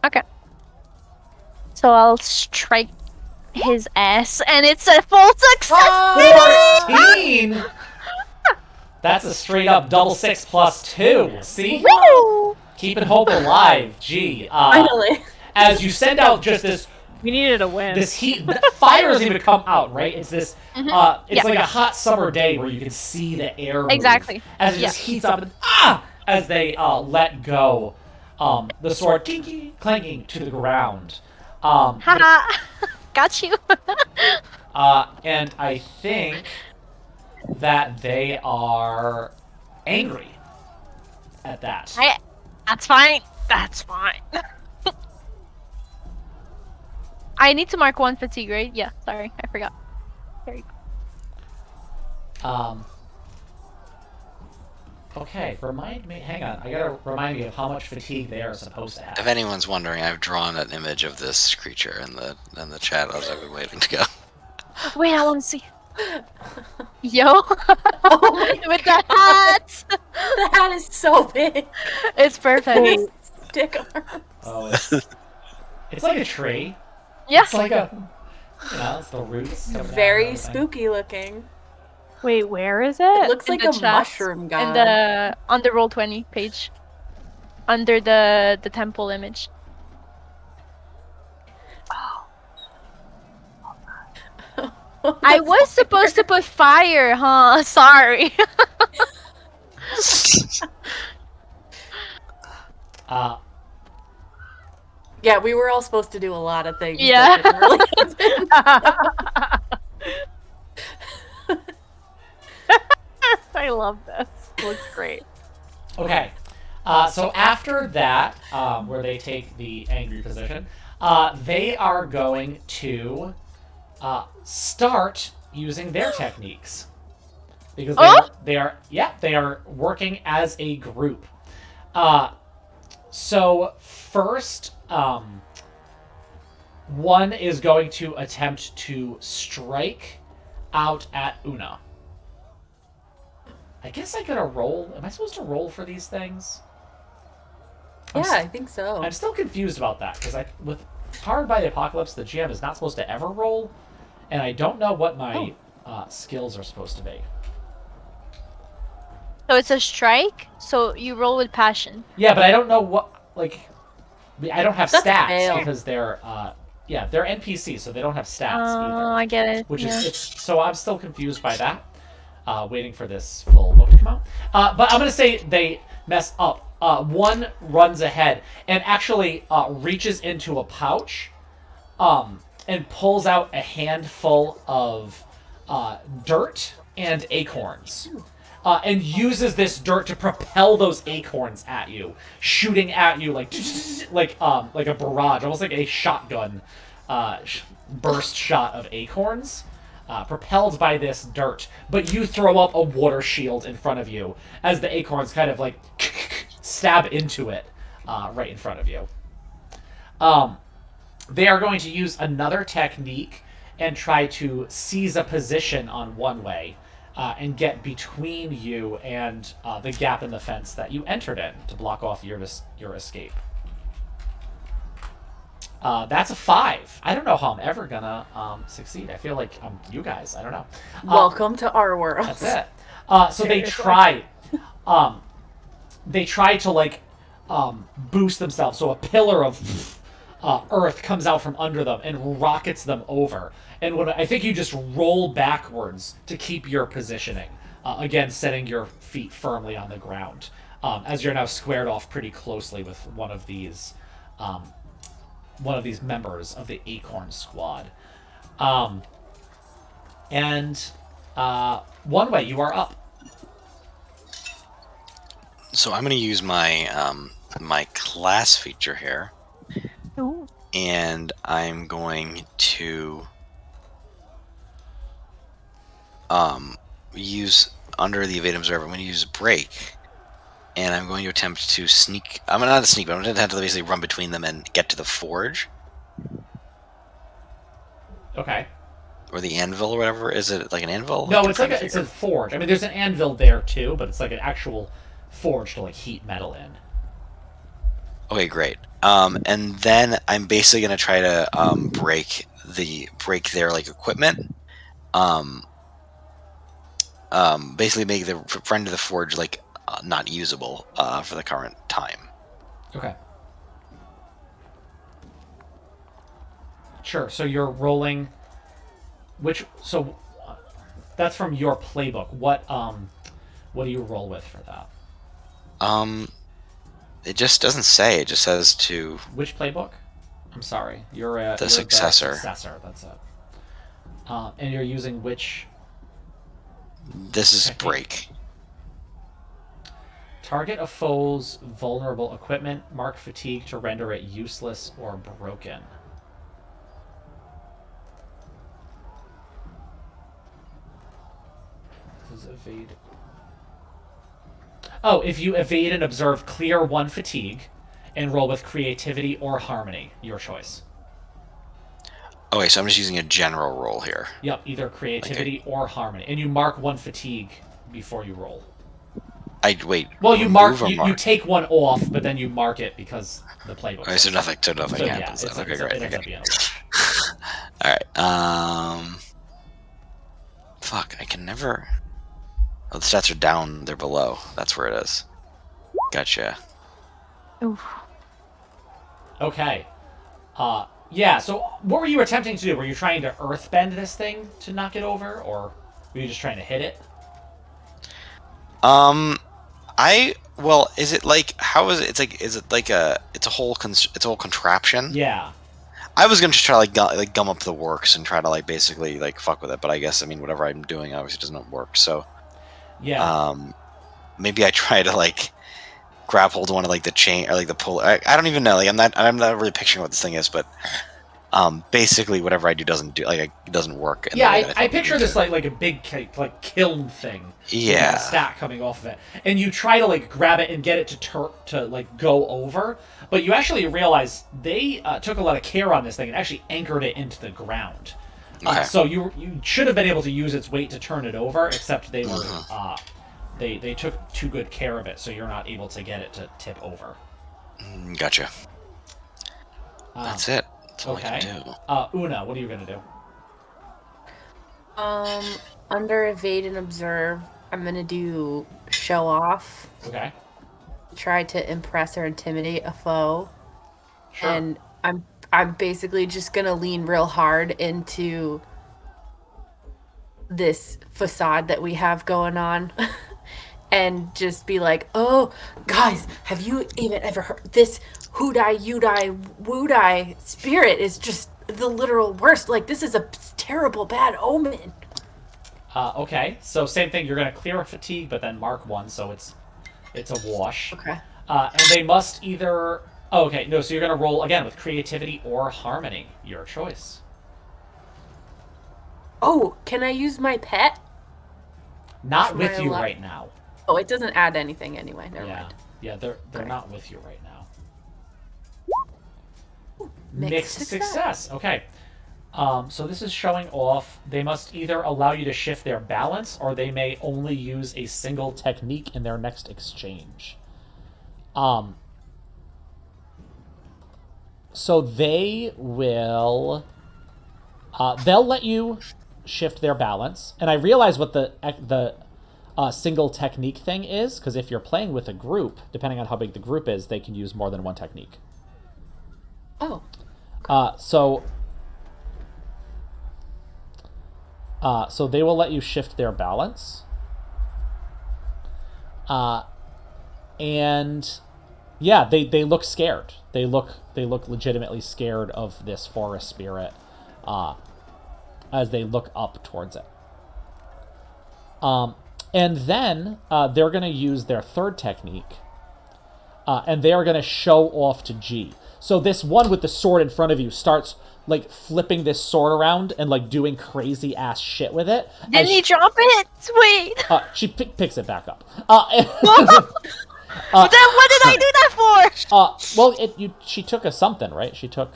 Okay. So I'll strike his ass, and it's a full success! 14! That's a straight up double 6 plus 2. See? Woo! Keeping hope alive. Gee. Finally. As you send out just this We needed a win. heat, fire doesn't even come out, right? It's this, it's Yeah. like a hot summer day where you can see the air move Exactly. as it just heats up and as they let go, the sword clanking to the ground. Haha! Got you! And I think that they are angry at that. That's fine. That's fine. I need to mark 1 fatigue, right? Yeah, sorry, I forgot. There you go. Okay, remind me. Hang on, I gotta remind me of how much fatigue they are supposed to If have. anyone's wondering, I've drawn an image of this creature in the chat as I've been waiting to go. Wait, I want to see. Yo! Oh my With the hat! The hat is so big. It's perfect. Stick arm. Oh, it's like a tree. Yeah. It's like a, it's the roots. coming out and Very everything. spooky looking. Wait, where is It it? looks In like the a chest, mushroom god. And on the Roll20 page. Under the temple image. I was supposed to put fire, huh? Sorry. Yeah, we were all supposed to do a lot of things. Yeah. That didn't really happen. I love this. Looks great. Okay. So after that, where they take the angry position, they are going to start using their techniques because they are working as a group. So first, one is going to attempt to strike out at Una. I guess I gotta roll. Am I supposed to roll for these things? Yeah, I think so. I'm still confused about that because with Powered by the Apocalypse, the GM is not supposed to ever roll, and I don't know what my skills are supposed to be. So it's a strike. So you roll with passion. Yeah, but I don't know what I don't have That's stats fail. because they're they're NPCs, so they don't have stats Oh, either. I get it. Which yeah. is so I'm still confused by that. Waiting for this full book to come out. But I'm gonna say they mess up. One runs ahead and actually reaches into a pouch and pulls out a handful of dirt and acorns. And uses this dirt to propel those acorns at you, shooting at you like a barrage, almost like a shotgun burst shot of acorns. Propelled by this dirt, but you throw up a water shield in front of you as the acorns kind of like stab into it right in front of you. They are going to use another technique and try to seize a position on one way and get between you and the gap in the fence that you entered in to block off your escape. That's a 5. I don't know how I'm ever gonna succeed. I feel like I'm you guys. I don't know. Welcome to our world. That's it. So they try to like boost themselves. So a pillar of earth comes out from under them and rockets them over. And when I think you just roll backwards to keep your positioning, again setting your feet firmly on the ground, as you're now squared off pretty closely with one of these members of the Acorn Squad. One way, you are up. So I'm going to use my my class feature here, Ooh. and I'm going to use under the evade observer. I'm going to use break, and I'm going to attempt to sneak. I'm not to sneak, but I'm going to attempt to basically run between them and get to the forge. Okay. Or the anvil, or whatever. Is it like an anvil? No, I'm it's trying like to it's a figure. forge. I mean, there's an anvil there too, but it's like an actual forge to like heat metal in. Okay, great. And then I'm basically gonna try to break their like equipment. Basically make the friend of the forge like not usable for the current time. Okay. Sure. So you're rolling. That's from your playbook. What do you roll with for that? It just doesn't say. It just says to Which playbook? I'm sorry. You're the successor. The successor. That's it. And you're using which? This is technique? break. Target a foe's vulnerable equipment. Mark fatigue to render it useless or broken. This is evade. Oh, if you evade and observe, clear 1 fatigue, and roll with creativity or harmony. Your choice. Okay, so I'm just using a general roll here. Yep, either creativity or harmony, and you mark 1 fatigue before you roll. Wait. Well, you mark remove or you take 1 off, but then you mark it because the playbook. Okay, so nothing So, happens. yeah, Okay, great. It ends up Okay. being a All right. Fuck, I can never. Oh, the stats are down. They're below. That's where it is. Gotcha. Oof. Okay. Yeah, so what were you attempting to do? Were you trying to earthbend this thing to knock it over, or were you just trying to hit it? I Well, is it like how is it? It's like is it like it's a whole contraption? Yeah. I was gonna just try to like gum up the works and try to like basically like fuck with it, but I guess I mean whatever I'm doing obviously doesn't work. So Yeah. maybe I try to like grab hold of one of like the chain or like the pull. I don't even know. Like I'm not really picturing what this thing is, but basically whatever I do doesn't it doesn't work. In Yeah, the way that I thought it picture would. this like a big like kiln thing. Yeah. With a stack coming off of it, and you try to like grab it and get it to like go over, but you actually realize they took a lot of care on this thing and actually anchored it into the ground. Okay. So you should have been able to use its weight to turn it over, except they were they took too good care of it, so you're not able to get it to tip over. Gotcha. That's it. That's all I Okay. can do. Una, what are you gonna do? Under evade and observe, I'm gonna do show off. Okay. Try to impress or intimidate a foe. Sure. And I'm basically just gonna lean real hard into this facade that we have going on. And just be like, oh, guys, have you even ever heard this Hudai, Udai, Wudai spirit is just the literal worst. Like, this is a terrible, bad omen. Okay. So same thing. You're gonna clear a fatigue, but then mark one, so it's a wash. Okay. And they must either. Oh, okay. No. So you're gonna roll again with creativity or harmony. Your choice. Oh, can I use my pet? Not For with my you luck? right now. Oh, it doesn't add anything anyway. Never Yeah. mind. Yeah. They're Okay. not with you right now. Mixed success. Okay. So this is showing off. They must either allow you to shift their balance, or they may only use a single technique in their next exchange. So they will. They'll let you shift their balance, and I realize what the single technique thing is, because if you're playing with a group, depending on how big the group is, they can use more than one technique. Oh. So they will let you shift their balance. And yeah, they look scared. They look legitimately scared of this forest spirit as they look up towards it. And then they're going to use their third technique, and they are going to show off to G. So this one with the sword in front of you starts like flipping this sword around and like doing crazy ass shit with it. Didn't he drop it? Sweet. She picks it back up. Then what did I do that for? Well, she took a something, right? She took.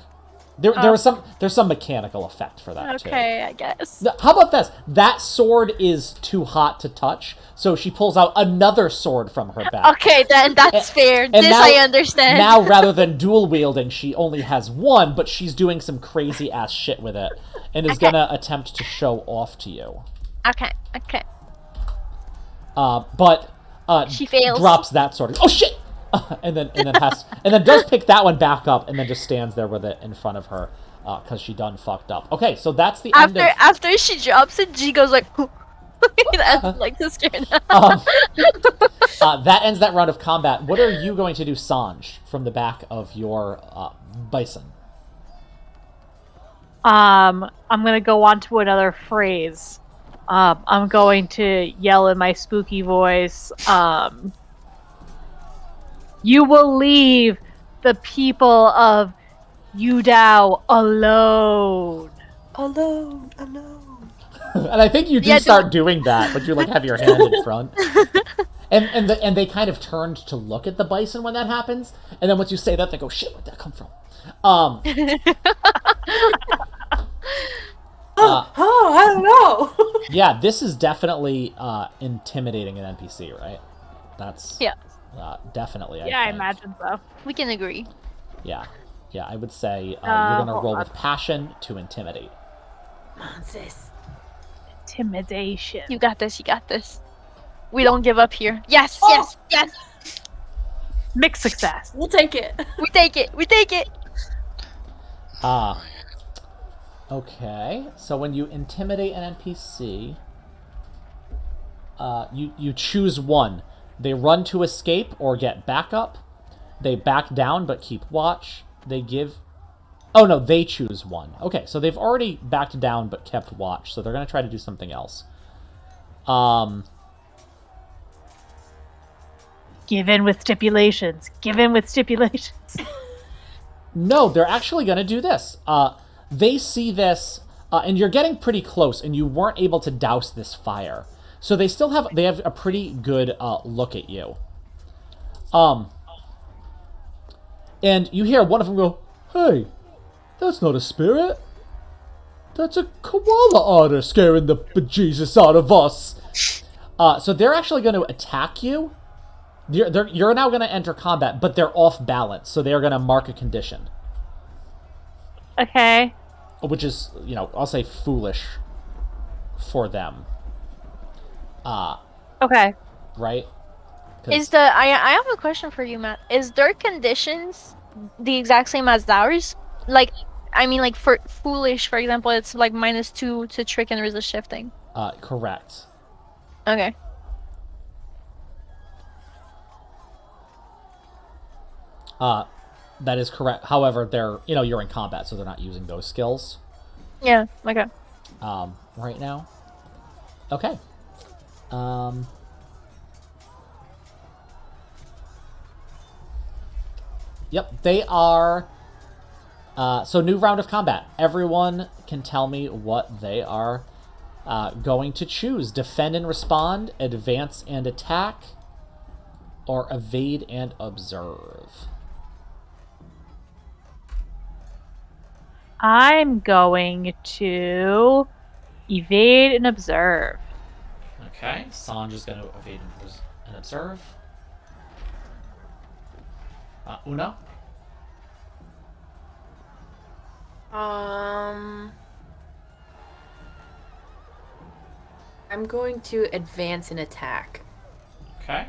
There's some mechanical effect for that too. Okay, I guess. How about this? That sword is too hot to touch, so she pulls out another sword from her back. Okay, then that's fair. And This now, I understand. Now, rather than dual wielding, she only has one, but she's doing some crazy ass shit with it, and is gonna attempt to show off to you. Okay. But She fails. Drops that sword. Oh shit! And then does pick that one back up, and then just stands there with it in front of her, because she done fucked up. Okay, so that's the end of. After she drops it, G goes like, like to scare them. That ends that round of combat. What are you going to do, Sanj, from the back of your bison? I'm gonna go on to another phrase. I'm going to yell in my spooky voice. You will leave the people of Yu Dao alone. Alone. And I think you do start doing that, but you like have your hand in front. And they kind of turned to look at the bison when that happens, and then once you say that, they go, "Shit, where'd that come from?" I don't know. Yeah, this is definitely intimidating an NPC, right? That's definitely. I imagine so. We can agree. Yeah, I would say you're gonna roll hold with passion to intimidate. Come on, sis. Intimidation. You got this. We don't give up here. Yes. Mixed success. We'll take it. We take it. Okay, so when you intimidate an NPC, you choose one. They run to escape or get backup. They back down but keep watch. They give... Oh, no, they choose one. Okay, so they've already backed down but kept watch, so they're going to try to do something else. Give in with stipulations. Give in with stipulations. No, they're actually going to do this. They see this, and you're getting pretty close, and you weren't able to douse this fire. So they have a pretty good look at you. And you hear one of them go, "Hey, that's not a spirit. That's a koala otter scaring the bejesus out of us." So they're actually going to attack you. You're now going to enter combat, but they're off balance, so they're going to mark a condition. Okay. Which is, I'll say foolish for them. Okay. Right? I have a question for you, Matt. Is their conditions the exact same as ours? Like, I mean, like for foolish, for example, it's like -2 to trick and resist shifting. Correct. Okay. That is correct. However, you're in combat, so they're not using those skills. Yeah. Okay. Right now. Okay. Yep, they are... so new round of combat. Everyone can tell me what they are going to choose. Defend and respond, advance and attack, or evade and observe. I'm going to evade and observe. Okay, Sanj is going to evade and observe. Una? I'm going to advance and attack. Okay.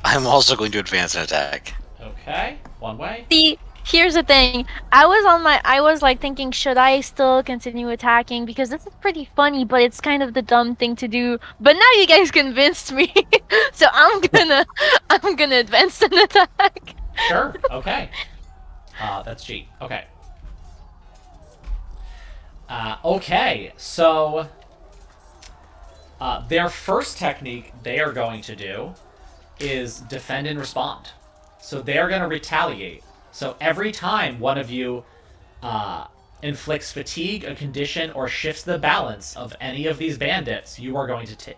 I'm also going to advance and attack. Okay, one way. See, here's the thing. I was like thinking, should I still continue attacking? Because this is pretty funny, but it's kind of the dumb thing to do. But now you guys convinced me. So I'm gonna advance and attack. Sure, okay. That's G. Okay. Okay, so... their first technique they are going to do is defend and respond. So they're going to retaliate. So every time one of you inflicts fatigue, a condition, or shifts the balance of any of these bandits, you are going to take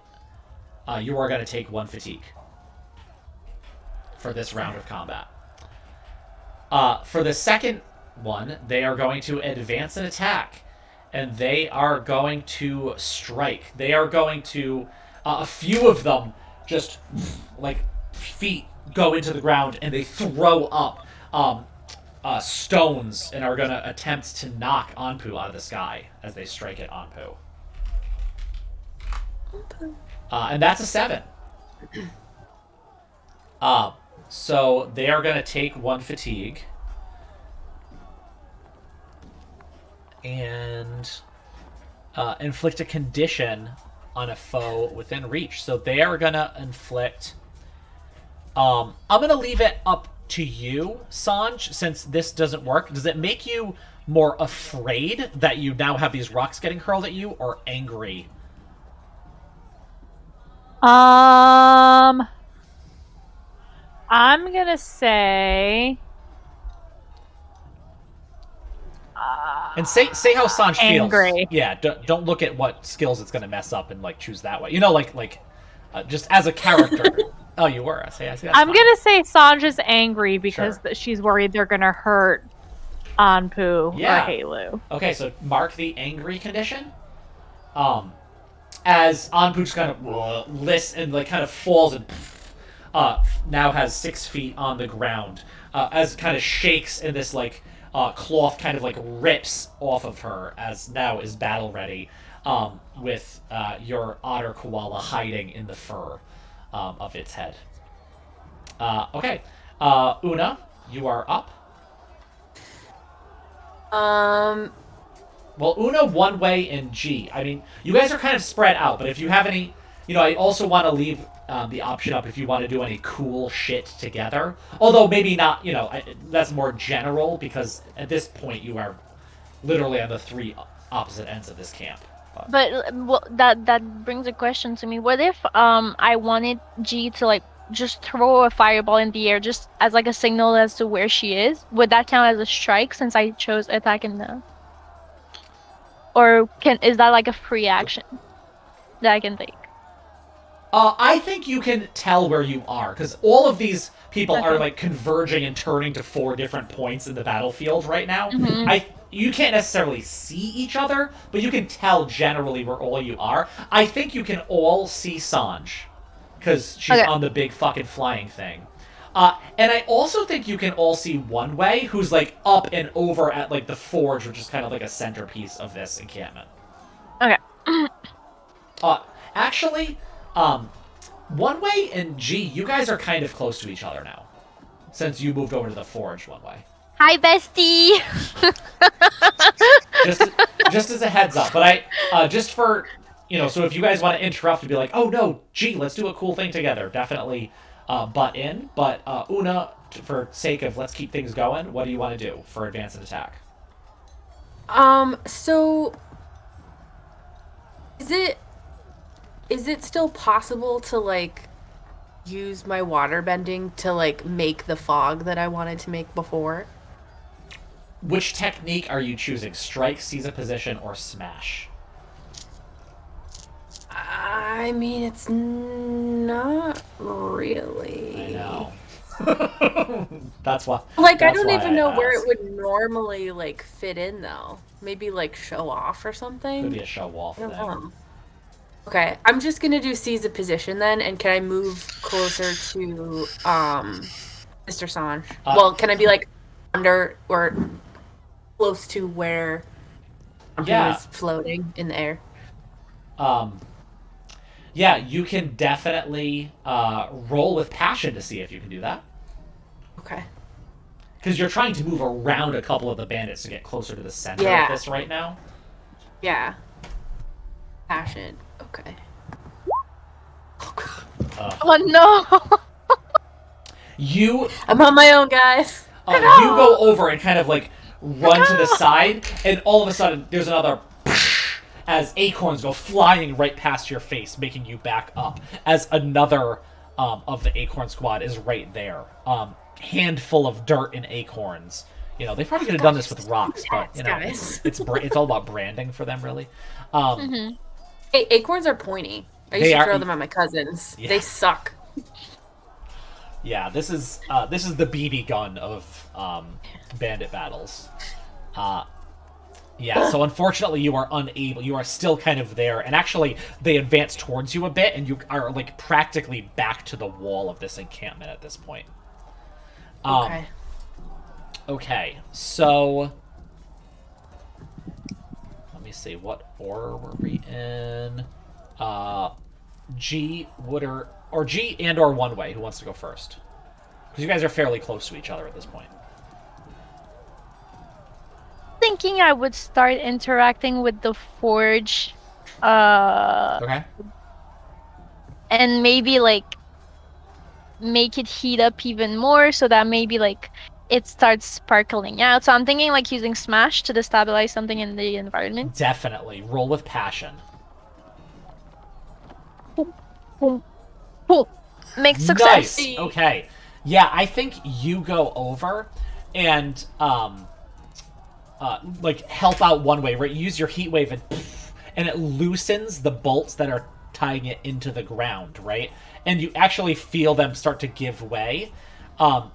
1 fatigue for this round of combat. For the second one, they are going to advance and attack, and they are going to strike. They are going to a few of them just like feet go into the ground and they throw up stones and are going to attempt to knock Anpu out of the sky as they strike at Anpu. And that's a 7. So they are going to take 1 fatigue. And inflict a condition on a foe within reach. So they are going to inflict... I'm going to leave it up to you, Sanj, since this doesn't work. Does it make you more afraid that you now have these rocks getting hurled at you, or angry? I'm gonna say... And say how Sanj feels. Angry. Yeah, don't look at what skills it's going to mess up and like choose that way. Just as a character. Oh, you were. I see. I'm gonna say Sanj is angry because she's worried they're gonna hurt Anpu or Halu. Okay, so mark the angry condition. As Anpu just kind of lists and like kind of falls and now has 6 feet on the ground. As it kind of shakes and this like cloth kind of like rips off of her as now is battle ready, with your otter koala hiding in the fur of its head. Okay, Una, you are up. Well, Una one way and G. I mean, you guys are kind of spread out, but if you have any, I also want to leave the option up if you want to do any cool shit together. Although maybe not, that's more general because at this point you are literally on the 3 opposite ends of this camp. But well, that brings a question to me. What if I wanted G to like just throw a fireball in the air just as like a signal as to where she is? Would that count as a strike since I chose attack in the? Or is that like a free action that I can take? I think you can tell where you are because all of these people are like converging and turning to 4 different points in the battlefield right now. You can't necessarily see each other, but you can tell generally where all you are. I think you can all see Sanj because she's on the big fucking flying thing. And I also think you can all see One Way, who's like up and over at like the forge, which is kind of like a centerpiece of this encampment. Okay. Actually, One Way and G, you guys are kind of close to each other now, since you moved over to the forge, One Way. Hi, bestie. just as a heads up, but I just for so if you guys want to interrupt and be like, oh no, G, let's do a cool thing together, definitely butt in. But Una, for sake of let's keep things going, what do you want to do for advance and attack? So is it still possible to like use my water bending to like make the fog that I wanted to make before? Which technique are you choosing? Strike, seize a position, or smash? I mean, it's not really. I know. That's why. Like, I don't even know where it would normally like fit in though. Maybe like show off or something. Could be a show off thing. Okay, I'm just gonna do seize a position then, and can I move closer to Mr. Sanj? Well, can I be like under or close to where he is floating in the air? Yeah, you can definitely roll with passion to see if you can do that. Okay. Because you're trying to move around a couple of the bandits to get closer to the center of this right now. Yeah. Passion. Okay. Oh no! I'm on my own, guys. You go over and kind of like run to the side, and all of a sudden there's another as acorns go flying right past your face, making you back up. As another of the acorn squad is right there, handful of dirt and acorns. They probably could have done this with rocks, but it's all about branding for them, really. Hey, acorns are pointy. I used to throw them at my cousins. Yeah. They suck. Yeah, this is the BB gun of bandit battles. Yeah, so unfortunately you are unable. You are still kind of there, and actually they advance towards you a bit, and you are like practically back to the wall of this encampment at this point. Okay. Okay, so let me see, what order were we in? G, Wooder, or G and or One Way. Who wants to go first? Because you guys are fairly close to each other at this point. Thinking I would start interacting with the forge. Okay. And maybe like make it heat up even more so that maybe like it starts sparkling out. So I'm thinking like using smash to destabilize something in the environment. Definitely. Roll with passion. Boom, boom, boom. Make success. Nice. Okay. Yeah, I think you go over and like help out One Way, right? You use your heat wave and it loosens the bolts that are tying it into the ground, right? And you actually feel them start to give way.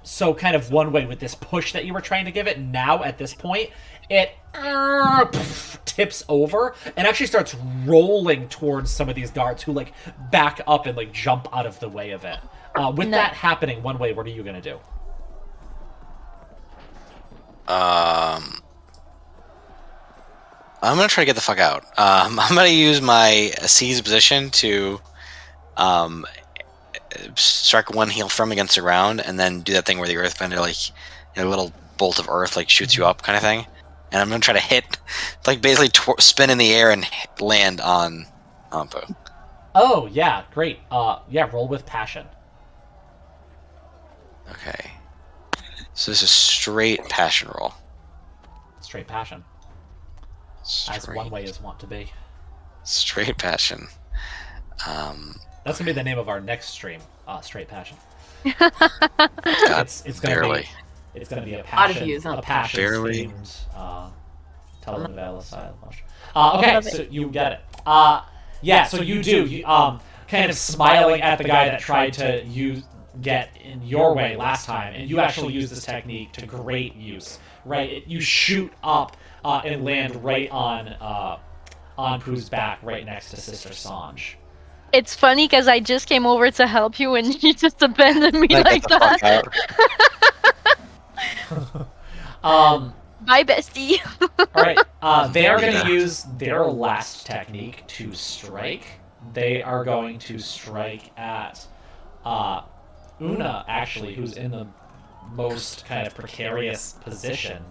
So kind of One Way with this push that you were trying to give it, now at this point, it tips over and actually starts rolling towards some of these guards who like back up and like jump out of the way of it. With that happening, One Way, what are you going to do? I'm gonna try to get the fuck out. I'm gonna use my seize position to strike one heel from against the ground, and then do that thing where the earthbender, like a little bolt of earth, like shoots you up, kind of thing. And I'm gonna try to hit, like basically spin in the air and land on Ampu. Oh, yeah, great. Yeah, roll with passion. Okay. So this is straight passion roll. Straight passion. As one way is wont to be. Straight passion. That's gonna be the name of our next stream. Straight passion. God, It's gonna barely. be. It's gonna be a Lot of passion. views on A passion Barely. themed telenovela style. Okay, love so you get it. Yeah, so you do. You kind of smiling at the guy that tried to get in your way last time, and you actually use this technique to great use. Right, you shoot up and land right on Pooh's back, right next to Sister Sanj. It's funny because I just came over to help you and you just abandoned me Get like the fuck that. out. Bye, bestie. All right, they are going to use their last technique to strike. They are going to strike at Una, actually, who's in the most kind of precarious position.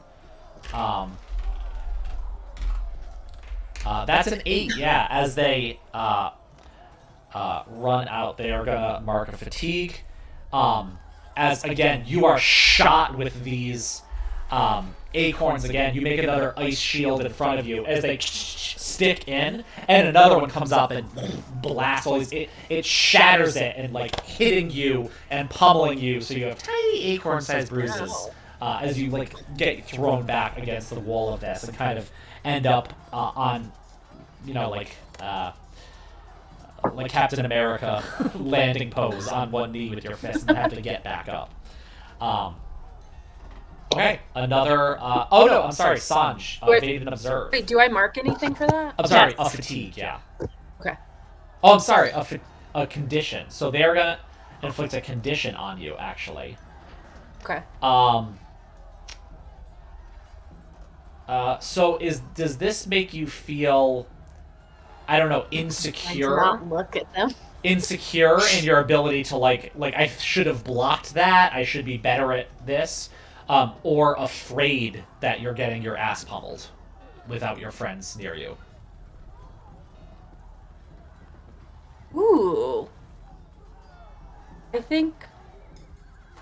That's an 8, yeah. As they run out, they are going to mark a fatigue. As, again, you are shot with these acorns again. You make another ice shield in front of you as they stick in, and another one comes up and blasts all these. It shatters it and, like, hitting you and pummeling you, so you have tiny acorn-sized bruises as you, like, get thrown back against the wall of this and kind of end up on, you know, like Captain America landing pose on one knee with your fist and have to get back up. Okay, another. Oh no, I'm sorry, Sanj. Evade and observe. Wait, do I mark anything for that? I'm sorry, a fatigue. Yeah. Okay. Oh, I'm sorry, a condition. So they're gonna inflict a condition on you, actually. Okay. So does this make you feel, I don't know, insecure? Not look at them. Insecure in your ability to like I should have blocked that. I should be better at this, or afraid that you're getting your ass pummeled without your friends near you. Ooh. I think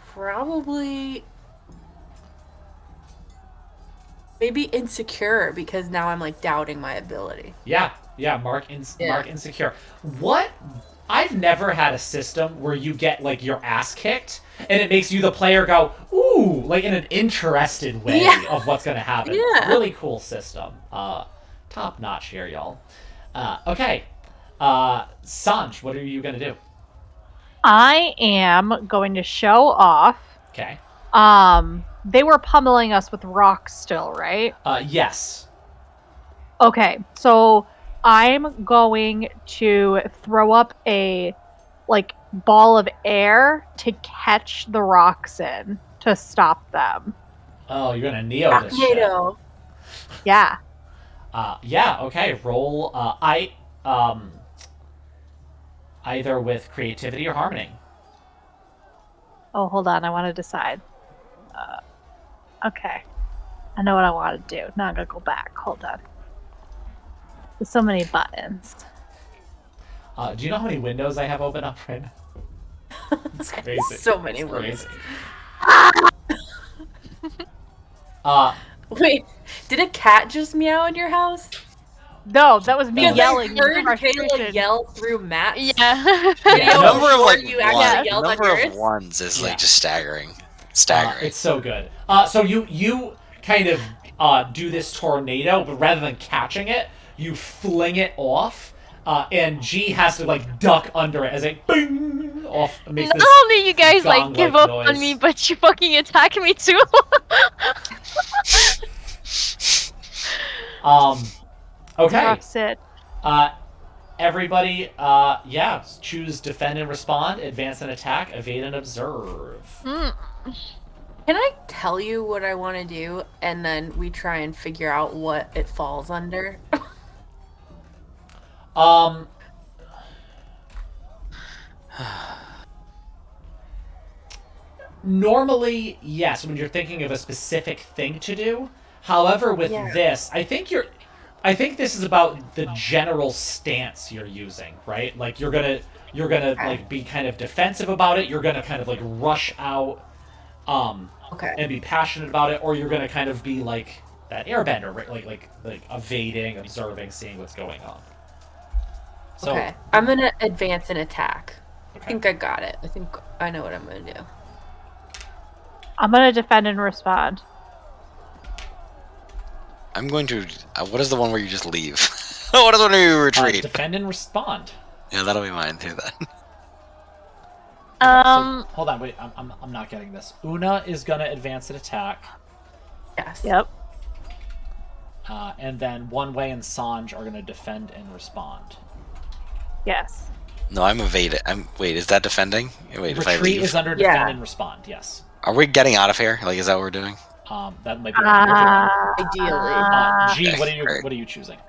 probably maybe insecure because now I'm like doubting my ability. Yeah, mark insecure. What? I've never had a system where you get like your ass kicked and it makes you the player go, ooh, like in an interested way of what's gonna happen. Yeah. Really cool system. Top notch here, y'all. Okay. Sanj, what are you gonna do? I am going to show off. Okay. They were pummeling us with rocks still, right? Yes. Okay, so I'm going to throw up a like ball of air to catch the rocks in to stop them. Oh, you're gonna Neo this shit. Tornado. Yeah. Yeah, okay. Roll either with creativity or harmony. Oh, hold on. I want to decide. Okay. I know what I want to do. Now I'm going to go back. Hold on. There's so many buttons. Do you know how many windows I have open up right now? It's crazy. So many It's windows. crazy. Wait, did a cat just meow in your house? No, that was me Because I yelling in Heard frustration. Kayla yell through Matt's Yeah. video Number of before like you actually yelled on number of yours? ones is Yeah. like just staggering. Staggering. It's so good. So you kind of do this tornado, but rather than catching it, you fling it off, and G has to like duck under it as it bing off. Makes Not this only you guys like gong-like give up noise. on me, but you fucking attack me too. Okay. Rough it. Everybody, choose defend and respond, advance and attack, evade and observe. Can I tell you what I want to do, and then we try and figure out what it falls under? Normally, yes, when you're thinking of a specific thing to do. However, with Yeah. this, I think I think this is about the general stance you're using, right? Like you're gonna like be kind of defensive about it. You're gonna kind of like rush out, and be passionate about it, or you're gonna kind of be like that airbender, right? Like evading, observing, seeing what's going on. So, Okay, I'm gonna advance and attack. Okay. I think I got it. I think I know what I'm gonna do. I'm gonna defend and respond. I'm going to. What is the one where you just leave? What is the one where you retreat? Defend and respond. Yeah, that'll be mine too. Then. So, hold on, wait. I'm not getting this. Una is gonna advance and attack. Yes. Yep. And then One Way and Sanj are gonna defend and respond. Yes. No, I'm evading. Wait. Is that defending? Wait, if I Retreat leave. is under defend and respond. Yes. Are we getting out of here? Like, is that what we're doing? That might be what you're doing. Ideally. G, Okay, what are you choosing?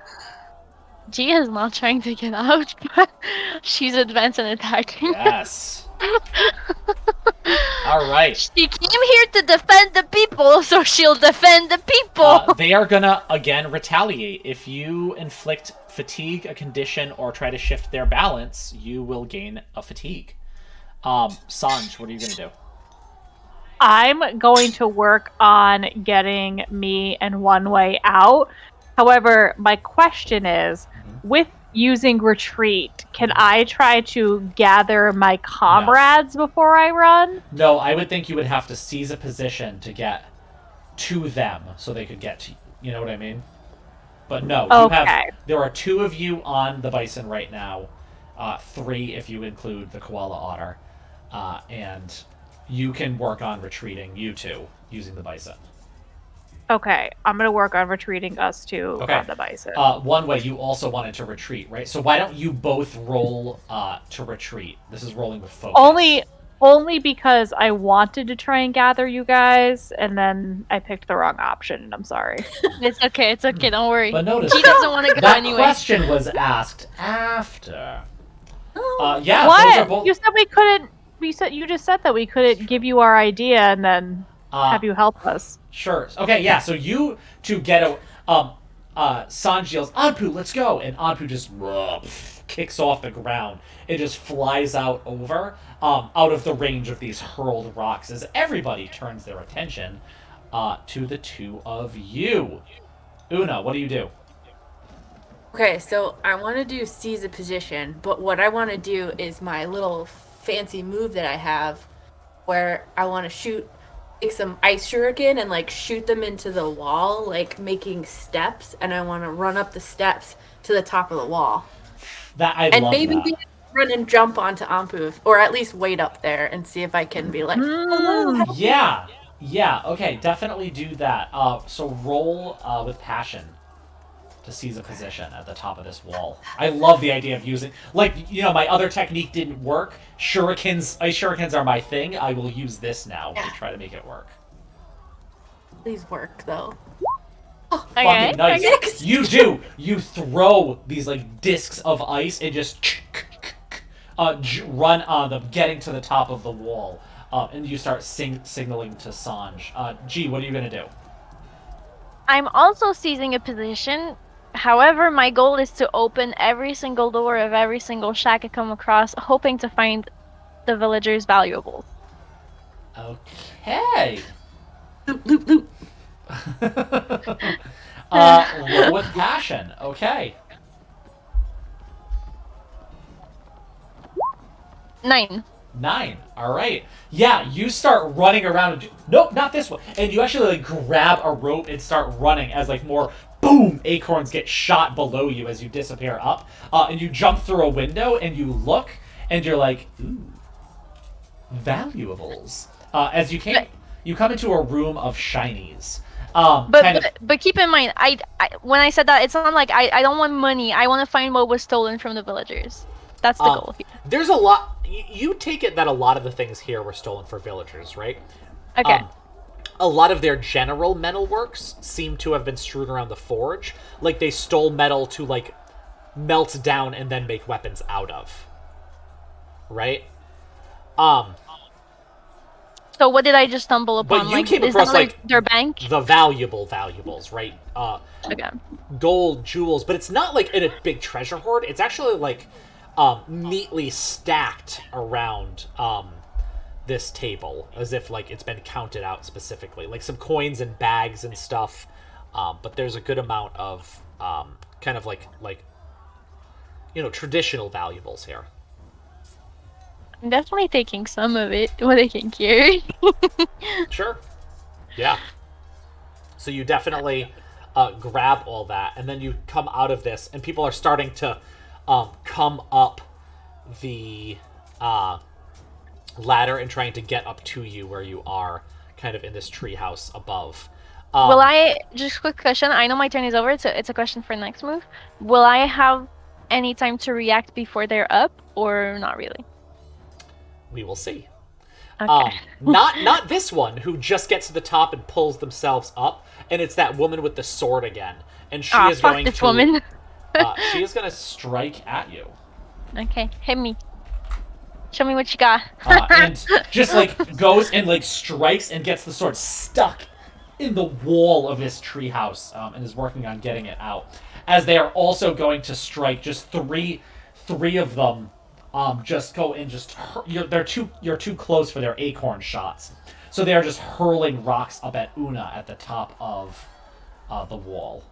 G is not trying to get out, but she's advanced and attacking. Yes. All right. She came here to defend the people, so she'll defend the people. They are gonna again retaliate. If you inflict fatigue, a condition, or try to shift their balance, you will gain a fatigue. Sanj, what are you gonna do? I'm going to work on getting me and One Way out. However, my question is, with using retreat, can I try to gather my comrades before I run? No, I would think you would have to seize a position to get to them so they could get to you. You know what I mean? But no, there are 2 of you on the bison right now. 3 if you include the koala otter. And you can work on retreating, you 2, using the bison. Okay, I'm gonna work on retreating us 2 on the bison. One Way, you also wanted to retreat, right? So why don't you both roll to retreat? This is rolling with focus. Only because I wanted to try and gather you guys, and then I picked the wrong option, and I'm sorry. It's okay, don't worry. But notice, She doesn't want to go that anyway. question was asked after. Yeah, What? those are both... You said we couldn't. You just said that we couldn't give you our idea and then have you help us. Sure. Okay, yeah, so you two get a... Sanj yells, Anpu, let's go! And Anpu just kicks off the ground. It just flies out out of the range of these hurled rocks as everybody turns their attention to the 2 of you. Una, what do you do? Okay, so I want to do seize a position, but what I want to do is my little fancy move that I have where I want to shoot like some ice shuriken and like shoot them into the wall, like making steps, and I want to run up the steps to the top of the wall. And love maybe that. run and jump onto Anpu, or at least wait up there and see if I can be like, hello, help me. Yeah, okay, definitely do that. So roll with passion to seize a position at the top of this wall. I love the idea of using, my other technique didn't work. Ice shurikens are my thing. I will use this now to try to make it work. Please work, though. Fucking nice. You do. You throw these discs of ice and just run on them, getting to the top of the wall. And you start signaling to Sanj. G, what are you gonna do? I'm also seizing a position. However, my goal is to open every single door of every single shack I come across, hoping to find the villagers' valuables. Okay. Loot, loot. Roll with passion. Okay. 9. 9. All right. Yeah, you start running around. Nope, not this one. And you actually grab a rope and start running as more boom acorns get shot below you as you disappear up. And you jump through a window and you look and you're like, ooh, valuables. As you come into a room of shinies. But keep in mind, I when I said that, it's not like I don't want money. I want to find what was stolen from the villagers. That's the goal here. There's a lot. You take it that a lot of the things here were stolen for villagers, right? Okay. A lot of their general metalworks seem to have been strewn around the forge. Like they stole metal to melt down and then make weapons out of. Right? So what did I just stumble But upon? you came is across that, like, their like bank? the valuables, right? Okay. Gold, jewels, but it's not like in a big treasure hoard. It's actually like neatly stacked around this table, as if like it's been counted out specifically, like some coins and bags and stuff. But there's a good amount of kind of like traditional valuables here. I'm definitely taking some of it, what I can carry. Sure. Yeah. So you definitely grab all that, and then you come out of this, and people are starting to come up the ladder and trying to get up to you where you are, kind of in this treehouse above. Will I, just quick question, I know my turn is over, it's a question for next move. Will I have any time to react before they're up, or not really? We will see. Okay. Not this one who just gets to the top and pulls themselves up, and it's that woman with the sword again, and she is fuck going this to woman. she is going to strike at you. Okay, hit me. Show me what you got. And just like goes and like strikes and gets the sword stuck in the wall of this treehouse, and is working on getting it out. As they are also going to strike, just three of them just go and just you're too close for their acorn shots, so they are just hurling rocks up at Una at the top of the wall.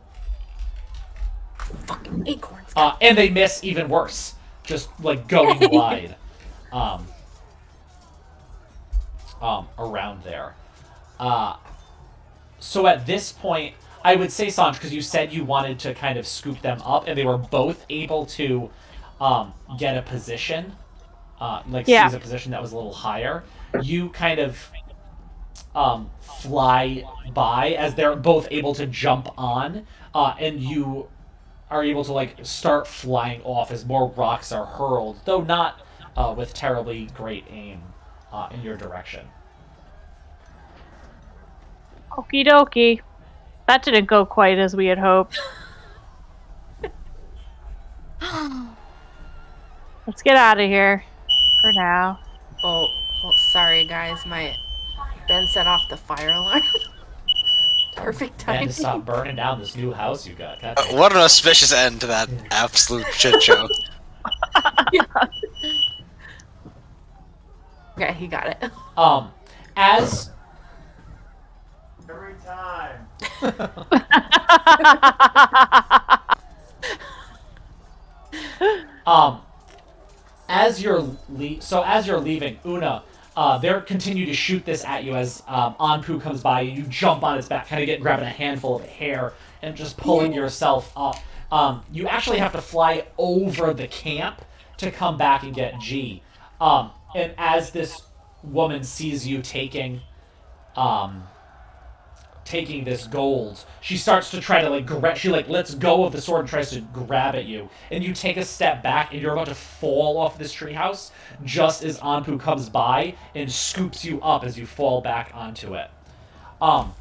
Fucking acorns. And they miss even worse, just like going wide around there. So at this point, I would say, Sanj, because you said you wanted to kind of scoop them up, and they were both able to get a position, seize a position that was a little higher. You kind of fly by as they're both able to jump on, and you are able to like start flying off as more rocks are hurled, though not with terribly great aim in your direction. Okie dokie. That didn't go quite as we had hoped. Let's get out of here. For now. Oh, sorry guys, my Ben set off the fire alarm. Perfect timing. And to stop burning down this new house you got. What an auspicious end to that absolute shit show. Okay, he got it. As every time. As you're leaving, Una, they're continue to shoot this at you as Anpu comes by. You jump on its back, kind of grabbing a handful of hair and just pulling yourself up. You actually have to fly over the camp to come back and get G. And as this woman sees you taking this gold, she starts to try to she lets go of the sword and tries to grab at you, and you take a step back and you're about to fall off this treehouse just as Anpu comes by and scoops you up as you fall back onto it. And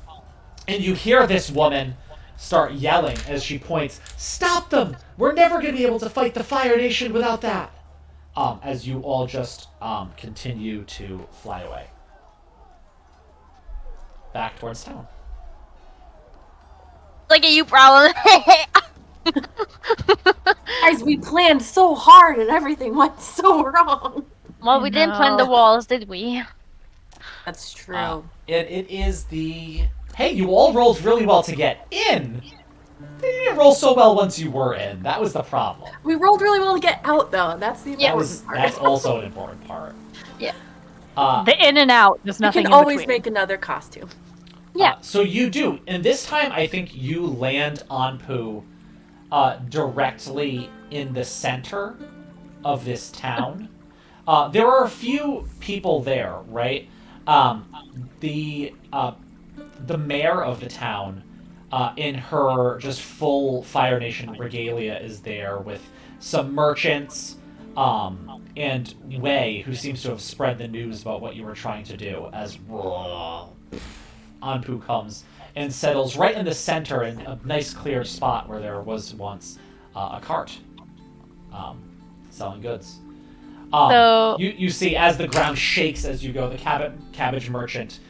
you hear this woman start yelling as she points, "Stop them! We're never going to be able to fight the Fire Nation without that!" As you all just continue to fly away. Back towards town. Look at you, problem. Guys, we planned so hard and everything went so wrong. Well, we didn't plan the walls, did we? That's true. It is the... Hey, you all rolled really well to get in. They didn't roll so well once you were in. That was the problem. We rolled really well to get out, though. That's the important part. That's also an important part. Yeah. The in and out. There's You nothing can in always between. make another costume. Yeah. So you do. And this time, I think you land Anpu directly in the center of this town. There are a few people there, right? The mayor of the town, in her just full Fire Nation regalia, is there with some merchants, and Wei, who seems to have spread the news about what you were trying to do, as Anpu comes and settles right in the center in a nice clear spot where there was once a cart selling goods. So- you see as the ground shakes as you go, the cabbage merchant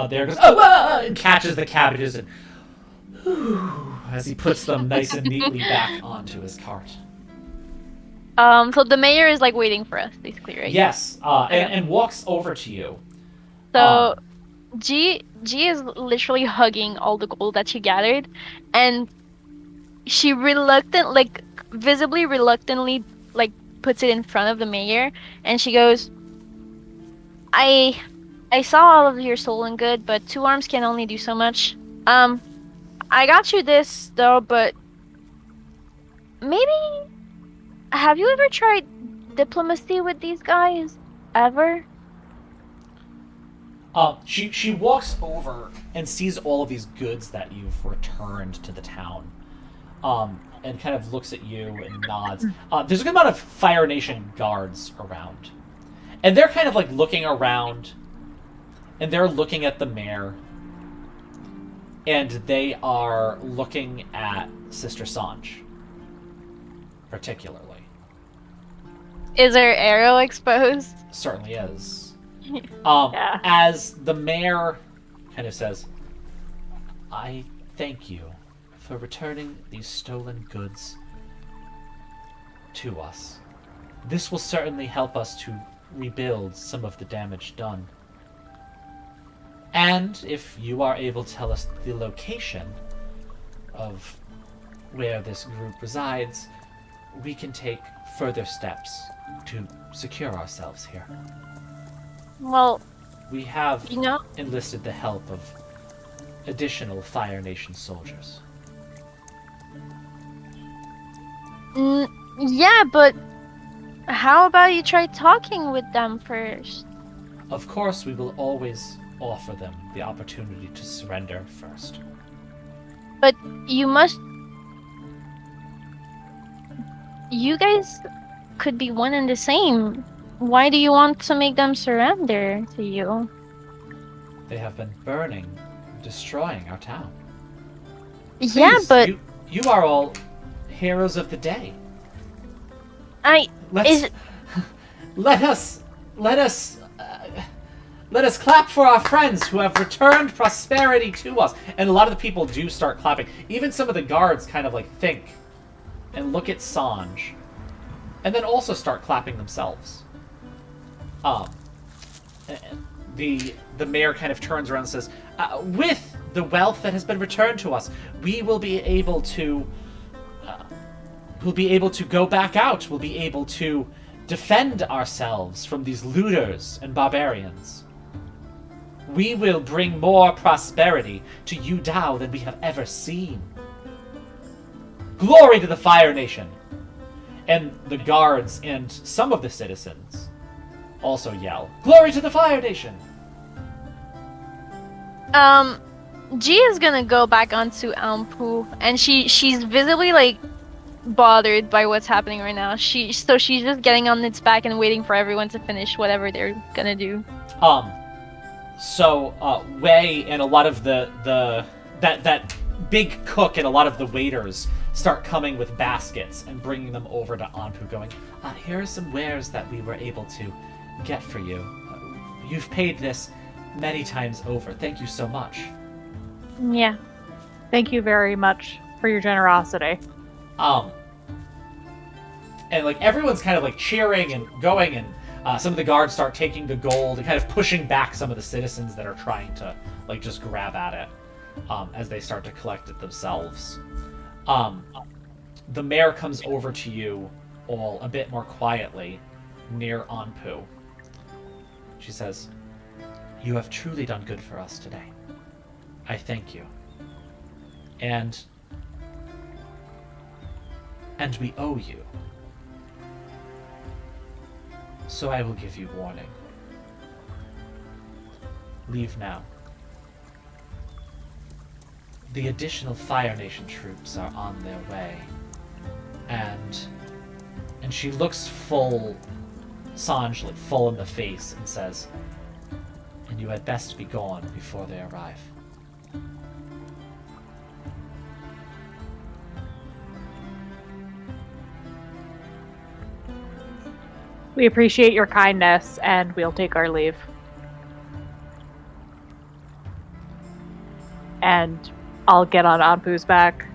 there goes, oh, and catches the cabbages and as he puts them nice and neatly back onto his cart. So the mayor is like waiting for us, basically, right? Yes, and walks over to you. So G is literally hugging all the gold that she gathered, and she visibly reluctantly, like puts it in front of the mayor, and she goes, I saw all of your stolen good, but 2 arms can only do so much. I got you this though, but maybe have you ever tried diplomacy with these guys? Ever? She walks over and sees all of these goods that you've returned to the town, and kind of looks at you and nods. There's a good amount of Fire Nation guards around, and they're kind of like looking around, and they're looking at the mayor, and they are looking at Sister Sanj, particularly. Is her arrow exposed? Certainly is. Yeah. As the mayor kind of says, I thank you for returning these stolen goods to us. This will certainly help us to rebuild some of the damage done. And if you are able to tell us the location of where this group resides, we can take further steps to secure ourselves here. Well, We have you know, enlisted the help of additional Fire Nation soldiers. yeah, but how about you try talking with them first? Of course, we will always offer them the opportunity to surrender first. But you must. You guys could be one and the same. Why do you want to make them surrender to you? They have been burning, destroying our town. Yeah, Please, but you are all heroes of the day. Is it- Let us clap for our friends who have returned prosperity to us. And a lot of the people do start clapping. Even some of the guards kind of like think and look at Sanj, and then also start clapping themselves. The mayor kind of turns around and says, with the wealth that has been returned to us, we will be able to go back out. We'll be able to defend ourselves from these looters and barbarians. We will bring more prosperity to Yu Dao than we have ever seen. Glory to the Fire Nation! And the guards and some of the citizens also yell, Glory to the Fire Nation! G is gonna go back onto Ampu, and she's visibly like bothered by what's happening right now. She's just getting on its back and waiting for everyone to finish whatever they're gonna do. So Wei and a lot of that big cook and a lot of the waiters start coming with baskets and bringing them over to Anpu, going, here are some wares that we were able to get for you. You've paid this many times over. Thank you so much. Yeah. Thank you very much for your generosity. And like everyone's kind of like cheering and going, and some of the guards start taking the gold and kind of pushing back some of the citizens that are trying to like just grab at it as they start to collect it themselves. The mayor comes over to you all a bit more quietly near Anpu. She says, you have truly done good for us today. I thank you. And we owe you. So I will give you warning. Leave now. The additional Fire Nation troops are on their way. And she looks Sanj like full in the face and says, and you had best be gone before they arrive. We appreciate your kindness, and we'll take our leave. And I'll get on Anpu's back.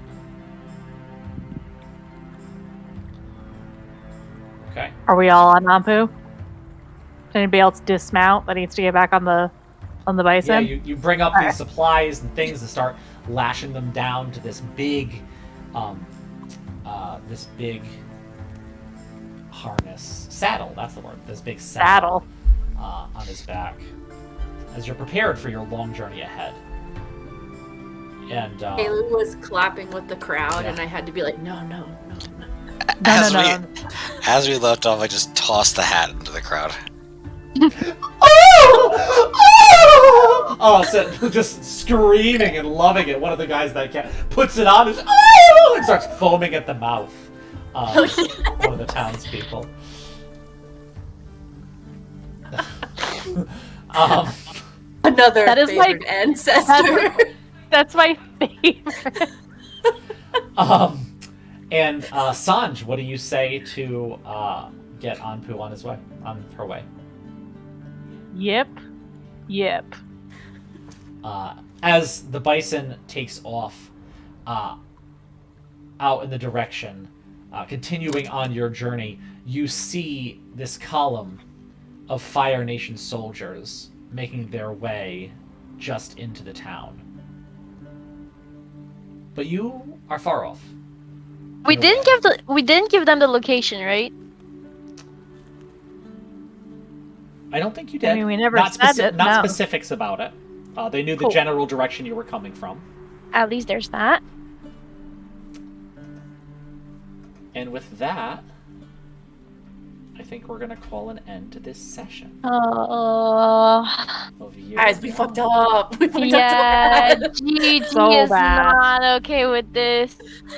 Okay. Are we all on Anpu? Does anybody else dismount that needs to get back on the Yeah, bison? you bring up Alright. these supplies and things and start lashing them down to this big harness saddle. That's the word. This big saddle. On his back, as you're prepared for your long journey ahead. And Haley was clapping with the crowd, Yeah. and I had to be like, no. No. As we left off, I just tossed the hat into the crowd. Oh, so just screaming and loving it. One of the guys that puts it on and starts foaming at the mouth. One of the townspeople. Another That is favorite like- ancestor. That's my favorite. And Sanj, what do you say to get Anpu on her way? Yep. As the bison takes off out in the direction, continuing on your journey, you see this column of Fire Nation soldiers making their way just into the town. But you are far off. We didn't give them the location, right? I don't think you did. I mean, we never not said it, Not no. specifics about it. They knew the Cool. general direction you were coming from. At least there's that. And with that, I think we're gonna call an end to this session of you. Guys, we fucked up. We fucked up so Yeah, bad. GG So is bad. not okay with this.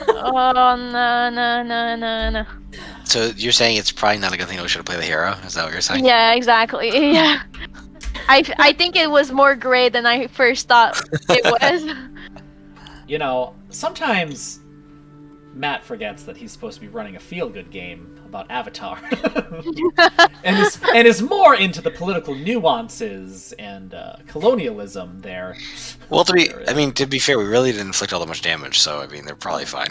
Oh no. So you're saying it's probably not a good thing we should play the hero? Is that what you're saying? Yeah, exactly. Yeah. I think it was more gray than I first thought it was. You know, sometimes Matt forgets that he's supposed to be running a feel-good game about Avatar, and is more into the political nuances and colonialism there. Well, to be fair, we really didn't inflict all that much damage, so I mean, they're probably fine.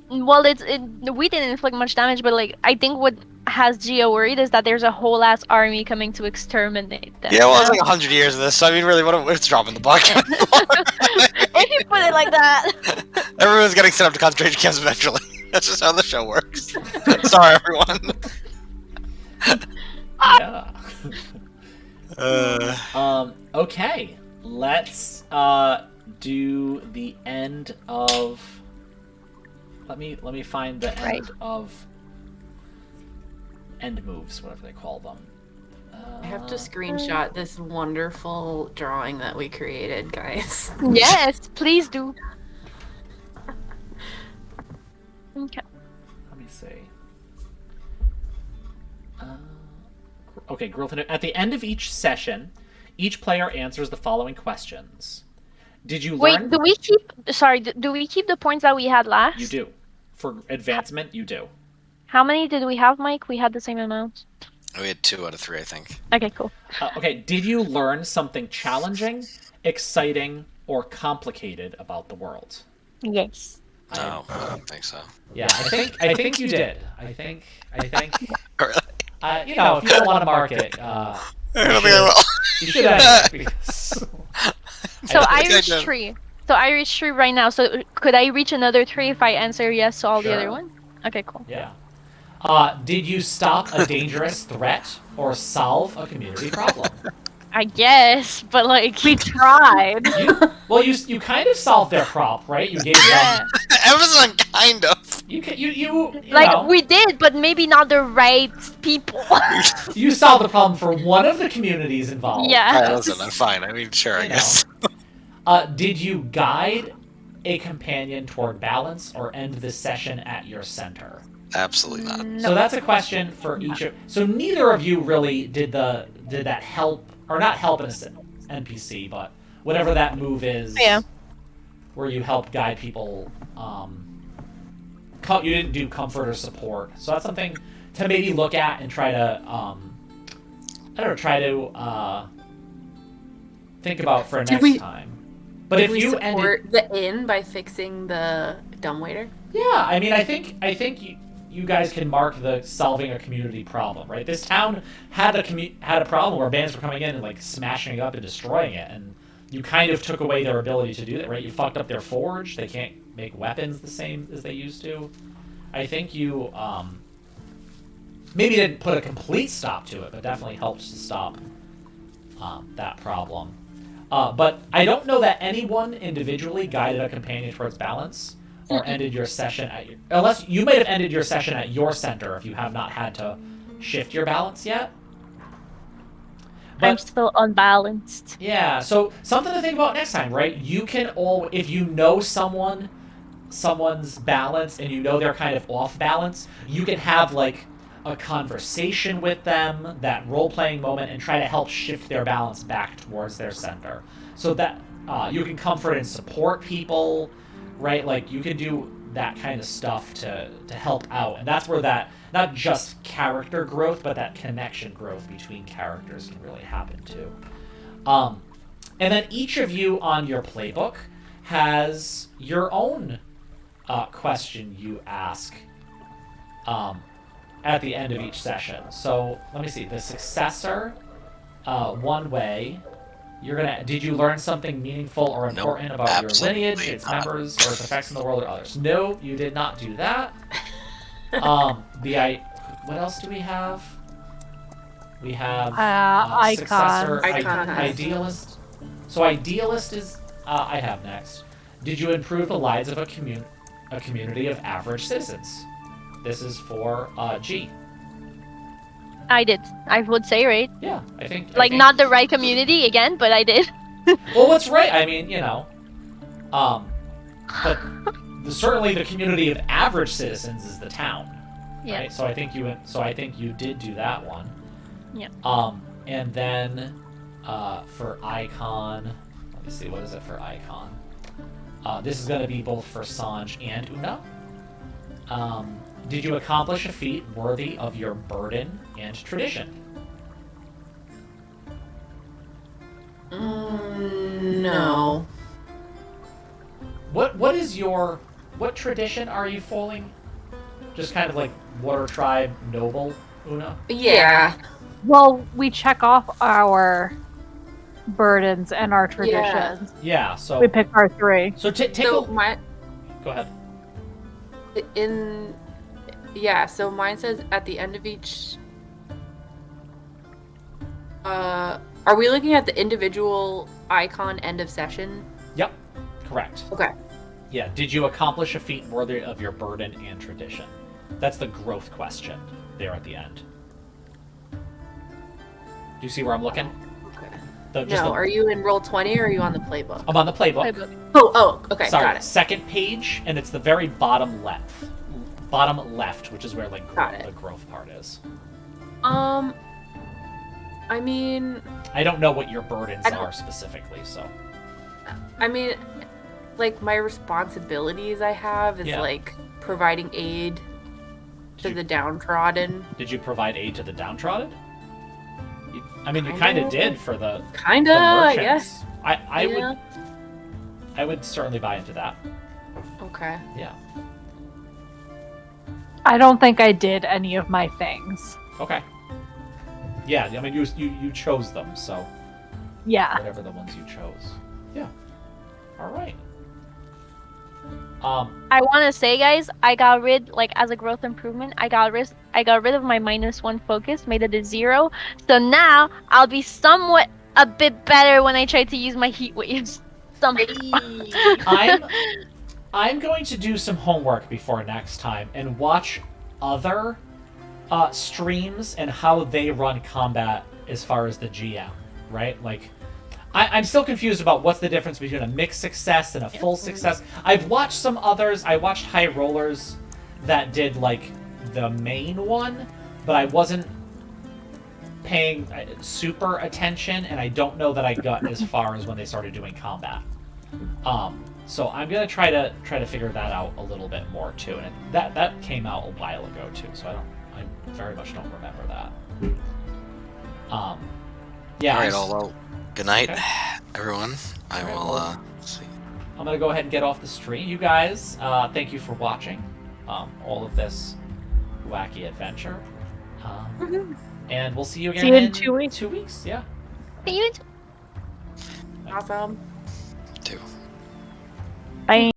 Well, we didn't inflict much damage, but like I think what has Gia worried is that there's a whole ass army coming to exterminate them. Yeah, well, it's like 100 years of this, so I mean, really, what's dropping the bucket? If you put it like that. Everyone's getting set up to concentration camps eventually. That's just how the show works. Sorry, everyone. Yeah. Okay. Let's do the end of. Let me find the Right. end of end moves, whatever they call them. I have to screenshot this wonderful drawing that we created, guys. Yes, please do. Okay. Let me see. Okay, growth. At the end of each session, each player answers the following questions. Did you learn? Wait, do we keep? Sorry, do we keep the points that we had last? You do. For advancement, you do. How many did we have, Mike? We had the same amount. We had 2 out of 3, I think. Okay, cool. Okay, did you learn something challenging, exciting, or complicated about the world? Yes. No, I don't think so. Yeah, I think you did. I think. Really? You know, if you don't want to mark it, I don't think I will. you should. Because So I think I reached did. 3. So I reached 3 right now. So could I reach another 3 if I answer yes to all the Sure. other ones? Okay, cool. yeah. Did you stop a dangerous threat or solve a community problem? I guess, but like We tried. You kind of solved their prop, right? You gave yeah. them. Amazon, kind of. You Like know, we did, but maybe not the right people. you solved the problem for one of the communities involved. Yeah. Alright, listen, I'm fine. I mean, sure, I You know. guess. Did you guide a companion toward balance or end the session at your center? Absolutely not. So that's a question for each of. So neither of you really did that help or not help an NPC, but whatever that move is. Yeah. Where you help guide people. You didn't do comfort or support, so that's something to maybe look at and try to think about for next time. But if we you support the inn by fixing the dumbwaiter? Yeah, I mean, I think you guys can mark the solving a community problem, right? This town had a problem where bands were coming in and like smashing it up and destroying it, and you kind of took away their ability to do that, right? You fucked up their forge; they can't make weapons the same as they used to. I think you maybe didn't put a complete stop to it, but definitely helped to stop that problem. But I don't know that anyone individually guided a companion towards balance. Or ended your session unless you might have ended your session at your center if you have not had to shift your balance yet. But, I'm still unbalanced. Yeah, so something to think about next time, right? You can if you know someone's balance and you know they're kind of off balance, you can have like a conversation with them, that role-playing moment, and try to help shift their balance back towards their center, so that you can comfort and support people. Right, like you can do that kind of stuff to help out, and that's where that not just character growth, but that connection growth between characters can really happen too. And then each of you on your playbook has your own question you ask at the end of each session. So let me see. The successor, one way. Did you learn something meaningful or important about your lineage, its members, or its effects in the world or others? No, you did not do that. What else do we have? We have successor, idealist. So idealist is I have next. Did you improve the lives of a community of average citizens? This is for G. I did. I would say, right? Yeah, I think. Not the right community again, but I did. Well, what's right? I mean, but certainly the community of average citizens is the town. Yeah. Right? So I think you did do that one. Yeah. And then for icon, let me see, what is it for icon? This is going to be both for Sanj and Una. Did you accomplish a feat worthy of your burden and tradition? No. What tradition are you following? Just kind of like Water Tribe Noble, Una? Yeah. Well, we check off our burdens and our traditions. Yeah, so we pick our 3. So take so Go ahead. So mine says at the end of each. Are we looking at the individual icon end of session? Yep, correct. Okay. Yeah, did you accomplish a feat worthy of your burden and tradition? That's the growth question there at the end. Do you see where I'm looking? Okay. Are you in Roll20 or are you on the playbook? I'm on the playbook. Oh, okay, Sorry, got it. Second page, and it's the very bottom left, which is where like the growth part is. I mean, I don't know what your burdens are specifically, so. I mean, like my responsibilities I have is like providing aid to the downtrodden. Did you provide aid to the downtrodden? You kind of did for the I guess. I would certainly buy into that. Okay. Yeah. I don't think I did any of my things. Okay. Yeah, I mean you chose them, so. Yeah. Whatever the ones you chose. Yeah. All right. I want to say, guys, I got rid, as a growth improvement, I got rid of my -1 focus, made it a 0. So now I'll be somewhat a bit better when I try to use my heat waves. Somehow. I'm going to do some homework before next time and watch other streams and how they run combat as far as the GM, right? Like, I'm still confused about what's the difference between a mixed success and a full success. I've watched some others. I watched High Rollers that did, the main one, but I wasn't paying super attention, and I don't know that I got as far as when they started doing combat. So I'm gonna try to figure that out a little bit more too, and that came out a while ago too. So I I very much don't remember that. Yeah. All right. Well, good night, Okay. everyone. I All right, will. well- See. I'm gonna go ahead and get off the stream. You guys, thank you for watching all of this wacky adventure. And we'll see you again See you in 2 weeks. 2 weeks. Yeah. See you. Awesome. Too. Bye.